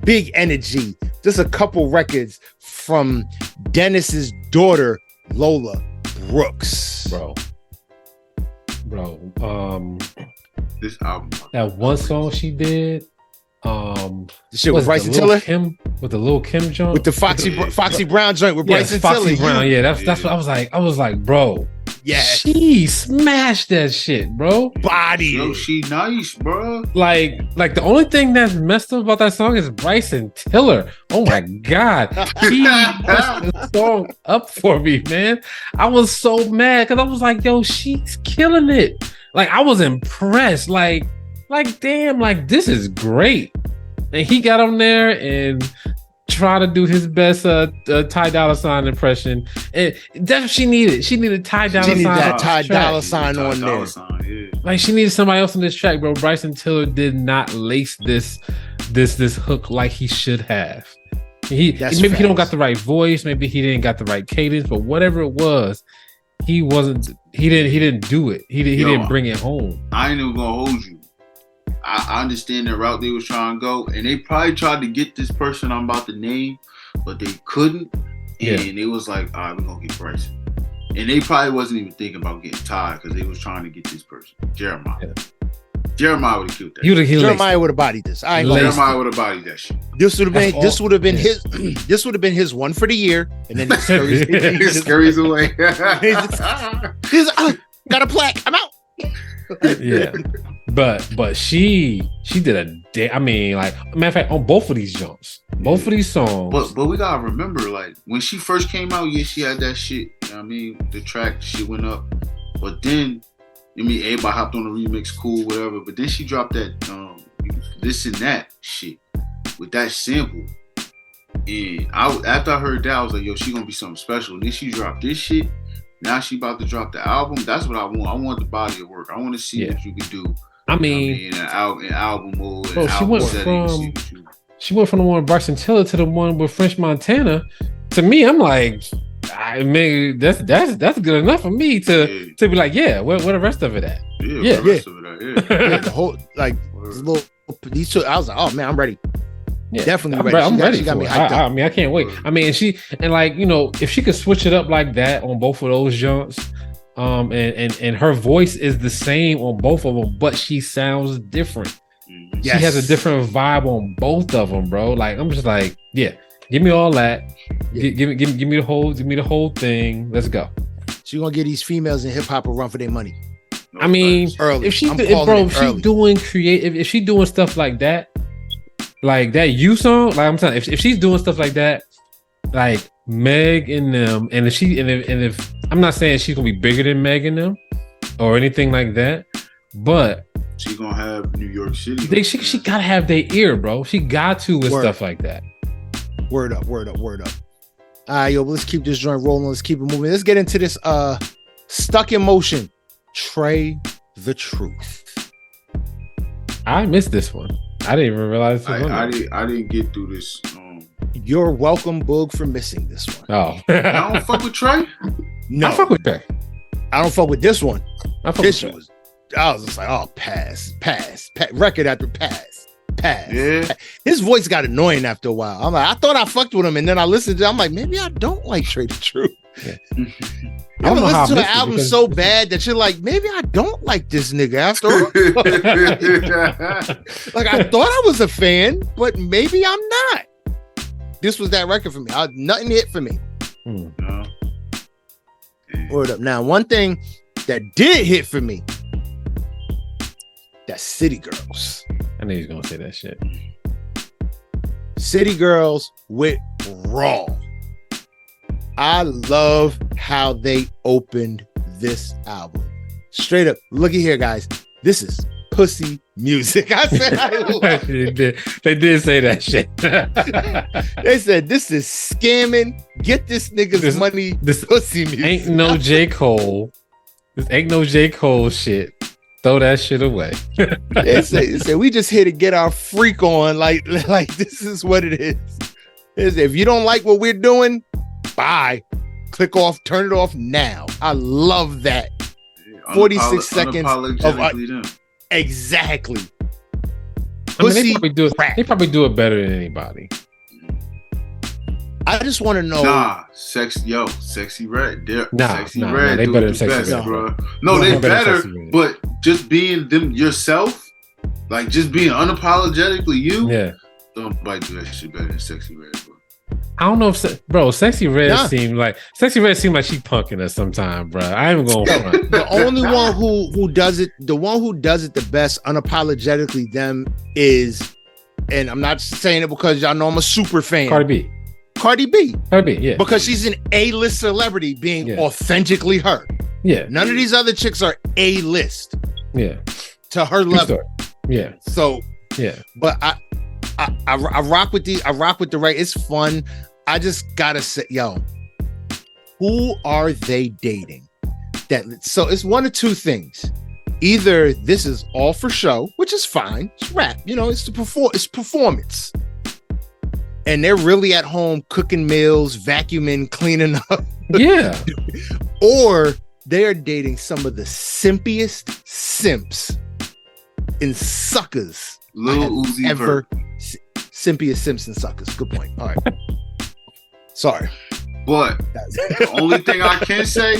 [SPEAKER 1] Big Energy. Just a couple records from Dennis's daughter, Lola Brooks.
[SPEAKER 2] Bro.
[SPEAKER 3] This album.
[SPEAKER 2] That one song she did.
[SPEAKER 1] The shit with Bryson Tiller,
[SPEAKER 2] with the Lil Kim joint,
[SPEAKER 1] with the Foxy Brown joint with Bryson Tiller.
[SPEAKER 2] Foxy Brown, that's what I was like. I was like, bro,
[SPEAKER 1] yeah,
[SPEAKER 2] she smashed that shit, bro.
[SPEAKER 1] Body,
[SPEAKER 3] yo, she nice, bro.
[SPEAKER 2] Like the only thing that's messed up about that song is Bryson Tiller. Oh my god, she messed the song up for me, man. I was so mad because I was like, yo, she's killing it. Like, I was impressed. Like damn, like, this is great. And he got on there and tried to do his best Ty Dolla $ign impression. And that's what she needed. She needed Ty Dolla $ign.
[SPEAKER 1] She needed that Ty Dolla $ign on there.
[SPEAKER 3] Yeah.
[SPEAKER 2] Like, she needed somebody else on this track, bro. Bryson Tiller did not lace this hook like he should have. He don't got the right voice, maybe he didn't got the right cadence, but whatever it was, he didn't do it. He didn't bring it home.
[SPEAKER 3] I ain't even gonna hold you. I understand the route they was trying to go, and they probably tried to get this person I'm about to name, but they couldn't. And it was like, all right, we're gonna get Bryson. And they probably wasn't even thinking about getting Ty because they was trying to get this person, Jeremiah. Jeremiah would have killed that.
[SPEAKER 1] Jeremiah would have bodied this.
[SPEAKER 3] Jeremiah would have bodied that shit.
[SPEAKER 1] This would have been his. This would have been his one for the year, and then he
[SPEAKER 3] scurries away.
[SPEAKER 1] He's got a plaque. I'm out.
[SPEAKER 2] Yeah, but she did a day. I mean, like, matter of fact, on both of these jumps, both of these songs.
[SPEAKER 3] But we gotta remember, like, when she first came out, yeah, she had that shit. You know what I mean, the track shit went up, but then, I mean, everybody hopped on the remix, cool, whatever. But then she dropped that this and that shit with that sample, and after I heard that, I was like, yo, she gonna be something special. And then she dropped this shit. Now she about to drop the album. That's what I want. I want the body of work. I want to see what you could do.
[SPEAKER 2] I mean,
[SPEAKER 3] in album mode.
[SPEAKER 2] Bro, she went from the one with Bryson Tiller to the one with French Montana. To me, I'm like, I mean, that's good enough for me to be like, yeah, where the rest of it at?
[SPEAKER 3] Yeah.
[SPEAKER 1] The whole, like, these two. I was like, oh man, I'm ready. Yeah, definitely ready.
[SPEAKER 2] I'm ready.
[SPEAKER 1] She got me hyped up.
[SPEAKER 2] I mean, I can't wait. I mean, like, you know, if she could switch it up like that on both of those jumps, and her voice is the same on both of them, but she sounds different. Yes. She has a different vibe on both of them, bro. Like, I'm just like, yeah, give me all that. Yeah. Give me the whole thing. Let's go.
[SPEAKER 1] She gonna get these females in hip hop a run for their money.
[SPEAKER 2] I mean, early. If she's doing stuff like that. Like that You song, like I'm telling you, if she's doing stuff like that, like Meg and them, and if I'm not saying she's gonna be bigger than Meg and them or anything like that, but
[SPEAKER 3] she's gonna have New York City.
[SPEAKER 2] She gotta have their ear, bro. She got to with stuff like that.
[SPEAKER 1] Word up. All right, yo, let's keep this joint rolling. Let's keep it moving. Let's get into this Stuck in Motion. Trey the Truth.
[SPEAKER 2] I missed this one. I didn't even realize.
[SPEAKER 3] I didn't get through this.
[SPEAKER 1] You're welcome, Boog, for missing this one.
[SPEAKER 2] Oh,
[SPEAKER 3] I don't fuck with Trey.
[SPEAKER 1] No,
[SPEAKER 2] I fuck with Trey. I
[SPEAKER 1] don't fuck with this one.
[SPEAKER 2] I was
[SPEAKER 1] just like, oh, pass. Record after pass.
[SPEAKER 3] Yeah.
[SPEAKER 1] His voice got annoying after a while. I'm like, I thought I fucked with him, and then I listened to it. I'm like, maybe I don't like Trey the Truth. Yeah. You ever listen to an album so bad that you're like, maybe I don't like this nigga after all. Like, I thought I was a fan, but maybe I'm not. This was that record for me. Nothing hit for me.
[SPEAKER 3] No.
[SPEAKER 1] Word up. Now, one thing that did hit for me, that's City Girls.
[SPEAKER 2] I knew he was gonna say that shit.
[SPEAKER 1] City Girls with Raw. I love how they opened this album. Straight up, looky here, guys. This is pussy music. I said
[SPEAKER 2] they did say that shit.
[SPEAKER 1] They said this is scamming. Get this nigga's money. This pussy music.
[SPEAKER 2] Ain't no J. Cole. This ain't no J. Cole shit. Throw that shit away.
[SPEAKER 1] They say we just here to get our freak on. Like this is what it is. If you don't like what we're doing, bye. Click off, turn it off now. I love that. 46 seconds of exactly.
[SPEAKER 2] I mean, they probably do it better than anybody.
[SPEAKER 1] I just want to know.
[SPEAKER 3] Sexy Red.
[SPEAKER 2] Sexy Red. They better than Sexy Red,
[SPEAKER 3] bro. No, they better. But just being them yourself, like just being unapologetically you.
[SPEAKER 2] Yeah.
[SPEAKER 3] Nobody do that shit better than Sexy Red, bro.
[SPEAKER 2] I don't know if Sexy Red seemed like she punking us sometime, bro. I ain't gonna front.
[SPEAKER 1] The only one who does it, the one who does it the best unapologetically them is, and I'm not saying it because y'all know I'm a super fan. Cardi B, yeah. Because she's an A-list celebrity being authentically her.
[SPEAKER 2] Yeah.
[SPEAKER 1] None of these other chicks are A-list.
[SPEAKER 2] Yeah.
[SPEAKER 1] To her level.
[SPEAKER 2] Yeah.
[SPEAKER 1] So
[SPEAKER 2] yeah.
[SPEAKER 1] But I rock with the right. It's fun. I just gotta say, yo, who are they dating? So it's one of two things. Either this is all for show, which is fine. It's rap, it's it's performance. And they're really at home cooking meals, vacuuming, cleaning up.
[SPEAKER 2] Yeah.
[SPEAKER 1] Or they're dating some of the simpiest simps and suckers
[SPEAKER 3] Lil Uzi
[SPEAKER 1] ever. Simpiest simps and suckers. Good point. All right. Sorry.
[SPEAKER 3] But the only thing I can say,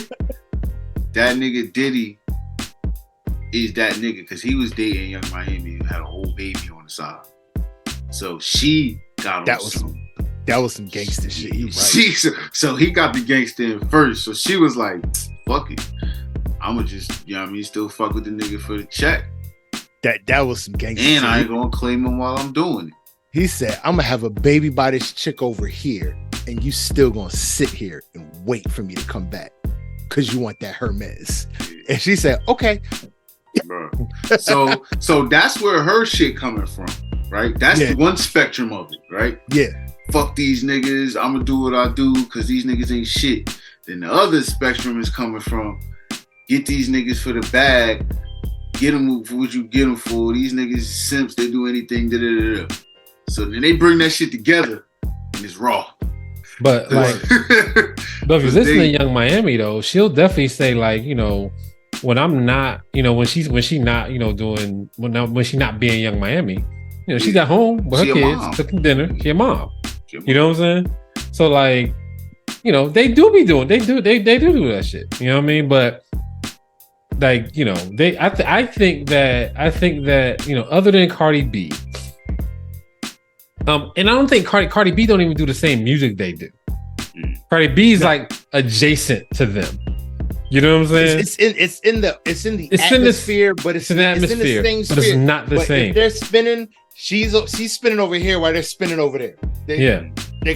[SPEAKER 3] that nigga Diddy is that nigga because he was dating Young Miami and had a whole baby on the side. So she got
[SPEAKER 1] that was some gangster shit. You right.
[SPEAKER 3] So he got the gangster in first. So she was like, fuck it. I'ma just, you know what I mean, still fuck with the nigga for the check.
[SPEAKER 1] That was some gangster
[SPEAKER 3] and
[SPEAKER 1] shit.
[SPEAKER 3] I ain't gonna claim him while I'm doing it.
[SPEAKER 1] He said, I'm gonna have a baby by this chick over here, and you still gonna sit here and wait for me to come back because you want that Hermes. And she said, okay.
[SPEAKER 3] Bro. So that's where her shit coming from, right? That's the one spectrum of it, right?
[SPEAKER 1] Yeah. Fuck
[SPEAKER 3] these niggas, I'm gonna do what I do because these niggas ain't shit. Then the other spectrum is coming from, get these niggas for the bag, get them for what you get them for. These niggas simps, they do anything, da-da-da-da. So then they bring that shit together and it's raw.
[SPEAKER 2] But like, but if you listen to Young Miami though, she'll definitely say like, you know, when I'm not, you know, when she not, you know, doing when she not being Young Miami, you know, she's at home with her kids, cooking dinner. She a mom. You know what I'm saying? So like, you know, they do do that shit. You know what I mean? But like, you know, I think that you know, other than Cardi B. And I don't think Cardi B don't even do the same music they do. Cardi B is like adjacent to them. You know what I'm saying?
[SPEAKER 1] It's in the atmosphere, but it's in the same sphere.
[SPEAKER 2] But it's not the same.
[SPEAKER 1] If they're spinning, she's spinning over here while they're spinning over there. They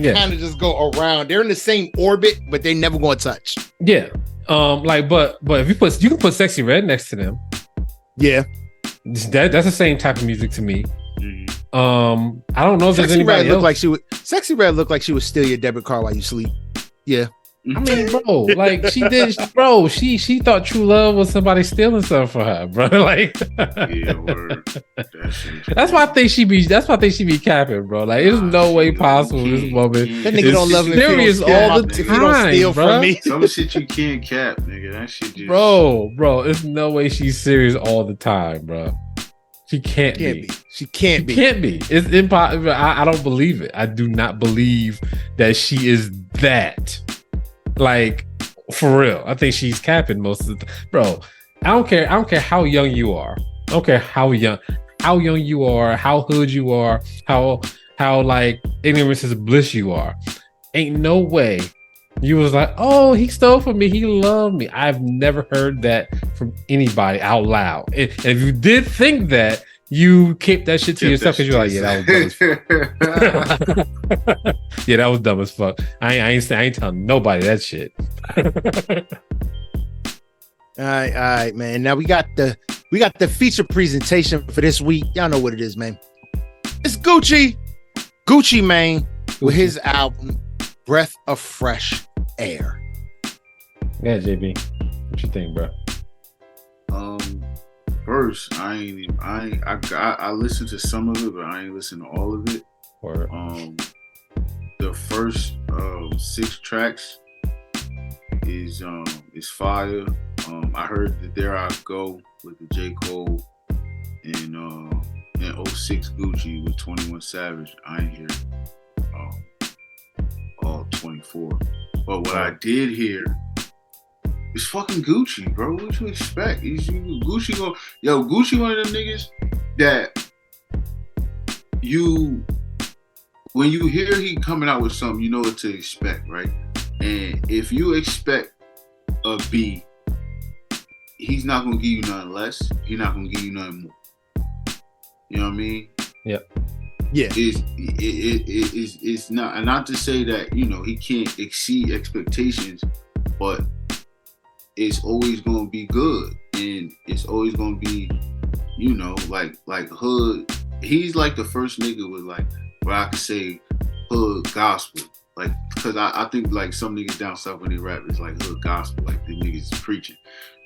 [SPEAKER 1] kind of just go around. They're in the same orbit, but they never going to touch.
[SPEAKER 2] Yeah. Like, but if you can put Sexy Red next to them.
[SPEAKER 1] Yeah.
[SPEAKER 2] That's the same type of music to me. I don't know if there's anybody else.
[SPEAKER 1] Sexy Red looked like she would steal your debit card while you sleep. Yeah.
[SPEAKER 2] I mean, bro, like she did, bro. She thought true love was somebody stealing something for her, bro. Like,
[SPEAKER 3] yeah, word.
[SPEAKER 2] That's why I think she be capping, bro. Like, there's no way possible this woman.
[SPEAKER 1] That nigga don't love me.
[SPEAKER 2] Serious all the time, if you don't steal
[SPEAKER 3] from me. Some shit you can't cap, nigga. That shit just...
[SPEAKER 2] Bro, there's no way she's serious all the time, bro. She can't be.
[SPEAKER 1] She can't be.
[SPEAKER 2] It's impossible. I don't believe it. I do not believe that she is that. Like, for real. I think she's capping most of the time. Bro, I don't care how young you are. I don't care how young you are, how hood you are, how like ignorance is bliss you are. Ain't no way you was like, oh, he stole from me, he loved me. I've never heard that from anybody out loud. And if you did think that, you keep that shit to yourself because you're like, yeah, that was dumb as fuck. Yeah, that was dumb as fuck. I ain't telling nobody that shit.
[SPEAKER 1] All right, man. Now we got the feature presentation for this week. Y'all know what it is, man. It's Gucci Mane with his album Breath of Fresh Air.
[SPEAKER 2] Yeah, JB, what you think, bro?
[SPEAKER 3] First, I listened to some of it, but I ain't listened to all of it.
[SPEAKER 2] Or
[SPEAKER 3] the first 6 tracks is fire. I heard the There I Go with the J. Cole and 06 Gucci with 21 Savage. I ain't hear all 24. But what I did hear, it's fucking Gucci, bro. What you expect? Gucci one of them niggas that when you hear he coming out with something, you know what to expect, right? And if you expect a B, he's not gonna give you nothing less. He's not gonna give you nothing more. You know what I mean?
[SPEAKER 2] Yep.
[SPEAKER 1] Yeah.
[SPEAKER 3] It's not to say that, you know, he can't exceed expectations, but it's always gonna be good, and it's always gonna be, you know, like hood. He's like the first nigga with like where I could say hood gospel, like, because I think like some niggas down south when they rap is like hood gospel, like the niggas is preaching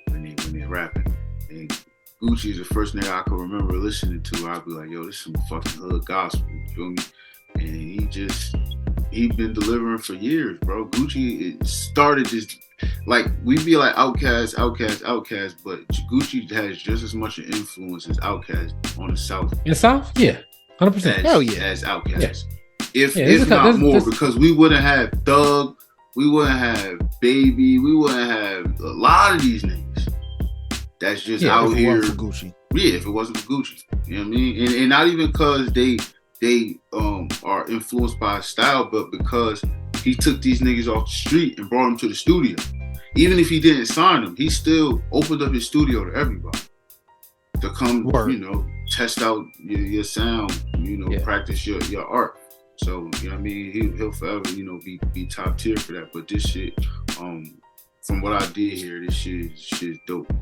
[SPEAKER 3] when they rapping. And Gucci is the first nigga I can remember listening to. I'd be like, yo, this is some fucking hood gospel. You feel me? And he been delivering for years, bro. Gucci started just like, we be like Outkast, but Gucci has just as much an influence as Outkast on the South.
[SPEAKER 2] In the South? Yeah. 100%.
[SPEAKER 1] Hell yeah.
[SPEAKER 3] As Outkast. Yeah. If not more, because we wouldn't have Thug, we wouldn't have Baby, we wouldn't have a lot of these niggas that's just out
[SPEAKER 1] if
[SPEAKER 3] here.
[SPEAKER 1] It wasn't for Gucci.
[SPEAKER 3] Yeah, if it wasn't for Gucci, you know what I mean, and not even because they are influenced by his style, but because he took these niggas off the street and brought them to the studio. Even if he didn't sign them, he still opened up his studio to everybody to come, you know, test out your sound, you know, practice your art. So, you know what I mean? He'll forever, you know, be top tier for that. But this shit, from what I did here, this shit's dope.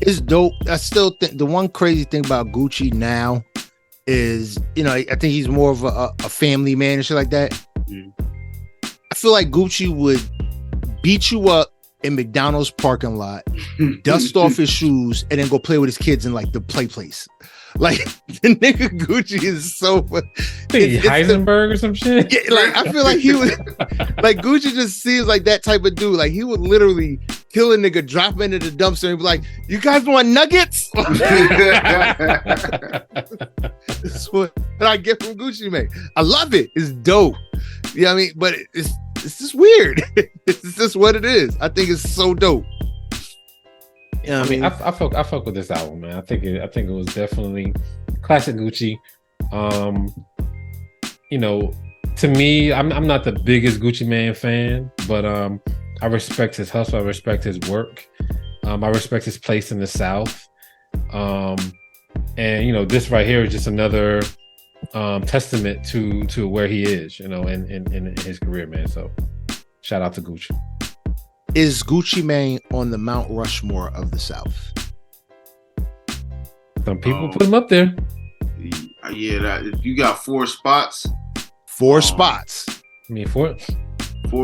[SPEAKER 1] It's dope. I still think the one crazy thing about Gucci now is, you know, I think he's more of a family man and shit like that.
[SPEAKER 3] Mm.
[SPEAKER 1] I feel like Gucci would beat you up in McDonald's parking lot, dust off his shoes, and then go play with his kids in like the play place. Like the nigga Gucci is so
[SPEAKER 2] Heisenberg or some shit.
[SPEAKER 1] Yeah, like I feel like he would like Gucci just seems like that type of dude. Like he would literally kill a nigga, drop him into the dumpster, and be like, "You guys want nuggets?" That's what I get from Gucci Mane. I love it. It's dope. You know what I mean? But it's just weird. It's just what it is. I think it's so dope.
[SPEAKER 2] You know what I mean, I fuck with this album, man. I think it was definitely classic Gucci. You know, to me, I'm not the biggest Gucci Mane fan, but I respect his hustle. I respect his work. I respect his place in the South. And you know, this right here is just another testament to where he is, you know, in his career, man. So shout out to Gucci.
[SPEAKER 1] Is Gucci Mane on the Mount Rushmore of the South?
[SPEAKER 2] Some people put him up there.
[SPEAKER 3] Yeah, you got 4 spots.
[SPEAKER 1] 4 spots.
[SPEAKER 2] I mean, 4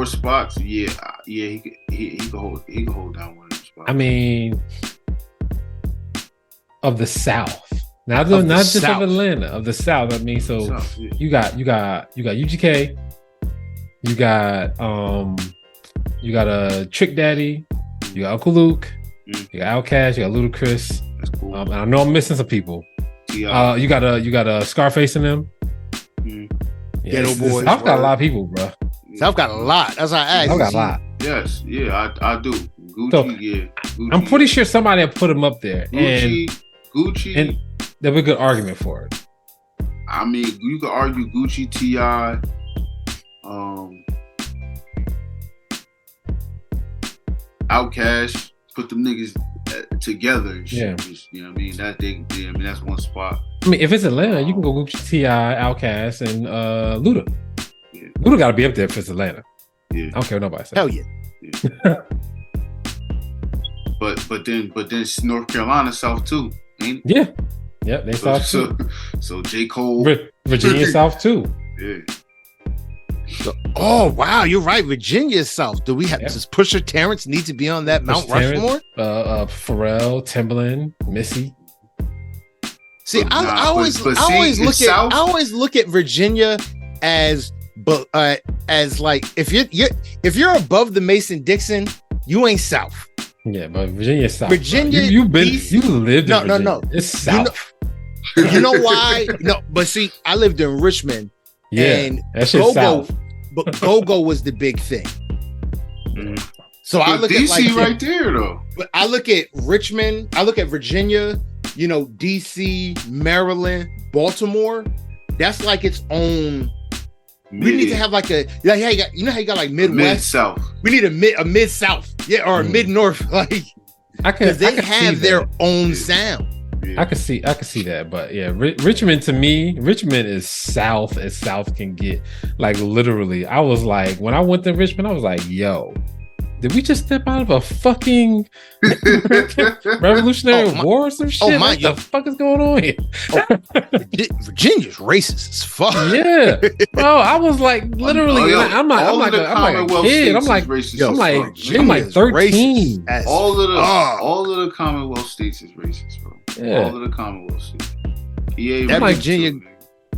[SPEAKER 3] spots. Yeah. He can hold down one of them spots.
[SPEAKER 2] I mean, of the South, not just of Atlanta, of the South. I mean, so South, yeah. you got UGK, you got a Trick Daddy, you got Uncle Luke, you got Outkast, you got Ludacris.
[SPEAKER 3] That's cool.
[SPEAKER 2] And I know I'm missing some people. You got a Scarface in them. Yeah,
[SPEAKER 1] Ghetto Boys.
[SPEAKER 2] South got a lot of people, bro.
[SPEAKER 1] South got a lot. That's why I asked.
[SPEAKER 2] South got a lot.
[SPEAKER 3] Yes, yeah, I do. Gucci,
[SPEAKER 2] So,
[SPEAKER 3] yeah. Gucci,
[SPEAKER 2] I'm pretty sure somebody had put him up there,
[SPEAKER 3] Gucci,
[SPEAKER 2] and there'll be a good argument for it.
[SPEAKER 3] I mean, you could argue Gucci, T.I., Outkast, put them niggas together. And shit.
[SPEAKER 2] Yeah,
[SPEAKER 3] you know what I mean. I mean that's one spot.
[SPEAKER 2] I mean, if it's Atlanta, you can go Gucci, T.I., Outkast, and Luda.
[SPEAKER 3] Yeah.
[SPEAKER 2] Luda got to be up there if it's Atlanta.
[SPEAKER 3] Yeah,
[SPEAKER 2] I don't care what nobody says.
[SPEAKER 1] Hell yeah.
[SPEAKER 3] But then North Carolina South too, ain't
[SPEAKER 2] it? Yeah, they South too.
[SPEAKER 3] So J. Cole,
[SPEAKER 2] Virginia South too.
[SPEAKER 3] Yeah.
[SPEAKER 1] So, oh wow, you're right. Virginia is South. Do we have does Pusha Terrence need to be on that Mount Rushmore?
[SPEAKER 2] Pharrell, Timbaland, Missy.
[SPEAKER 1] See, I always look at Virginia as like if you're above the Mason-Dixon, you ain't South.
[SPEAKER 2] Yeah, but Virginia is South.
[SPEAKER 1] Virginia,
[SPEAKER 2] you lived in Virginia. No. It's South.
[SPEAKER 1] You know why? No, but see, I lived in Richmond.
[SPEAKER 2] Yeah,
[SPEAKER 1] and
[SPEAKER 2] that's just South.
[SPEAKER 1] But Go-Go was the big thing.
[SPEAKER 3] Mm-hmm.
[SPEAKER 1] So I look
[SPEAKER 3] DC
[SPEAKER 1] at like
[SPEAKER 3] right there though.
[SPEAKER 1] But I look at Richmond, I look at Virginia, you know, DC, Maryland, Baltimore. That's like its own. We need to have like a how you got like Midwest,
[SPEAKER 3] Mid-South.
[SPEAKER 1] We need a Mid-South, or a Mid-North, like because they have their own sound.
[SPEAKER 2] Yeah. I could see that, but yeah, Richmond to me, Richmond is South as South can get. Like literally, I was like, when I went to Richmond, I was like, yo, did we just step out of a fucking Revolutionary War or some shit? What the fuck is going on here?
[SPEAKER 1] Virginia's racist as fuck.
[SPEAKER 2] Yeah, bro. I was like, literally, I'm like a kid. I'm like 13.
[SPEAKER 3] All of the Commonwealth states is racist, bro.
[SPEAKER 2] Yeah.
[SPEAKER 3] All of the Commonwealth states.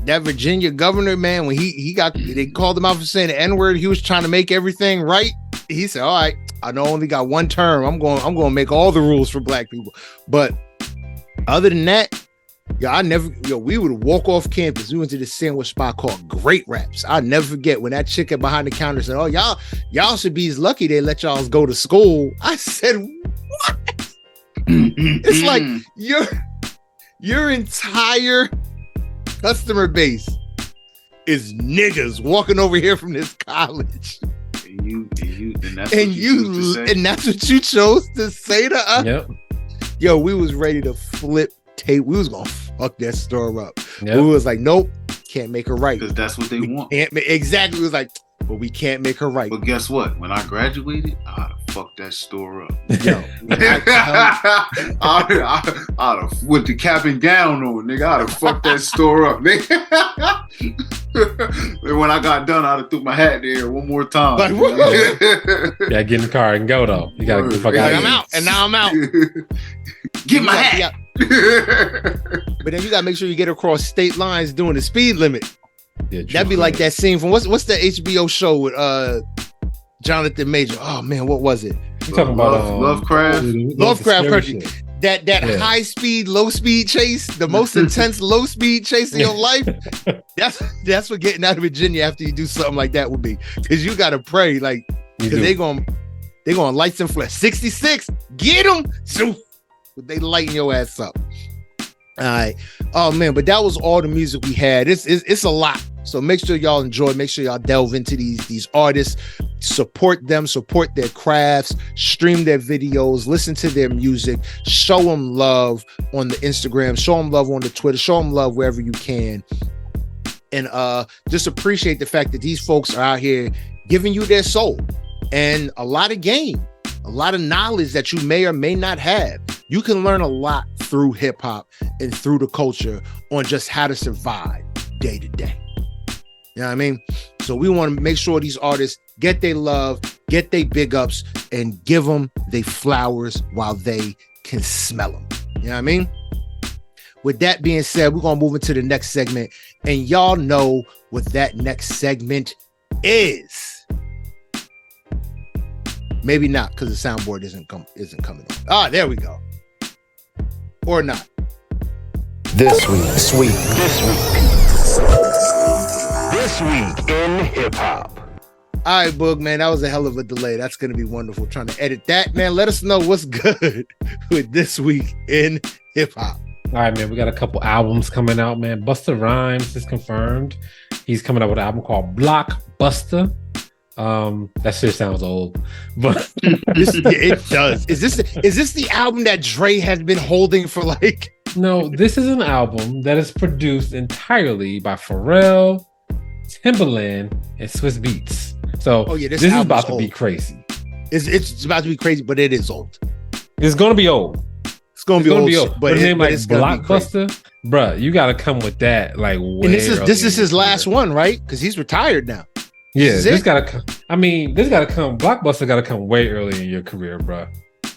[SPEAKER 1] That Virginia governor, man, when they called him out for saying the N-word, he was trying to make everything right. He said, all right, I know I only got one term. I'm going to make all the rules for black people. But other than that, we would walk off campus. We went to this sandwich spot called Great Raps. I'll never forget when that chick behind the counter said, oh, y'all should be lucky they let y'all go to school. I said, what? It's like your entire customer base is niggas walking over here from this college.
[SPEAKER 3] And
[SPEAKER 1] that's what you chose to say to us.
[SPEAKER 2] Yep.
[SPEAKER 1] Yo, we was ready to flip tape. We was gonna fuck that store up.
[SPEAKER 2] Yep.
[SPEAKER 1] We was like, nope, can't make her right.
[SPEAKER 3] Because that's what they want.
[SPEAKER 1] Exactly. It was like, but we can't make her right.
[SPEAKER 3] But guess what? When I graduated, I'd have fucked that store up.
[SPEAKER 1] Yo,
[SPEAKER 3] I'd have with the cap and gown on, nigga. I'd have fucked that store up, nigga. And when I got done, I'd have threw my hat there one more time.
[SPEAKER 1] Like,
[SPEAKER 2] Yeah, get in the car and go though. You gotta get the fuck out.
[SPEAKER 1] I'm out, and now I'm out.
[SPEAKER 3] Get my hat.
[SPEAKER 1] But then you gotta make sure you get across state lines doing the speed limit.
[SPEAKER 2] Yeah,
[SPEAKER 1] That'd be like that scene from what's the HBO show with Jonathan Major? Oh man, what was it?
[SPEAKER 2] You talking about
[SPEAKER 1] Lovecraft Country. That high speed, low speed chase, the most intense low speed chase in your life. That's what getting out of Virginia after you do something like that would be. Because you gotta pray, like, because they're gonna lights and flash. 66, get them. So they lighten your ass up. All right. Oh man, but that was all the music we had. It's a lot. So make sure y'all enjoy. Make sure y'all delve into these artists, support them, support their crafts, stream their videos, listen to their music, show them love on the Instagram, show them love on the Twitter, show them love wherever you can. And just appreciate the fact that these folks are out here giving you their soul and a lot of game, a lot of knowledge that you may or may not have. You can learn a lot through hip hop and through the culture on just how to survive day to day. You know what I mean? So we want to make sure these artists get their love, get their big ups, and give them their flowers while they can smell them. You know what I mean? With that being said, we're going to move into the next segment, and y'all know what that next segment is. Maybe not, because the soundboard isn't coming on. Ah, there we go. Or not. This week in hip hop. All right, Boog, man, that was a hell of a delay. That's going to be wonderful trying to edit that, man. Let us know what's good with this week in hip hop.
[SPEAKER 2] All right, man, we got a couple albums coming out, man. Busta Rhymes is confirmed. He's coming out with an album called Blockbuster. That shit sounds old, but
[SPEAKER 1] it does. Is this the album that Dre has been holding for like?
[SPEAKER 2] No, this is an album that is produced entirely by Pharrell, Timbaland, and Swiss Beats. So this is about to be crazy.
[SPEAKER 1] It's about to be crazy, but it is old.
[SPEAKER 2] It's gonna be old.
[SPEAKER 1] It's gonna be old.
[SPEAKER 2] But his name like Blockbuster, bruh, you gotta come with that. Like,
[SPEAKER 1] and this is his last one, right? Because he's retired now.
[SPEAKER 2] Yeah, this gotta come. I mean, this gotta come. Blockbuster gotta come way early in your career, bro.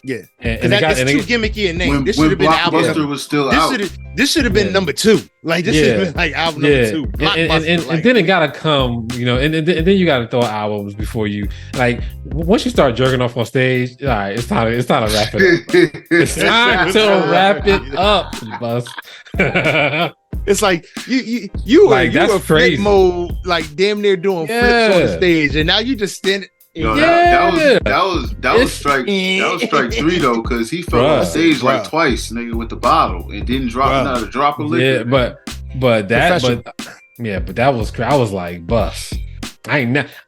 [SPEAKER 1] Yeah, and it's too gimmicky a name. This should have been
[SPEAKER 3] Blockbuster was still out.
[SPEAKER 1] This should have been number 2. Like this should have been like album number 2.
[SPEAKER 2] And then it gotta come, you know, and then you gotta throw albums before you like. Once you start jerking off on stage, all right, it's time to wrap it up. It's time to wrap it up, Bus.
[SPEAKER 1] It's like you
[SPEAKER 2] like
[SPEAKER 1] you
[SPEAKER 2] that's
[SPEAKER 1] were
[SPEAKER 2] crazy.
[SPEAKER 1] Flip mode, like damn near doing flips on the stage, and now you just standing.
[SPEAKER 3] Yo, that was strike 3 though, because he fell on stage like twice, nigga, with the bottle and didn't drop a drop of liquor.
[SPEAKER 2] Yeah, but that was crazy. I was like, Bus. I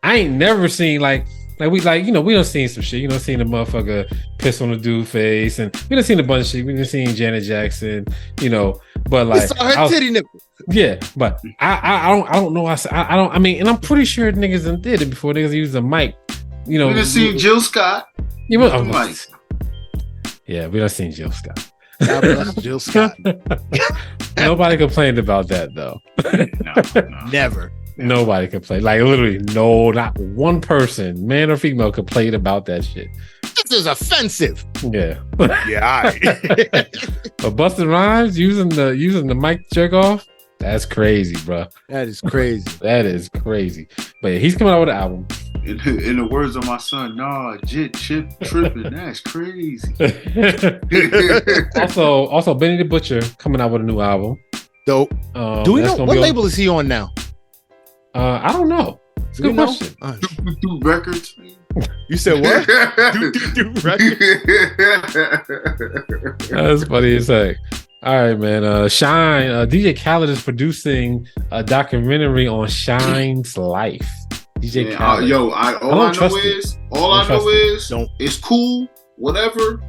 [SPEAKER 2] ain't never seen like we done seen some shit. You know, seen the motherfucker piss on the dude face, and we done seen a bunch of shit. We done seen Janet Jackson, you know, but like
[SPEAKER 1] her titty nipple.
[SPEAKER 2] Yeah, but I don't know. I mean, and I'm pretty sure niggas done did it before. Niggas used a mic. You know,
[SPEAKER 3] we done seen Jill Scott.
[SPEAKER 2] Yeah, we done seen Jill Scott.
[SPEAKER 1] God bless Jill Scott.
[SPEAKER 2] Nobody complained about that though.
[SPEAKER 1] No. Never.
[SPEAKER 2] Nobody complained. Like literally, not one person, man or female, complained about that shit.
[SPEAKER 1] This is offensive.
[SPEAKER 2] Yeah.
[SPEAKER 1] Yeah. All right.
[SPEAKER 2] But Busta Rhymes using the mic jerk off. That's crazy, bro.
[SPEAKER 1] That is crazy.
[SPEAKER 2] That is crazy. But yeah, he's coming out with an album.
[SPEAKER 3] In the words of my son, Jit Chip tripping. That's crazy.
[SPEAKER 2] Also, Benny the Butcher coming out with a new album.
[SPEAKER 1] Dope. Do we know what label is he on now?
[SPEAKER 2] I don't know. It's a good question.
[SPEAKER 3] Records.
[SPEAKER 1] You said what? Right?
[SPEAKER 2] That's funny as heck. All right, man. Shine. DJ Khaled is producing a documentary on Shine's life. DJ Khaled.
[SPEAKER 3] All I know is it's cool. Whatever.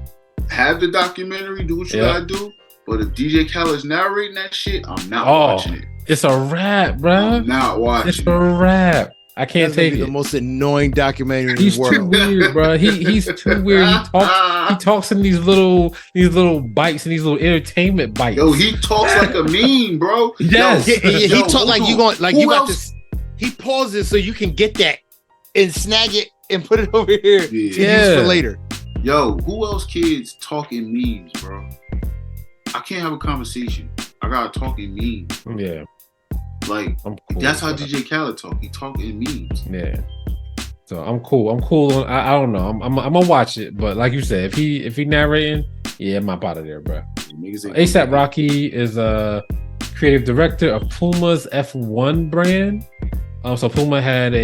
[SPEAKER 3] Have the documentary. Do what you gotta do. But if DJ Khaled's narrating that shit, I'm not watching it.
[SPEAKER 2] It's a rap, bro.
[SPEAKER 3] I'm not watching.
[SPEAKER 2] It's a rap. I can't take it.
[SPEAKER 1] The most annoying documentary in the world.
[SPEAKER 2] He's too weird, bro. He's too weird. He talks in these little bites and these little entertainment bites.
[SPEAKER 3] Yo, he talks like a meme, bro.
[SPEAKER 2] Yes.
[SPEAKER 1] He talks like you going like you got this. He pauses so you can get that and snag it and put it over here to use for later.
[SPEAKER 3] Yo, who else kids talking memes, bro? I can't have a conversation. I gotta talk in memes.
[SPEAKER 2] Yeah.
[SPEAKER 3] Like that's how DJ Khaled talk. He talk in memes.
[SPEAKER 2] Yeah. So I'm cool. I don't know. I'm gonna watch it, but like you said, if he narrating, I'm up out of there, bro. ASAP Rocky is a creative director of Puma's F1 brand. So Puma has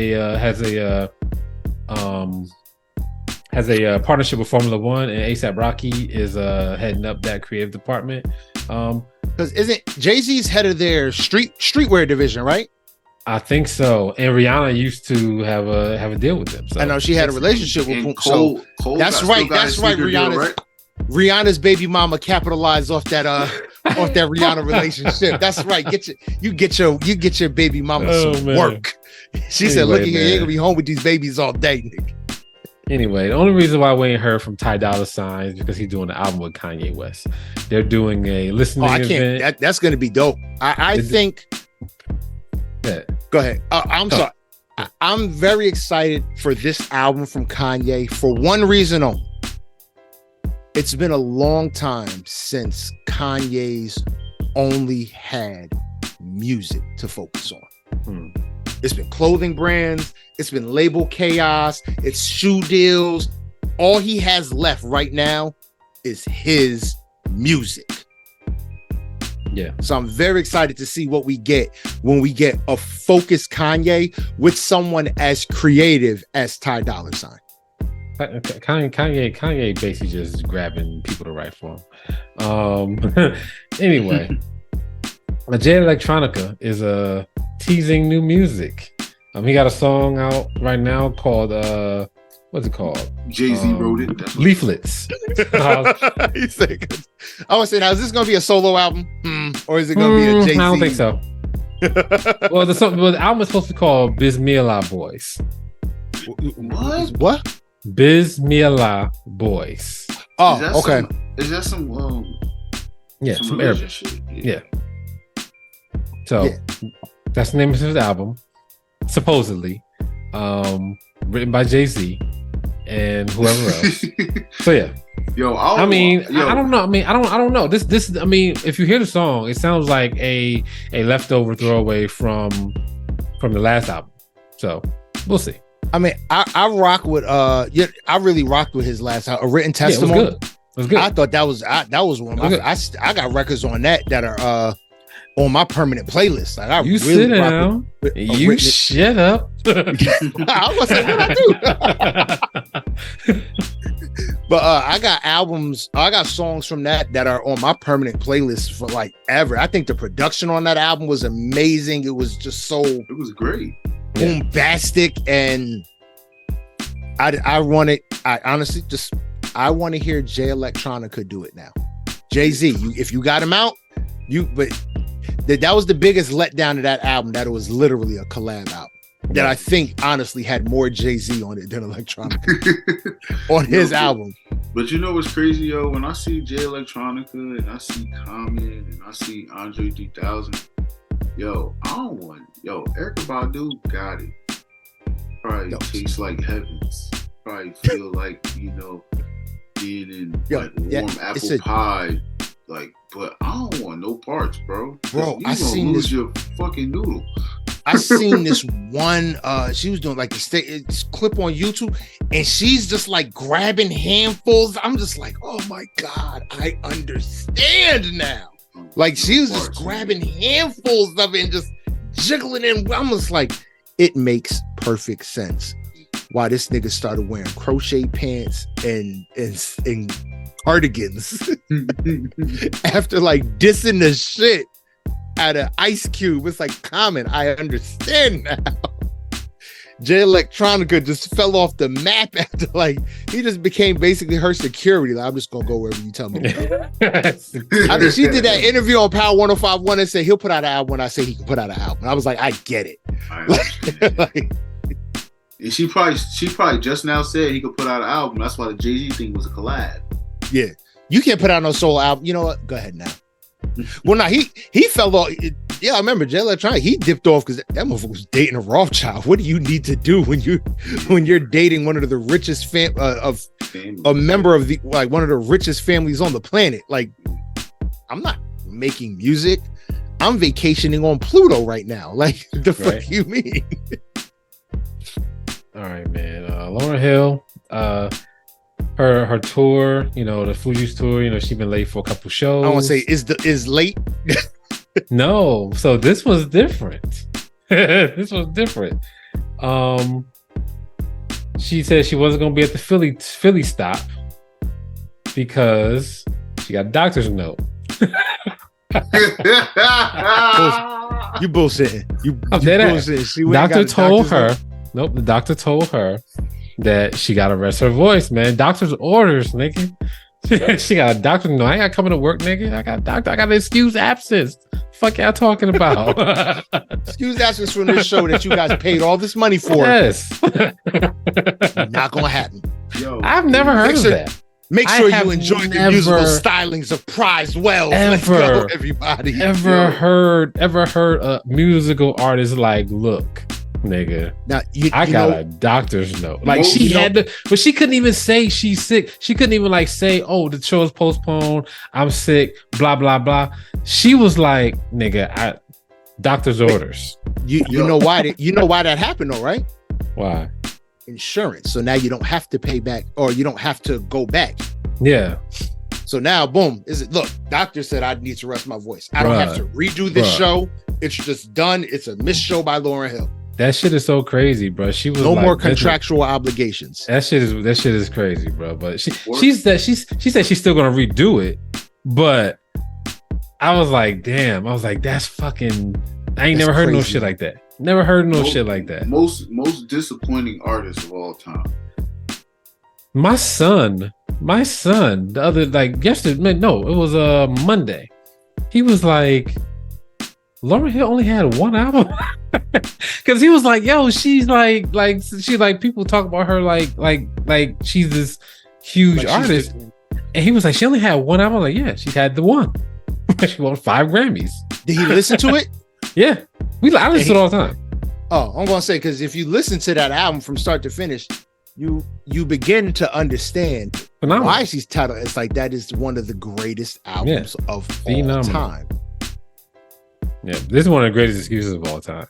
[SPEAKER 2] a partnership with Formula One, and ASAP Rocky is heading up that creative department.
[SPEAKER 1] Because isn't Jay-Z's head of their streetwear division, right?
[SPEAKER 2] I think so. And Rihanna used to have a deal with them. So.
[SPEAKER 1] I know she had a relationship with him.
[SPEAKER 3] Cole
[SPEAKER 1] that's right. That's right. Rihanna's baby mama capitalized off that Rihanna relationship. That's right. You get your baby mama some work. She said, "Look here, you ain't gonna be home with these babies all day, nigga."
[SPEAKER 2] Anyway, the only reason why we ain't heard from Ty Dolla $ign is because he's doing an album with Kanye West. They're doing a listening event.
[SPEAKER 1] That's going to be dope. I think.
[SPEAKER 2] Yeah.
[SPEAKER 1] Go ahead. I'm sorry. I'm very excited for this album from Kanye for one reason only. It's been a long time since Kanye's only had music to focus on. It's been clothing brands. It's been label chaos. It's shoe deals. All he has left right now is his music.
[SPEAKER 2] Yeah.
[SPEAKER 1] So I'm very excited to see what we get when we get a focused Kanye with someone as creative as Ty Dolla $ign.
[SPEAKER 2] Kanye basically just grabbing people to write for him. Anyway, Jay Electronica is teasing new music. He got a song out right now called what's it called?
[SPEAKER 3] Jay-Z wrote it.
[SPEAKER 2] Leaflets.
[SPEAKER 1] I was saying, now is this gonna be a solo album, or is it gonna be a Jay-Z?
[SPEAKER 2] I don't think so. Well, the album is supposed to be called Bismillah Boys.
[SPEAKER 1] What?
[SPEAKER 2] Bismillah Boys.
[SPEAKER 1] Oh, okay.
[SPEAKER 3] Is that some
[SPEAKER 2] some Arabic shit? Yeah. So that's the name of his album, supposedly, written by Jay-Z and whoever else. So yeah. I don't know. I don't know. This. If you hear the song, it sounds like a leftover throwaway from the last album. So we'll see.
[SPEAKER 1] I rock with I really rocked with his last album, A Written Testimony.
[SPEAKER 2] It was good.
[SPEAKER 1] I thought that was one of my. I got records on that are on my permanent playlist. Like, I
[SPEAKER 2] you
[SPEAKER 1] really
[SPEAKER 2] sit down. You shut up.
[SPEAKER 1] I was saying what I do. But I got albums. I got songs from that are on my permanent playlist for like ever. I think the production on that album was amazing. It was just so.
[SPEAKER 3] It was great.
[SPEAKER 1] Bombastic, and I want to hear Jay Electronica do it now. Jay-Z, if you got him out, that was the biggest letdown of that album, that it was literally a collab album that I think honestly had more Jay-Z on it than Electronica on his album.
[SPEAKER 3] But you know what's crazy, yo? When I see Jay Electronica and I see Common and I see Andre 3000, Erykah Badu got it. Probably tastes like heavens. Probably feel like, being in warm apple pie. Like, but I don't want no parts, bro.
[SPEAKER 1] I seen
[SPEAKER 3] lose your fucking noodle.
[SPEAKER 1] I seen this one. She was doing like the clip on YouTube, and she's just like grabbing handfuls. I'm just like, oh my god, I understand now. Like she was just grabbing handfuls of it and just jiggling in. I'm just like, it makes perfect sense. why this nigga started wearing crochet pants and cardigans after like dissing the shit out of Ice Cube. It's like, Common, I understand now. Jay Electronica just fell off the map after like he just became basically her security. Like, I'm just gonna go wherever you tell me to go. She did that interview on Power 105.1 and said he'll put out an album when I say he can put out an album. I was like, I get it.
[SPEAKER 3] And she probably just now said he could put out an album. That's why the Jay-Z thing was a collab.
[SPEAKER 1] Yeah, you can't put out no solo album. You know what? Go ahead now. Well, no, he fell off. Yeah, I remember Jay Electronica. He dipped off because that motherfucker was dating a Rothschild. What do you need to do when you're dating one of the richest a member of the like one of the richest families on the planet? Like, I'm not making music. I'm vacationing on Pluto right now. Like, the fuck you mean?
[SPEAKER 2] All right, man. Lauryn Hill, her tour, the Fuji's tour, she's been late for a couple shows.
[SPEAKER 1] I want to say is late.
[SPEAKER 2] No, so this was different. This was different. She said she wasn't gonna be at the Philly stop because she got a doctor's note.
[SPEAKER 1] You bullshitting. You bullshitting.
[SPEAKER 2] Doctor told her. Nope, the doctor told her that she got to rest her voice, man. Doctor's orders, nigga. She got a doctor. No, I ain't got coming to work, nigga. I got an excuse absence. Fuck y'all talking about?
[SPEAKER 1] Excuse absence from this show that you guys paid all this money for.
[SPEAKER 2] Yes.
[SPEAKER 1] Not gonna happen.
[SPEAKER 2] Yo, I've never heard of that.
[SPEAKER 1] Make sure you enjoy the musical stylings of Prize Wells. Let's go, everybody.
[SPEAKER 2] Ever heard a musical artist like, look, nigga, now I got a doctor's note. Like, she had to, but she couldn't even say she's sick. She couldn't even like say, oh, the show is postponed, I'm sick, blah blah blah. She was like, nigga, doctor's orders.
[SPEAKER 1] You know why that happened though, right?
[SPEAKER 2] Why?
[SPEAKER 1] Insurance. So now you don't have to pay back, or you don't have to go back.
[SPEAKER 2] Yeah.
[SPEAKER 1] So now, boom, look, doctor said I need to rest my voice. I don't have to redo this show. It's just done. It's a missed show by Lauryn Hill.
[SPEAKER 2] That shit is so crazy, bro. She was
[SPEAKER 1] no more contractual obligations.
[SPEAKER 2] That shit is crazy, bro. But she said she's still gonna redo it. But I was like, damn. I was like, that's fucking. I ain't never heard no shit like that. Never heard no shit like that.
[SPEAKER 3] Most disappointing artist of all time.
[SPEAKER 2] My son, the other, like, yesterday, no, it was Monday. He was like, Lauryn Hill only had one album. Cause he was like, yo, she's like people talk about her like she's this huge artist. And he was like, she only had one album. I'm like, yeah, she had the one. She won 5 Grammys.
[SPEAKER 1] Did he listen to it?
[SPEAKER 2] Yeah. I listen to it all the time.
[SPEAKER 1] Oh, I'm gonna say, because if you listen to that album from start to finish, you begin to understand why she's titled. It's like, that is one of the greatest albums of all time.
[SPEAKER 2] Yeah, this is one of the greatest excuses of all time.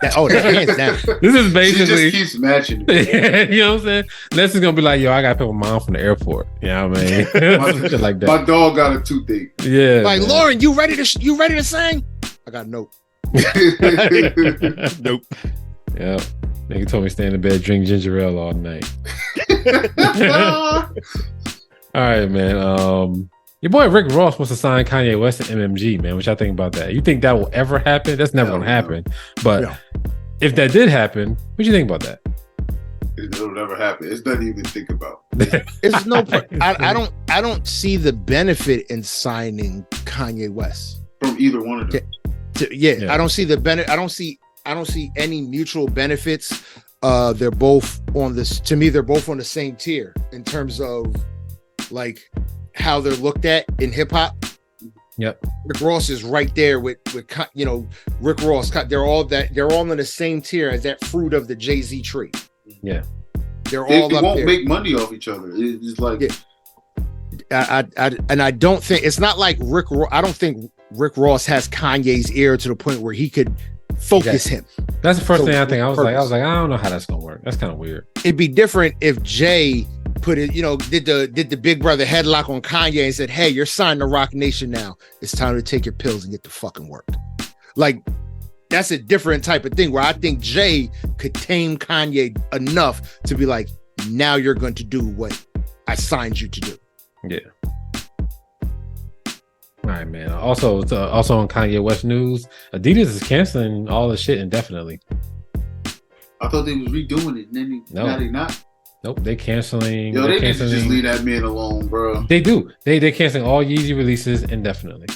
[SPEAKER 1] That's hands down.
[SPEAKER 2] This is basically,
[SPEAKER 3] she just keeps matching.
[SPEAKER 2] You know what I'm saying? Next is gonna be like, yo, I gotta pick my mom from the airport. You know what I mean? Like that.
[SPEAKER 3] My dog got a toothache.
[SPEAKER 2] Yeah.
[SPEAKER 1] Like, man. Lauren, you ready to sing? I got nope. Nope.
[SPEAKER 2] Yeah. Nigga told me stay in the bed, drink ginger ale all night. All right, man. Your boy Rick Ross wants to sign Kanye West and MMG, man. What y'all think about that? You think that will ever happen? That's never gonna happen. But if that did happen, what do you think about that?
[SPEAKER 3] It'll never happen. It's nothing you can think about.
[SPEAKER 1] It's no. I don't see the benefit in signing Kanye West
[SPEAKER 3] from either one of them.
[SPEAKER 1] I don't see the benefit. I don't see any mutual benefits. They're both on this. To me, they're both on the same tier in terms of like how they're looked at in hip hop.
[SPEAKER 2] Yep.
[SPEAKER 1] Rick Ross is right there with Rick Ross. They're all on the same tier as that fruit of the Jay-Z tree.
[SPEAKER 2] Yeah.
[SPEAKER 3] They won't make money off each other. It's like
[SPEAKER 1] I don't think it's not like Rick. I don't think Rick Ross has Kanye's ear to the point where he could focus him.
[SPEAKER 2] That's the first thing I think. I was like, I don't know how that's gonna work. That's kind of weird.
[SPEAKER 1] It'd be different if Jay put it, did the big brother headlock on Kanye and said, hey, you're signed to Rock Nation now. It's time to take your pills and get to fucking work. Like, that's a different type of thing where I think Jay could tame Kanye enough to be like, now you're going to do what I signed you to do.
[SPEAKER 2] Yeah. All right, man. Also on Kanye West news, Adidas is canceling all the shit indefinitely.
[SPEAKER 3] I thought they was redoing it. Now they not.
[SPEAKER 2] Nope, they canceling.
[SPEAKER 3] Yo, they need to just leave that man alone, bro.
[SPEAKER 2] They do. They're canceling all Yeezy releases indefinitely.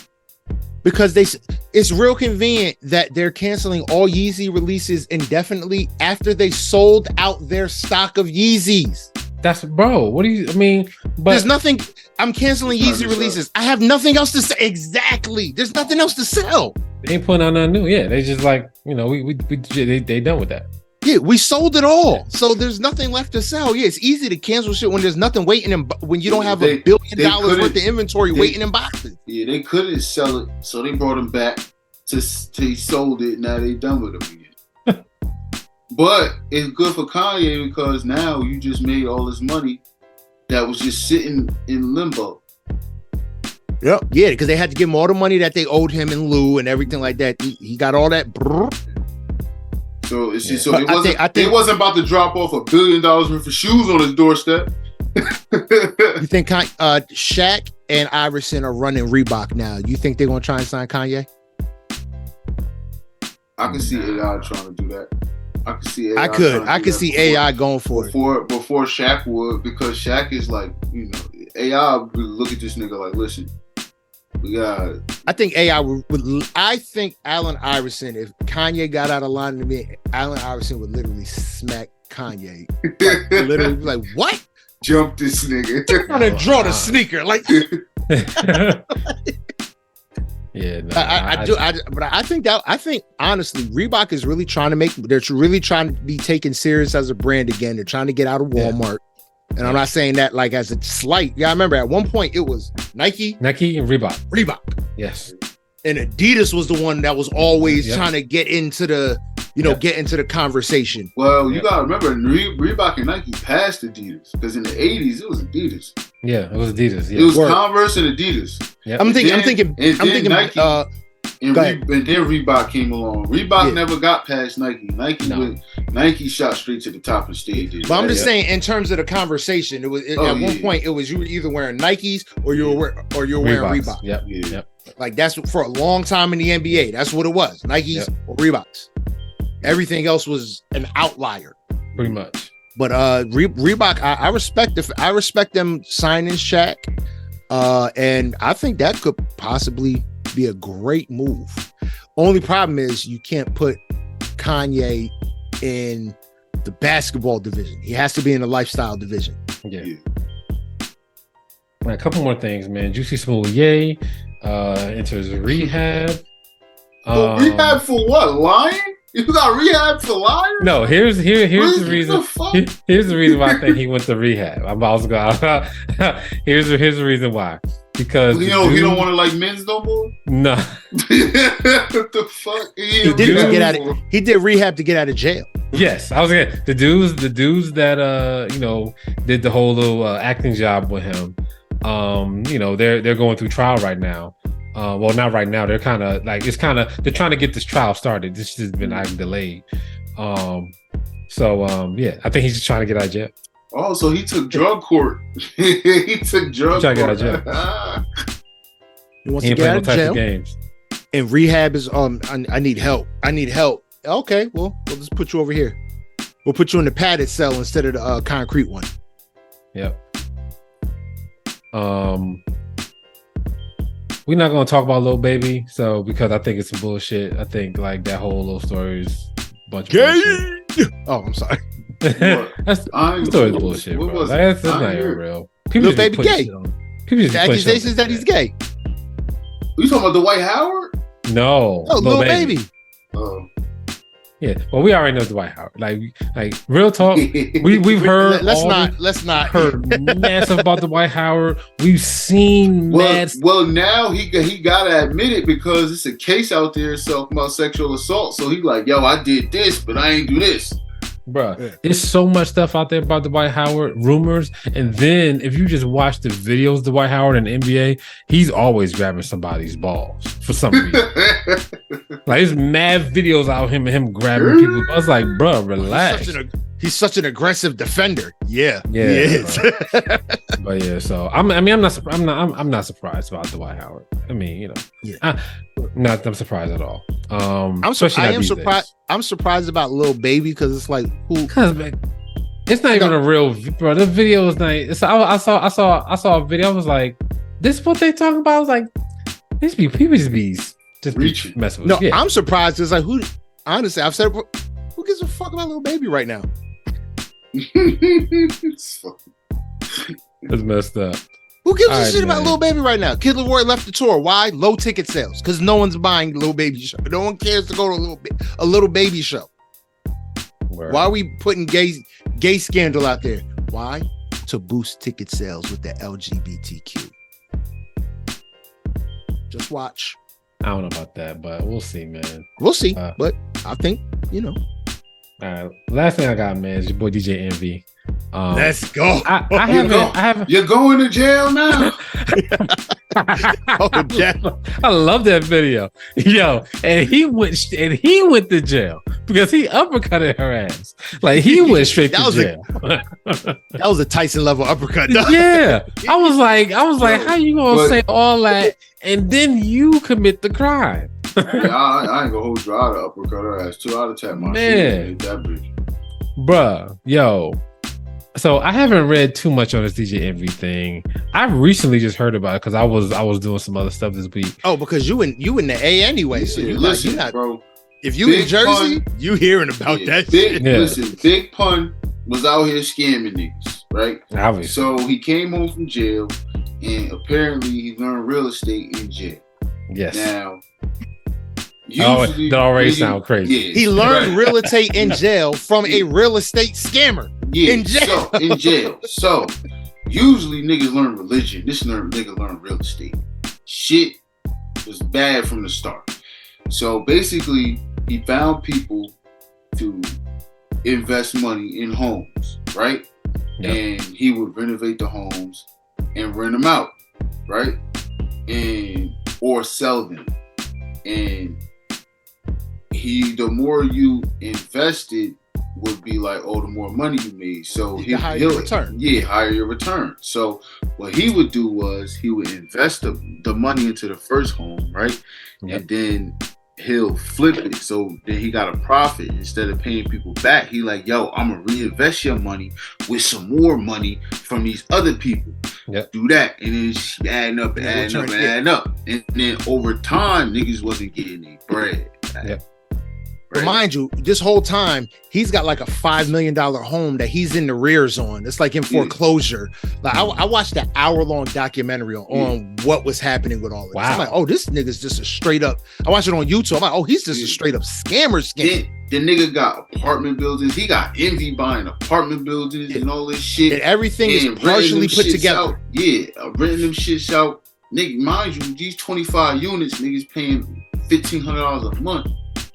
[SPEAKER 1] Because it's real convenient that they're canceling all Yeezy releases indefinitely after they sold out their stock of Yeezys.
[SPEAKER 2] That's what do you, I mean, but
[SPEAKER 1] there's nothing, I'm canceling Yeezy releases. I have nothing else to say. Exactly. There's nothing else to sell.
[SPEAKER 2] They ain't putting out nothing new. Yeah, they just like, they done with that.
[SPEAKER 1] Yeah, we sold it all. So there's nothing left to sell. Yeah, it's easy to cancel shit when there's nothing waiting and when you don't have $1 billion worth of inventory waiting in boxes.
[SPEAKER 3] Yeah, they couldn't sell it, so they brought him back to he sold it. Now they done with him again. But it's good for Kanye because now you just made all this money that was just sitting in limbo.
[SPEAKER 1] Yep. Yeah, because they had to give him all the money that they owed him in lieu and everything like that. He got all that.
[SPEAKER 3] So it's just, it wasn't about to drop off $1 billion worth of shoes on his doorstep.
[SPEAKER 1] You think Shaq and Iverson are running Reebok now? You think they're gonna try and sign Kanye?
[SPEAKER 3] I can see AI trying to do that. I can see AI.
[SPEAKER 1] I could see AI going for it
[SPEAKER 3] before Shaq would, because Shaq is like, AI would look at this nigga like, listen, we got.
[SPEAKER 1] I think AI would. I think Allen Iverson, if Kanye got out of line to me, Allen Iverson would literally smack Kanye. Literally, be like, what?
[SPEAKER 3] Jump this nigga.
[SPEAKER 1] I'm gonna draw the sneaker, like.
[SPEAKER 2] Yeah, no,
[SPEAKER 1] but I think honestly, Reebok is really trying to they're really trying to be taken serious as a brand again. They're trying to get out of Walmart. Yeah. And I'm not saying that like as a slight. Yeah, I remember at one point it was Nike
[SPEAKER 2] and Reebok. Yes.
[SPEAKER 1] And Adidas was the one that was always trying to get into the, get into the conversation.
[SPEAKER 3] Well, you gotta remember Reebok and Nike passed Adidas because in the 80s it was Adidas.
[SPEAKER 2] Yeah, it was Adidas. Yeah.
[SPEAKER 3] It was Converse and Adidas.
[SPEAKER 1] Yep. I'm thinking
[SPEAKER 3] Nike, and then Reebok came along. Reebok never got past Nike. Nike shot straight to the top and stayed there.
[SPEAKER 1] But I'm just saying, in terms of the conversation, at one point it was you were either wearing Nikes or you were wearing Reebok.
[SPEAKER 2] Yep.
[SPEAKER 1] Like that's for a long time in the NBA. That's what it was. Nikes or Reeboks. Everything else was an outlier.
[SPEAKER 2] Pretty much.
[SPEAKER 1] But Reebok, I respect them signing Shaq. And I think that could possibly be a great move. Only problem is you can't put Kanye in the basketball division. He has to be in the lifestyle division.
[SPEAKER 2] Yeah. Right, a couple more things, man. Juicy Smoulier enters rehab.
[SPEAKER 3] Rehab for what? Lying? You got rehab for lying?
[SPEAKER 2] No, here's the reason. Here's the reason why I think he went to rehab. Here's the reason why. Because
[SPEAKER 3] he don't want to like men's no more.
[SPEAKER 2] No.
[SPEAKER 3] What the fuck?
[SPEAKER 1] He did rehab to get out of jail.
[SPEAKER 2] Yes, I was gonna. The dudes that did the whole little acting job with him. They're going through trial right now. Well, not right now. They're kind of like they're trying to get this trial started. This has been delayed. I think he's just trying to get out of jail.
[SPEAKER 3] Oh, so he took drug court. He took drug court.
[SPEAKER 2] Get out of jail.
[SPEAKER 1] He wants to get out of jail. Games. And rehab is I need help. Okay, well, we'll just put you over here. We'll put you in the padded cell instead of the concrete one.
[SPEAKER 2] Yep. We're not gonna talk about Lil Baby, because I think it's some bullshit. I think like that whole little story is a bunch of bullshit.
[SPEAKER 1] Oh, I'm sorry.
[SPEAKER 2] That's story's bullshit, bro. That's not real. People
[SPEAKER 1] Lil Baby gay. The accusations that he's gay.
[SPEAKER 3] You talking about Dwight Howard?
[SPEAKER 2] No,
[SPEAKER 1] Lil Baby.
[SPEAKER 3] Oh.
[SPEAKER 2] Yeah, well, we already know Dwight Howard. Like real talk. We've heard.
[SPEAKER 1] Let's not
[SPEAKER 2] heard massive about Dwight Howard. We've seen
[SPEAKER 3] Well, now he gotta admit it because it's a case out there talking about sexual assault. So he's like, yo, I did this, but I ain't do this.
[SPEAKER 2] Bruh, there's so much stuff out there about Dwight Howard, rumors. And then if you just watch the videos of Dwight Howard in the NBA, he's always grabbing somebody's balls for some reason. Like, there's mad videos out of him grabbing people. I was like, bruh, relax.
[SPEAKER 1] He's such an aggressive defender. Yeah, he is.
[SPEAKER 2] But yeah, so I'm not surprised about Dwight Howard. I mean, I'm surprised at all.
[SPEAKER 1] I'm surprised. I'm surprised about Lil Baby because it's like who?
[SPEAKER 2] It's not even a real, bro. The video is nice. I saw a video. I was like, this is what they talking about. I was like, people just be messing with.
[SPEAKER 1] No, yeah. I'm surprised. It's like who? Honestly, I've said, who gives a fuck about Lil Baby right now?
[SPEAKER 2] It's messed up.
[SPEAKER 1] Who gives a shit about Lil Baby right now? Kid Leroy left the tour. Why? Low ticket sales. Because no one's buying Lil Baby show. No one cares to go to a Little Baby show. Word. Why are we putting gay scandal out there? Why? To boost ticket sales with the LGBTQ. Just watch.
[SPEAKER 2] I don't know about that, but we'll see, man.
[SPEAKER 1] We'll see. But I think,
[SPEAKER 2] All right. Last thing I got, man, is your boy DJ Envy.
[SPEAKER 1] Let's go.
[SPEAKER 3] I haven't. You're going to jail now.
[SPEAKER 2] I love that video, yo. And he went to jail because he uppercutted her ass. Like he went straight to jail.
[SPEAKER 1] That was a Tyson level uppercut.
[SPEAKER 2] Yeah, I was like, how you gonna say all that and then you commit the crime?
[SPEAKER 3] I ain't gonna hold you out of uppercut her ass too. I'd tap my shit. That bitch.
[SPEAKER 2] Bruh, yo. So I haven't read too much on this DJ Envy thing. I recently just heard about it because I was doing some other stuff this week.
[SPEAKER 1] Oh, because you in the A anyway. So
[SPEAKER 3] listen, not, bro.
[SPEAKER 1] If you in Jersey, you hearing about that shit.
[SPEAKER 3] Listen, Big Pun was out here scamming niggas, right?
[SPEAKER 2] Obviously.
[SPEAKER 3] So he came home from jail, and apparently he learned real estate in jail.
[SPEAKER 2] Yes.
[SPEAKER 3] Now,
[SPEAKER 2] that already sounds crazy.
[SPEAKER 3] Yeah,
[SPEAKER 1] he learned real estate in jail from a real estate scammer.
[SPEAKER 3] Yeah,
[SPEAKER 1] in jail.
[SPEAKER 3] In jail. So usually niggas learn religion. This nigga learn real estate. Shit was bad from the start. So basically, he found people to invest money in homes, right? Yep. And he would renovate the homes and rent them out, right? Or sell them. And the more you invested would be like, the more money you made. So he'll return. Yeah, higher your return. So what he would do was he would invest the money into the first home, right? Yep. And then he'll flip it. So then he got a profit. Instead of paying people back, he like, yo, I'm gonna reinvest your money with some more money from these other people.
[SPEAKER 2] Yep.
[SPEAKER 3] Do that. And then it's adding up. And then over time, niggas wasn't getting any bread.
[SPEAKER 2] Yep.
[SPEAKER 1] But mind you, this whole time he's got like a $5 million home that he's in the rears on. It's like in foreclosure. Like I watched that hour-long documentary on what was happening with all of this. I'm like, this nigga's just a straight up. I watched it on YouTube. I'm like, he's just a straight up scammer.
[SPEAKER 3] The nigga got apartment buildings. He got Envy buying apartment buildings and all this shit.
[SPEAKER 1] And everything is partially put together.
[SPEAKER 3] Renting them shits out. Nigga, mind you, these 25 units, niggas paying $1,500 a month.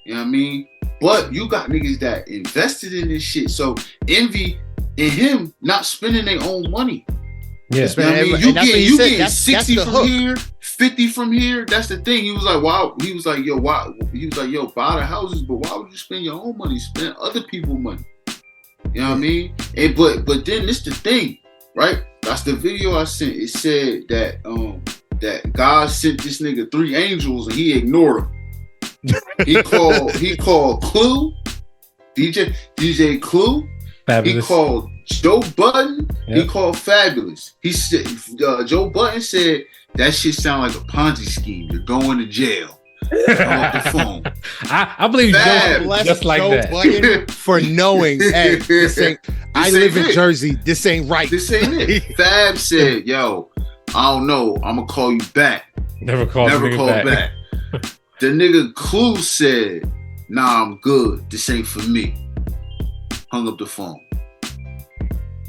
[SPEAKER 3] You know what I mean? But you got niggas that invested in this shit. So Envy and him not spending their own money.
[SPEAKER 2] Yeah,
[SPEAKER 3] you know what I mean? You getting 60 from here, 50 from here. That's the thing. He was like, wow. He was like, yo, why? He was like, yo, buy the houses, but why would you spend your own money? Spend other people's money. You know what I mean? And but then this the thing, right? That's the video I sent. It said that God sent this nigga 3 angels and he ignored them. He called Clue, DJ Clue.
[SPEAKER 2] Fabulous.
[SPEAKER 3] He called Joe Budden.
[SPEAKER 2] Yep.
[SPEAKER 3] He called Fabulous. He said Joe Budden said that shit sound like a Ponzi scheme. You're going to jail. Off the phone.
[SPEAKER 2] I believe Joe just like Joe that
[SPEAKER 1] Budden for knowing. Hey, I live in Jersey. This ain't right.
[SPEAKER 3] This ain't it. Fab said, "Yo, I don't know. I'm gonna call you back.
[SPEAKER 2] Never call
[SPEAKER 3] back." The nigga Clue said, "Nah, I'm good. This ain't for me." Hung up the phone.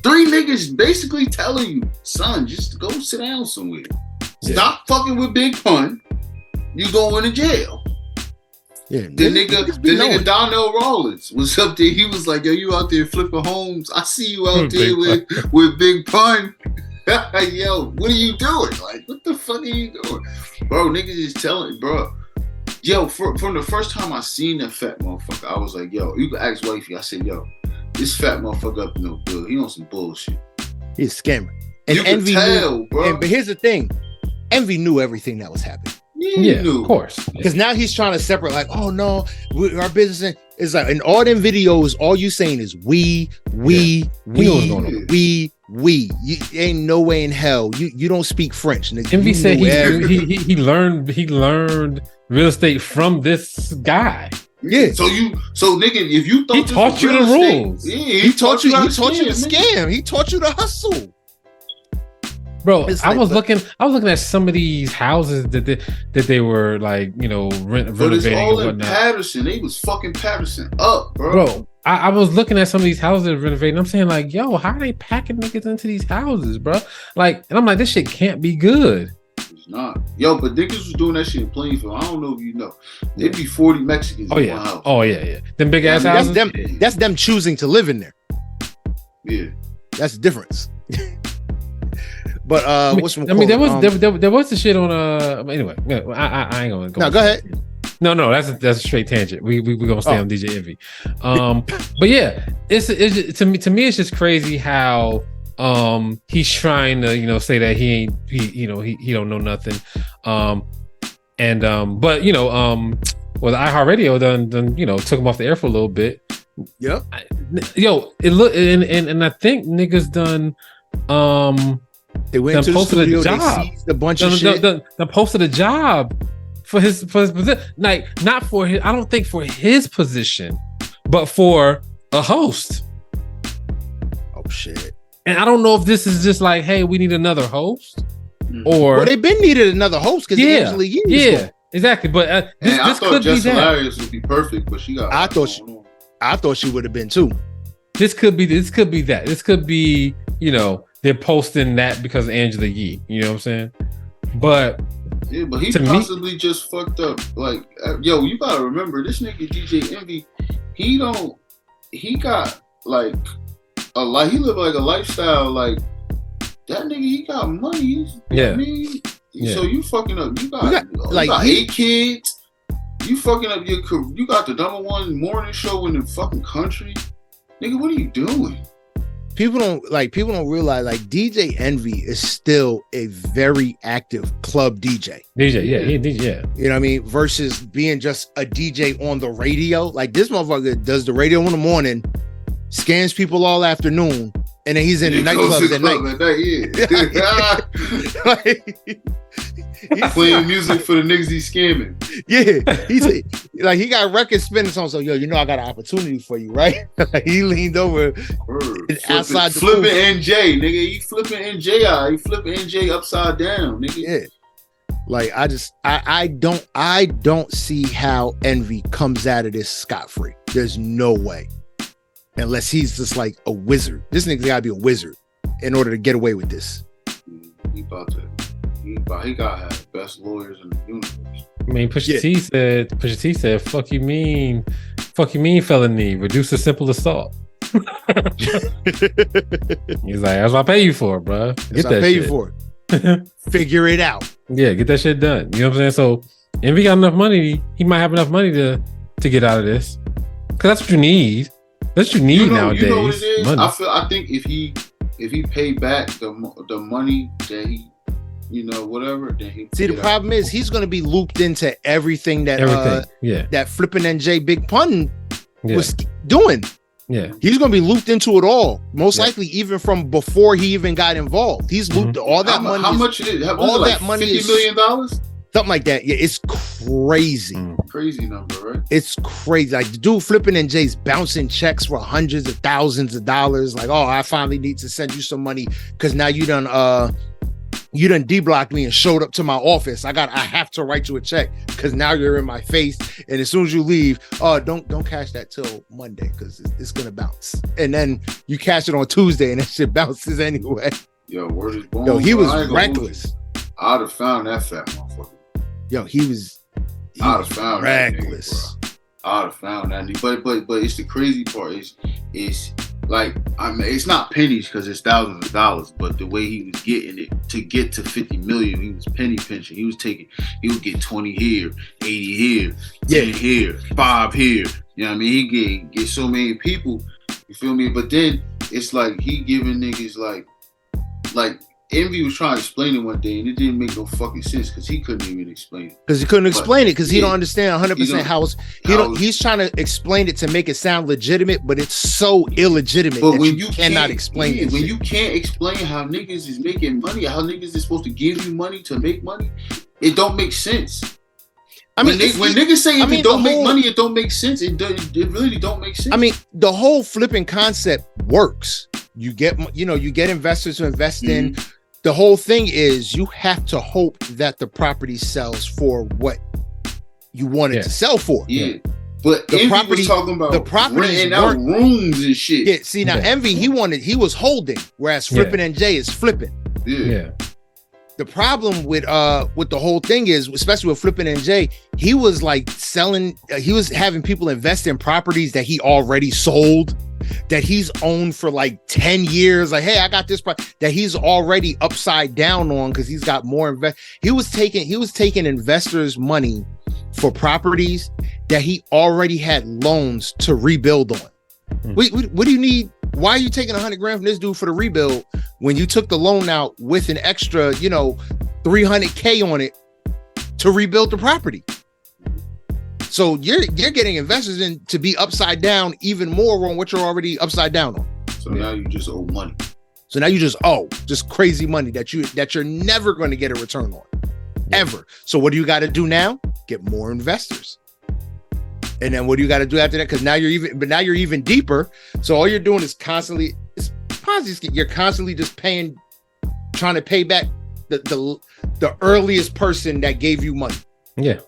[SPEAKER 3] 3 niggas basically telling you, son, just go sit down somewhere. Stop fucking with Big Pun. You going to jail.
[SPEAKER 1] Yeah,
[SPEAKER 3] the nigga Donnell Rawlins was up there. He was like, "Yo, you out there flipping homes? I see you out there with Big Pun. Yo, what are you doing? Like, what the fuck are you doing, bro? Niggas is telling, bro." Yo, from the first time I seen that fat motherfucker, I was like, "Yo, you can ask wifey." I said, "Yo, this fat motherfucker up to no good. He on some bullshit.
[SPEAKER 1] He's a scammer." And
[SPEAKER 3] you
[SPEAKER 1] Envy
[SPEAKER 3] can tell,
[SPEAKER 1] knew,
[SPEAKER 3] bro.
[SPEAKER 1] but here's the thing: Envy knew everything that was happening.
[SPEAKER 2] Yeah, of course.
[SPEAKER 1] Because now he's trying to separate, like, oh no, our business is like in all them videos, all you saying is we. You ain't no way in hell. You don't speak French.
[SPEAKER 2] Envy said he learned real estate from this guy.
[SPEAKER 1] Yeah.
[SPEAKER 3] So nigga, if you thought
[SPEAKER 2] he taught you the rules,
[SPEAKER 1] he taught you the scam. He taught you the hustle.
[SPEAKER 2] Bro, I was looking at some of these houses that they were like, renovating
[SPEAKER 3] but it's all
[SPEAKER 2] and
[SPEAKER 3] in
[SPEAKER 2] whatnot.
[SPEAKER 3] Patterson. They was fucking Patterson up, bro.
[SPEAKER 2] Bro, I was looking at some of these houses that are renovating. I'm saying like, yo, how are they packing niggas into these houses, bro? Like, and I'm like, this shit can't be good.
[SPEAKER 3] It's not. Yo, but niggas was doing that shit in Plainfield. I don't know if you know. There'd be 40 Mexicans in one house.
[SPEAKER 2] Oh yeah. Them big ass houses.
[SPEAKER 1] That's them choosing to live in there.
[SPEAKER 3] Yeah.
[SPEAKER 1] That's the difference. But
[SPEAKER 2] there was the shit on anyway. I ain't gonna go.
[SPEAKER 1] No, go ahead.
[SPEAKER 2] No, that's a straight tangent. We gonna stay on DJ Envy. But yeah, it's to me it's just crazy how he's trying to say that he don't know nothing. But the iHeartRadio done took him off the air for a little bit.
[SPEAKER 1] Yep.
[SPEAKER 2] And I think niggas done
[SPEAKER 1] they went to the studio, they seized a bunch of shit.
[SPEAKER 2] They posted a job for his position, like not for his. I don't think for his position, but for a host.
[SPEAKER 1] Oh shit!
[SPEAKER 2] And I don't know if this is just like, hey, we need another host, or
[SPEAKER 1] they've been needed another host because Angela Yee was gone.
[SPEAKER 2] Exactly. But this could be that.
[SPEAKER 3] Hilarious would be perfect, but she got.
[SPEAKER 1] I thought she would have been too.
[SPEAKER 2] This could be that. This could be they're posting that because of Angela Yee. You know what I'm saying? But
[SPEAKER 3] yeah, but he possibly just fucked up. Like, yo, you gotta remember this nigga DJ Envy. He got like a life. He lived like a lifestyle. Like that nigga, he got money.
[SPEAKER 2] Yeah.
[SPEAKER 3] I mean, so you fucking up. You got 8 kids. You fucking up your career. You got the #1 morning show in the fucking country. Nigga, what are you doing?
[SPEAKER 1] People don't realize like DJ Envy is still a very active club DJ.
[SPEAKER 2] DJ, yeah, he DJ, yeah.
[SPEAKER 1] You know what I mean? Versus being just a DJ on the radio. Like this motherfucker does the radio in the morning, scans people all afternoon, and then he's in the nightclubs at night.
[SPEAKER 3] He's playing music for the niggas he's scamming.
[SPEAKER 1] Yeah, he's like he got records spinning songs. So I got an opportunity for you, right? He leaned over outside the
[SPEAKER 3] flipping NJ, nigga. He flipping NJ out. He flipping NJ upside down, nigga.
[SPEAKER 1] Yeah. Like I don't see how Envy comes out of this scot-free. There's no way, unless he's just like a wizard. This nigga gotta be a wizard in order to get away with this.
[SPEAKER 3] He gotta have the best lawyers in the universe.
[SPEAKER 2] I mean, Pusha T said, fuck you mean felony, reduce to simple assault. He's like, that's what I pay you for, bro.
[SPEAKER 1] That's what I pay you for. Figure it out.
[SPEAKER 2] Yeah, get that shit done. You know what I'm saying? So if he got enough money, he might have enough money to get out of this. Cause that's what you need. That's what you need nowadays. You know what it is?
[SPEAKER 3] Money. I think if he paid back the money that he whatever, then he
[SPEAKER 1] see the problem is he's gonna be looped into everything that that flipping NJ Big Pun was doing.
[SPEAKER 2] Yeah,
[SPEAKER 1] he's gonna be looped into it all, most likely even from before he even got involved. He's looped all that money.
[SPEAKER 3] How much it is?
[SPEAKER 1] All that money is
[SPEAKER 3] $50 million.
[SPEAKER 1] Something like that. Yeah, it's crazy.
[SPEAKER 3] Crazy number, right?
[SPEAKER 1] It's crazy. Like the dude flipping NJ's bouncing checks for hundreds of thousands of dollars. Like, oh, I finally need to send you some money because now you done de-blocked me and showed up to my office. I have to write you a check because now you're in my face. And as soon as you leave, don't cash that till Monday because it's gonna bounce. And then you cash it on Tuesday and that shit bounces anyway.
[SPEAKER 3] Yo, word is born.
[SPEAKER 1] Yo, he was reckless.
[SPEAKER 3] I'd have found that fat motherfucker.
[SPEAKER 1] Yo, he was reckless.
[SPEAKER 3] I'd have found that. But it's the crazy part is like, I mean, it's not pennies because it's thousands of dollars, but the way he was getting it to get to 50 million, he was penny pinching. He would get 20 here, 80 here, 10 here, 5 here. You know what I mean? He get so many people. You feel me? But then it's like he giving niggas like Envy was trying to explain it one day, and it didn't make no fucking sense because he couldn't even explain it.
[SPEAKER 1] Because he couldn't explain it because he don't understand 100% how he's trying to explain it to make it sound legitimate, but it's so illegitimate that when you cannot explain it.
[SPEAKER 3] When you can't explain how niggas is making money, how niggas is supposed to give you money to make money, it don't make sense. I mean, when niggas say it don't make money, it don't make sense. It really don't make sense.
[SPEAKER 1] I mean, the whole flipping concept works. You get investors to invest in. The whole thing is you have to hope that the property sells for what you want it to sell for.
[SPEAKER 3] Yeah. But the property was talking about renting out rooms and shit.
[SPEAKER 1] Yeah. See, now Envy, he was holding, whereas Flippin' NJ is flipping.
[SPEAKER 3] Yeah.
[SPEAKER 1] The problem with the whole thing is, especially with Flippin' NJ, he was like selling. He was having people invest in properties that he already sold, that he's owned for like 10 years. Like, hey, I got this that he's already upside down on because he's got more He was taking investors' money for properties that he already had loans to rebuild on. What do you need? Why are you taking $100,000 from this dude for the rebuild when you took the loan out with an extra, $300K on it to rebuild the property? So you're getting investors in to be upside down even more on what you're already upside down on.
[SPEAKER 3] So now you just owe money.
[SPEAKER 1] So now you just crazy money that you're never going to get a return on, ever. So what do you got to do now? Get more investors. And then what do you got to do after that? Because now you're even deeper. So all you're doing is you're constantly just trying to pay back the earliest person that gave you money.
[SPEAKER 2] Yeah.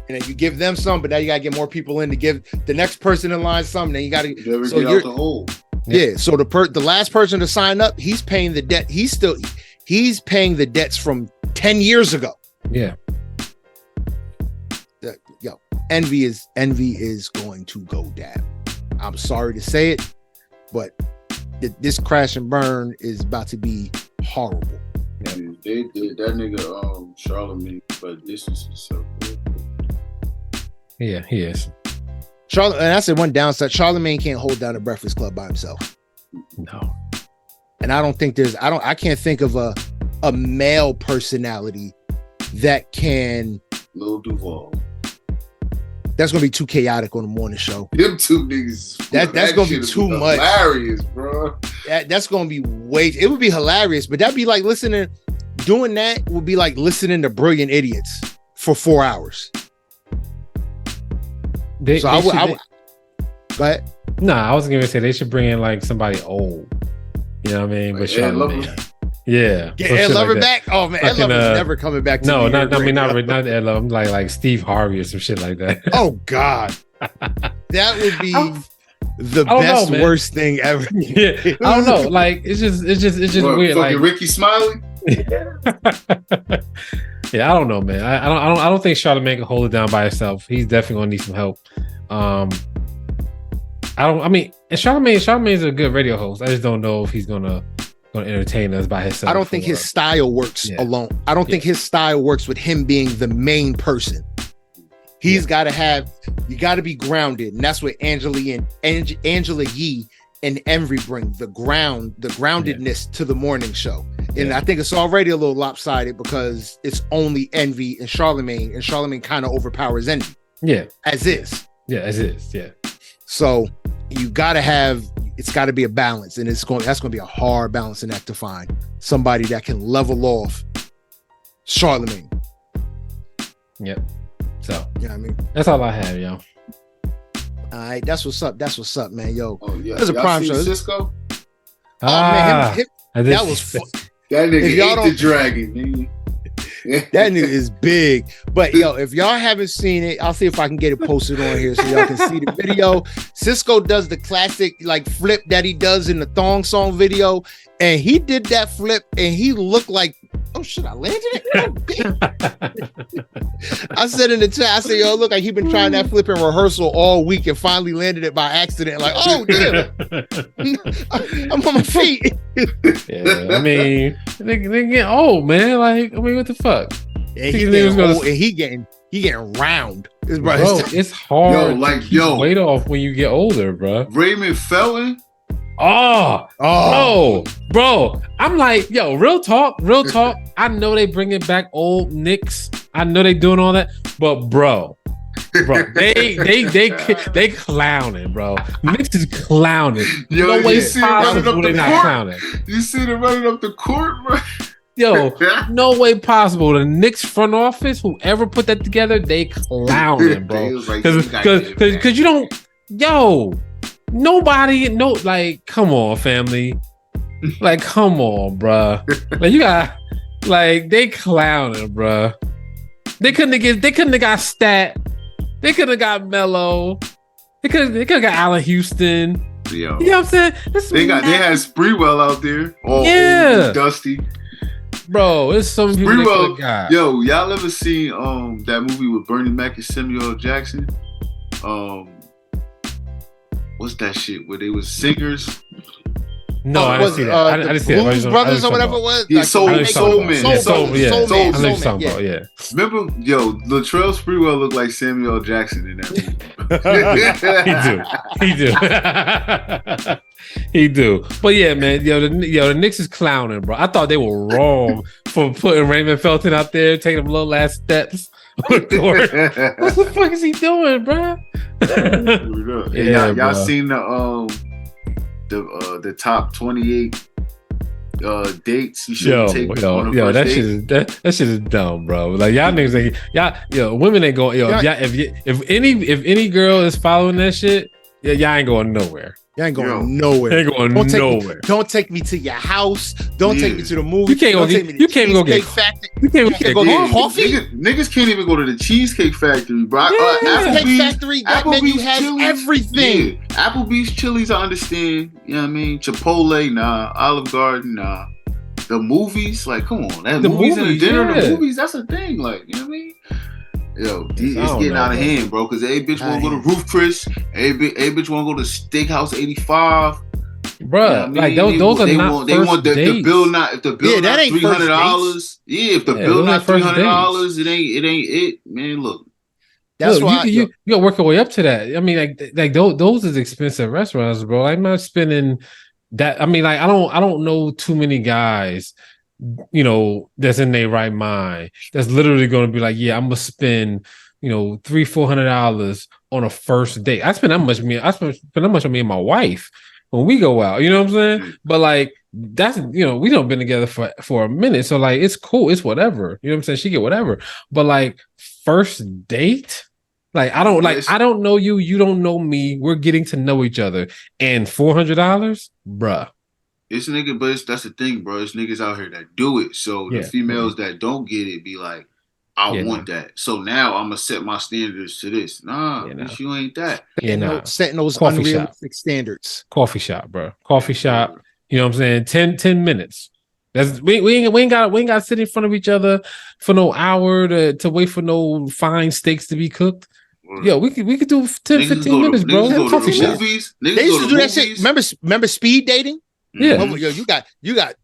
[SPEAKER 1] And then you give them some, but now you gotta get more people in to give the next person in line some. Then you gotta
[SPEAKER 3] get out the hole.
[SPEAKER 1] Yeah. So the last person to sign up, he's paying the debt. He's paying the debts from 10 years ago.
[SPEAKER 2] Yeah.
[SPEAKER 1] Envy is going to go down. I'm sorry to say it, but this crash and burn is about to be horrible.
[SPEAKER 3] Yeah, they did that nigga Charlamagne, but this is so good.
[SPEAKER 2] Yeah, he is.
[SPEAKER 1] And I said one downside: Charlamagne can't hold down a Breakfast Club by himself.
[SPEAKER 2] No.
[SPEAKER 1] And I can't think of a male personality that can.
[SPEAKER 3] Lil Duval.
[SPEAKER 1] That's gonna be too chaotic on the morning show.
[SPEAKER 3] Them two niggas.
[SPEAKER 1] That's gonna be too much.
[SPEAKER 3] Hilarious, bro.
[SPEAKER 1] That's gonna be It would be hilarious, but that'd be like doing that would be like listening to Brilliant Idiots for 4 hours. Go ahead.
[SPEAKER 2] Nah, I was gonna say they should bring in like somebody old. You know what I mean? But Charlamagne. Yeah.
[SPEAKER 1] Get Ed Lover back. Oh man, Ed Lover's never coming back.
[SPEAKER 2] No, not Ed Lover. I'm like Steve Harvey or some shit like that.
[SPEAKER 1] Oh God, that would be the best worst thing ever.
[SPEAKER 2] Yeah, I don't know. Like it's just weird. Like
[SPEAKER 3] Ricky Smiley.
[SPEAKER 2] Yeah, I don't know, man. I don't think Charlamagne can hold it down by himself. He's definitely gonna need some help. And Charlamagne's a good radio host. I just don't know if he's gonna entertain us by himself.
[SPEAKER 1] I don't think his style works alone. I don't think his style works with him being the main person. He's got to be grounded, and that's what Angela Yee and Envy bring the groundedness to the morning show. And I think it's already a little lopsided because it's only Envy and Charlamagne kind of overpowers Envy.
[SPEAKER 2] Yeah,
[SPEAKER 1] as is.
[SPEAKER 2] Yeah, as is. Yeah.
[SPEAKER 1] So it's got to be a balance, and that's going to be a hard balancing act to find somebody that can level off Charlamagne.
[SPEAKER 2] Yep. So
[SPEAKER 1] I mean,
[SPEAKER 2] that's all I have, yo.
[SPEAKER 1] All right, that's what's up, man. Yo,
[SPEAKER 3] there's a prime show. Cisco.
[SPEAKER 1] Oh man, that was fun.
[SPEAKER 3] That nigga ate the dragon, nigga.
[SPEAKER 1] That nigga is big. But yo, if y'all haven't seen it, I'll see if I can get it posted on here so y'all can see the video. Cisco does the classic like flip that he does in the Thong Song video, and he did that flip, and he looked like Oh shit, I landed it. Oh, I said in the chat, I said, yo, look like he been trying that flip in rehearsal all week and finally landed it by accident. Like, oh damn, I'm on my feet.
[SPEAKER 2] Yeah, I mean, they getting old, man. Like, I mean, what the fuck?
[SPEAKER 1] And he getting old, and he getting round.
[SPEAKER 2] Bro, it's hard to keep weight off when you get older, bro.
[SPEAKER 3] Raymond Felton.
[SPEAKER 2] Bro. I'm like, yo, real talk. I know they bringing back old Knicks. I know they doing all that, but bro, they clowning, bro. Knicks is clowning.
[SPEAKER 3] Yo,
[SPEAKER 2] no way possible they not clowning.
[SPEAKER 3] You see them running up the court, bro.
[SPEAKER 2] Yo, no way possible. The Knicks front office, whoever put that together, they clowning, bro. Because you don't, nobody, like, come on, family. Like, come on, bro. Like, you got, like, they clowning, bro. They couldn't have got Stat. They could have got Melo. They could have got Allen Houston.
[SPEAKER 3] Yo.
[SPEAKER 2] You know what I'm saying?
[SPEAKER 3] They had Sprewell out there. All dusty.
[SPEAKER 2] Bro, it's some people that got.
[SPEAKER 3] Yo, y'all ever seen that movie with Bernie Mac and Samuel L. Jackson? What's that shit where they was singers?
[SPEAKER 2] No, I didn't see that. I didn't see that.
[SPEAKER 1] Blues Brothers or whatever it was.
[SPEAKER 3] Yeah, Soul Man.
[SPEAKER 2] Yeah.
[SPEAKER 3] Remember, yo, Latrell Sprewell looked like Samuel L. Jackson in that
[SPEAKER 2] movie. He do. But yeah, man, the Knicks is clowning, bro. I thought they were wrong for putting Raymond Felton out there, taking them little last steps. What the fuck is he doing, bro?
[SPEAKER 3] Y'all seen the top 28 dates you should take on a first date?
[SPEAKER 2] That shit is dumb, bro. Like, y'all niggas ain't, women ain't going, if any girl is following that shit, y'all ain't going nowhere.
[SPEAKER 1] You ain't going nowhere.
[SPEAKER 2] Ain't going nowhere.
[SPEAKER 1] Don't take me to your house. Don't take me to the movie.
[SPEAKER 2] You can't go get. You can't go get
[SPEAKER 1] Factory.
[SPEAKER 2] You can't go get
[SPEAKER 3] coffee. Niggas can't even go to the Cheesecake Factory, bro.
[SPEAKER 1] Cheesecake Factory. That menu has Chili's, everything.
[SPEAKER 3] Yeah. Applebee's, Chili's, I understand. You know what I mean? Chipotle, nah. Olive Garden, nah. The movies, like, come on. The movies and the dinner, the movies, that's a thing. Like, you know what I mean? Yo, it's getting out of hand, bro. Because every bitch want to go to Roof Chris. Every bitch want to go to Steakhouse 85.
[SPEAKER 2] Bro, you know like those are not
[SPEAKER 3] they want the bill not if the bill not
[SPEAKER 1] $300.
[SPEAKER 3] Yeah, if the bill not $300, it ain't it, man. Look,
[SPEAKER 2] that's why you gotta work your way up to that. I mean, like those is expensive restaurants, bro. I'm not spending that. I mean, like I don't know too many guys, that's in their right mind. That's literally going to be like, yeah, I'm gonna spend, $300-$400 on a first date. I spend that much on me and my wife when we go out. You know what I'm saying? But like that's we don't been together for a minute, so like it's cool, it's whatever. You know what I'm saying? She get whatever. But like first date, like I don't know you, you don't know me. We're getting to know each other, and $400, bruh.
[SPEAKER 3] It's nigga, but that's the thing, bro. It's niggas out here that do it. So the females that don't get it be like, I want that. So now I'm gonna set my standards to this. Bitch, you ain't that.
[SPEAKER 1] Setting those unrealistic standards.
[SPEAKER 2] Coffee shop, bro. Coffee shop. You know what I'm saying? 10 minutes. That's we ain't got to sit in front of each other for no hour to wait for no fine steaks to be cooked. Yo, we could do 10-15 minutes, bro.
[SPEAKER 3] Coffee shop. They used
[SPEAKER 1] to do that shit. Remember speed dating?
[SPEAKER 2] Yeah.
[SPEAKER 1] Yo, you got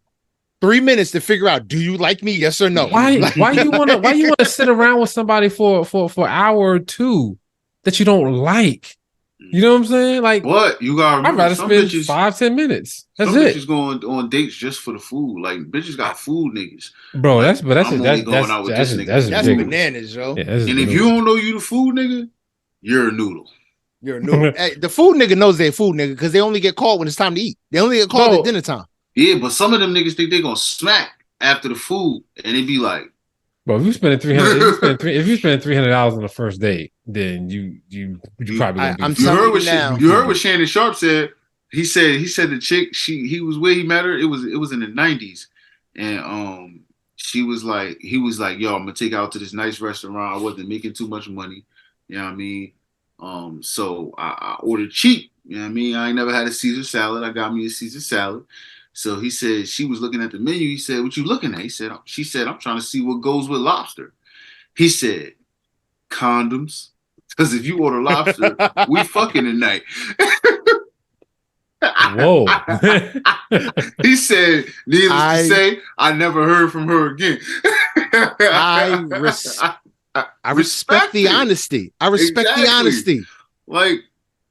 [SPEAKER 1] 3 minutes to figure out, do you like me? Yes or no?
[SPEAKER 2] Why you wanna sit around with somebody for an hour or two that you don't like? You know what I'm saying? Like,
[SPEAKER 3] what you got?
[SPEAKER 2] I'd rather spend 5-10 minutes. That's it.
[SPEAKER 3] Bitches going on dates just for the food. Like, bitches got food niggas.
[SPEAKER 2] Bro, that's
[SPEAKER 3] bananas,
[SPEAKER 1] yo.
[SPEAKER 2] Yeah,
[SPEAKER 3] and if you don't know you the food nigga, you're a noodle.
[SPEAKER 1] You're a noodle. Hey, the food nigga knows they're food nigga because they only get called when it's time to eat. They only get called at dinner time.
[SPEAKER 3] Yeah, but some of them niggas think they gonna smack after the food, and they be like,
[SPEAKER 2] "Bro, if you spend $300 on the first date, then you probably gonna be."
[SPEAKER 3] You heard what Shannon Sharp said. He said the chick he was where he met her. It was in the 90s, and he was like, "Yo, I'm gonna take her out to this nice restaurant. I wasn't making too much money. You know what I mean? So I ordered cheap. You know what I mean? I ain't never had a Caesar salad. I got me a Caesar salad. So he said she was looking at the menu. He said, "What you looking at?" She said, "I'm trying to see what goes with lobster." He said, "Condoms, because if you order lobster, we fucking tonight."
[SPEAKER 2] Whoa.
[SPEAKER 3] He said, "Needless to say, I never heard from her again."
[SPEAKER 1] I respect the honesty. I respect the honesty.
[SPEAKER 3] Like,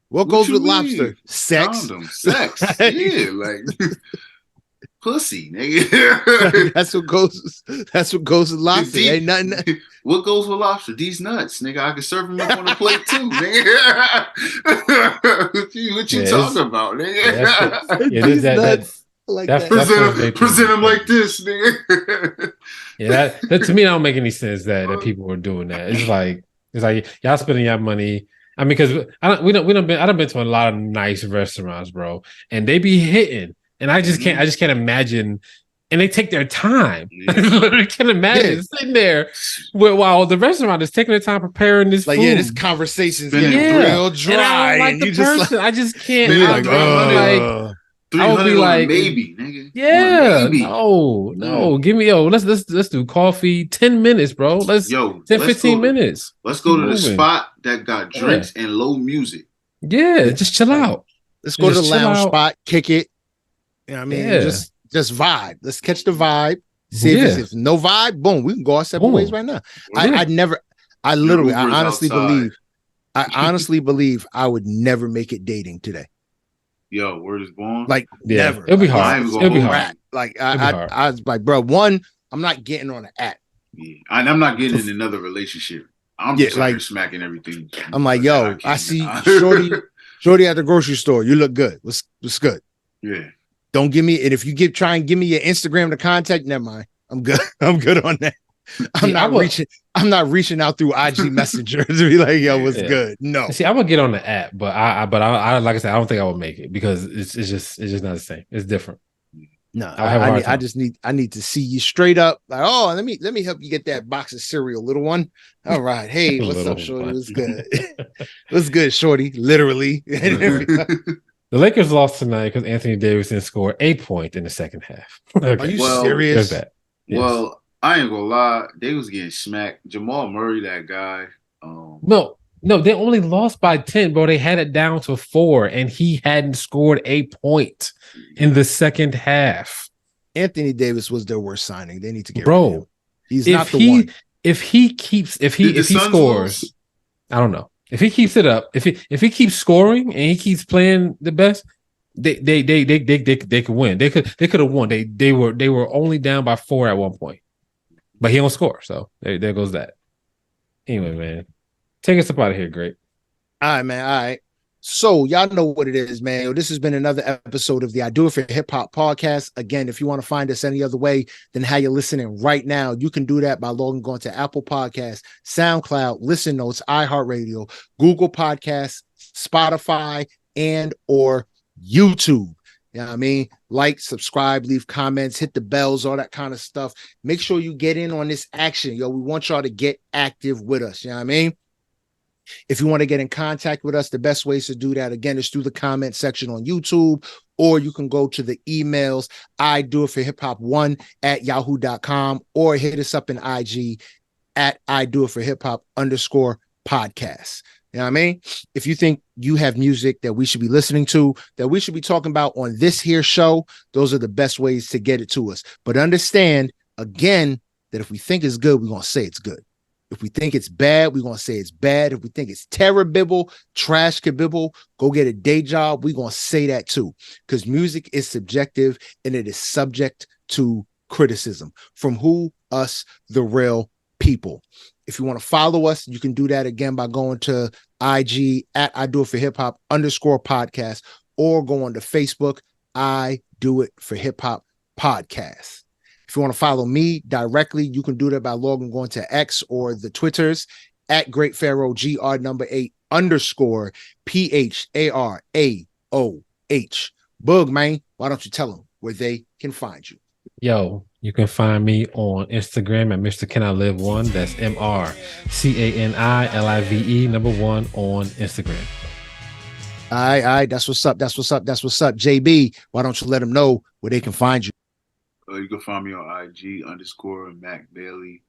[SPEAKER 1] what goes with lobster? Sex.
[SPEAKER 3] Condom, sex. Yeah, like pussy, nigga.
[SPEAKER 1] That's what goes with lobster. Ain't nothing.
[SPEAKER 3] What goes with lobster? These nuts, nigga. I can serve them up on a plate too, nigga. what you talking about, nigga?
[SPEAKER 1] That's like that.
[SPEAKER 3] Present them like this, nigga.
[SPEAKER 2] Yeah, that to me don't make any sense that people were doing that. It's like y'all spending your money. I mean, because I done been to a lot of nice restaurants, bro, and they be hitting, and I just can't imagine. And they take their time.
[SPEAKER 3] Yeah.
[SPEAKER 2] I literally can't imagine sitting there while the restaurant is taking their time preparing this food.
[SPEAKER 1] Yeah, this conversation's getting real dry.
[SPEAKER 2] And I don't like the person. I just can't.
[SPEAKER 3] I would be like, maybe, nigga.
[SPEAKER 2] Yeah,
[SPEAKER 3] maybe.
[SPEAKER 2] No. Give me let's do coffee. 10 minutes, bro. Let's 15 minutes.
[SPEAKER 3] Let's go to the spot that got drinks and low music.
[SPEAKER 2] Yeah, just chill out.
[SPEAKER 1] Let's go to the lounge spot, kick it. You know what I mean? Just vibe. Let's catch the vibe. See if no vibe, boom, we can go our separate ways right now. I honestly believe I would never make it dating today.
[SPEAKER 3] Yo, word is born.
[SPEAKER 1] Like never.
[SPEAKER 2] It'll be hard.
[SPEAKER 1] It'll be hard. Like I was like, bro, one, I'm not getting on an app.
[SPEAKER 3] Yeah. And I'm not getting in another relationship. I'm just like smacking everything.
[SPEAKER 1] I'm like, yo, I see Shorty at the grocery store. You look good. What's good?
[SPEAKER 3] Yeah.
[SPEAKER 1] Don't give me, and if you try and give me your Instagram to contact, never mind. I'm good. I'm good on that. I'm not reaching out through IG Messenger to be like, yo, what's good? No.
[SPEAKER 2] See, I would get on the app, but I like I said, I don't think I would make it because it's just not the same. It's different.
[SPEAKER 1] No, I need to see you straight up. Like, oh, let me help you get that box of cereal, little one. All right. Hey, what's up, Shorty? What's good? What's good, Shorty? Literally.
[SPEAKER 2] The Lakers lost tonight because Anthony Davis scored 8 points in the second half. Okay.
[SPEAKER 1] Are you serious?
[SPEAKER 2] Yes.
[SPEAKER 3] Well, I ain't gonna lie. They was getting smacked. Jamal Murray, that guy.
[SPEAKER 2] No, they only lost by 10, bro. They had it down to 4, and he hadn't scored 8 points in the second half.
[SPEAKER 1] Anthony Davis was their worst signing. They need to get
[SPEAKER 2] rid
[SPEAKER 1] of him. He's not the one.
[SPEAKER 2] If he scores, I don't know. If he keeps it up, if he keeps scoring and he keeps playing the best, they could win. They could have won. They were only down by 4 at one point, but he don't score. So there goes that. Anyway, man, take us up out of here, great.
[SPEAKER 1] All right, man. All right. So y'all know what it is, man. This has been another episode of the I Do It for Hip Hop podcast. Again, if you want to find us any other way than how you're listening right now, you can do that by going to Apple Podcasts, SoundCloud, Listen Notes, iHeartRadio, Google Podcasts, Spotify, and or YouTube. You know what I mean? Like, subscribe, leave comments, hit the bells, all that kind of stuff. Make sure you get in on this action. Yo, we want y'all to get active with us. You know what I mean? If you want to get in contact with us, the best ways to do that, again, is through the comment section on YouTube, or you can go to the emails, I do it for hiphop1@yahoo.com, or hit us up in IG at I do it for hiphop _podcast. You know what I mean? If you think you have music that we should be listening to, that we should be talking about on this here show, those are the best ways to get it to us. But understand, again, that if we think it's good, we're going to say it's good. If we think it's bad, we're going to say it's bad. If we think it's terrible, trash kabibble, go get a day job, we're going to say that too. Because music is subjective and it is subject to criticism. From who? Us, the real people. If you want to follow us, you can do that again by going to IG at I do it for hiphop _podcast, or go on to Facebook, I do it for hip hop podcast. If you want to follow me directly, you can do that by going to X or the Twitters at Great Pharaoh GR8 _PHARAOH. Boog, man, why don't you tell them where they can find you?
[SPEAKER 2] Yo, you can find me on Instagram at Mr. Can I Live 1. That's MrCanilive 1 on Instagram.
[SPEAKER 1] All right. That's what's up. JB, why don't you let them know where they can find you?
[SPEAKER 3] You can find me on IG _Mac Bailey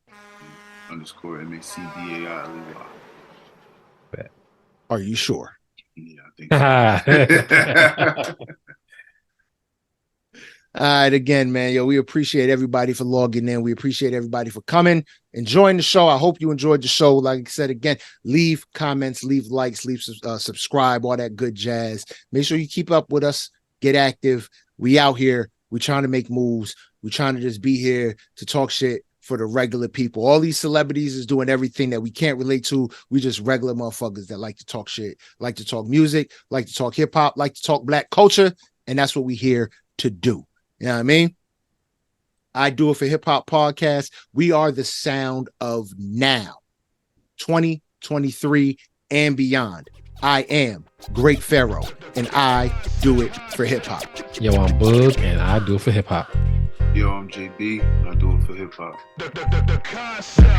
[SPEAKER 3] _MACBAILEY.
[SPEAKER 1] Are you sure?
[SPEAKER 3] Yeah, I think so.
[SPEAKER 1] All right, again, man, yo, we appreciate everybody for logging in. We appreciate everybody for coming, enjoying the show. I hope you enjoyed the show. Like I said, again, leave comments, leave likes, leave subscribe, all that good jazz. Make sure you keep up with us, get active. We out here. We trying to make moves. We trying to just be here to talk shit for the regular people. All these celebrities is doing everything that we can't relate to. We just regular motherfuckers that like to talk shit, like to talk music, like to talk hip hop, like to talk black culture. And that's what we here to do. You know what I mean? I do it for Hip Hop Podcast. We are the sound of now, 2023 and beyond. I am Great Pharaoh, and I do it for hip hop.
[SPEAKER 2] Yo, I'm Bug, and I do it for hip hop.
[SPEAKER 3] Yo, I'm JB, and I do it for hip hop.
[SPEAKER 4] The concept.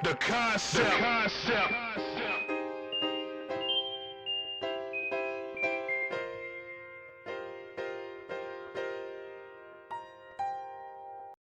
[SPEAKER 4] The concept.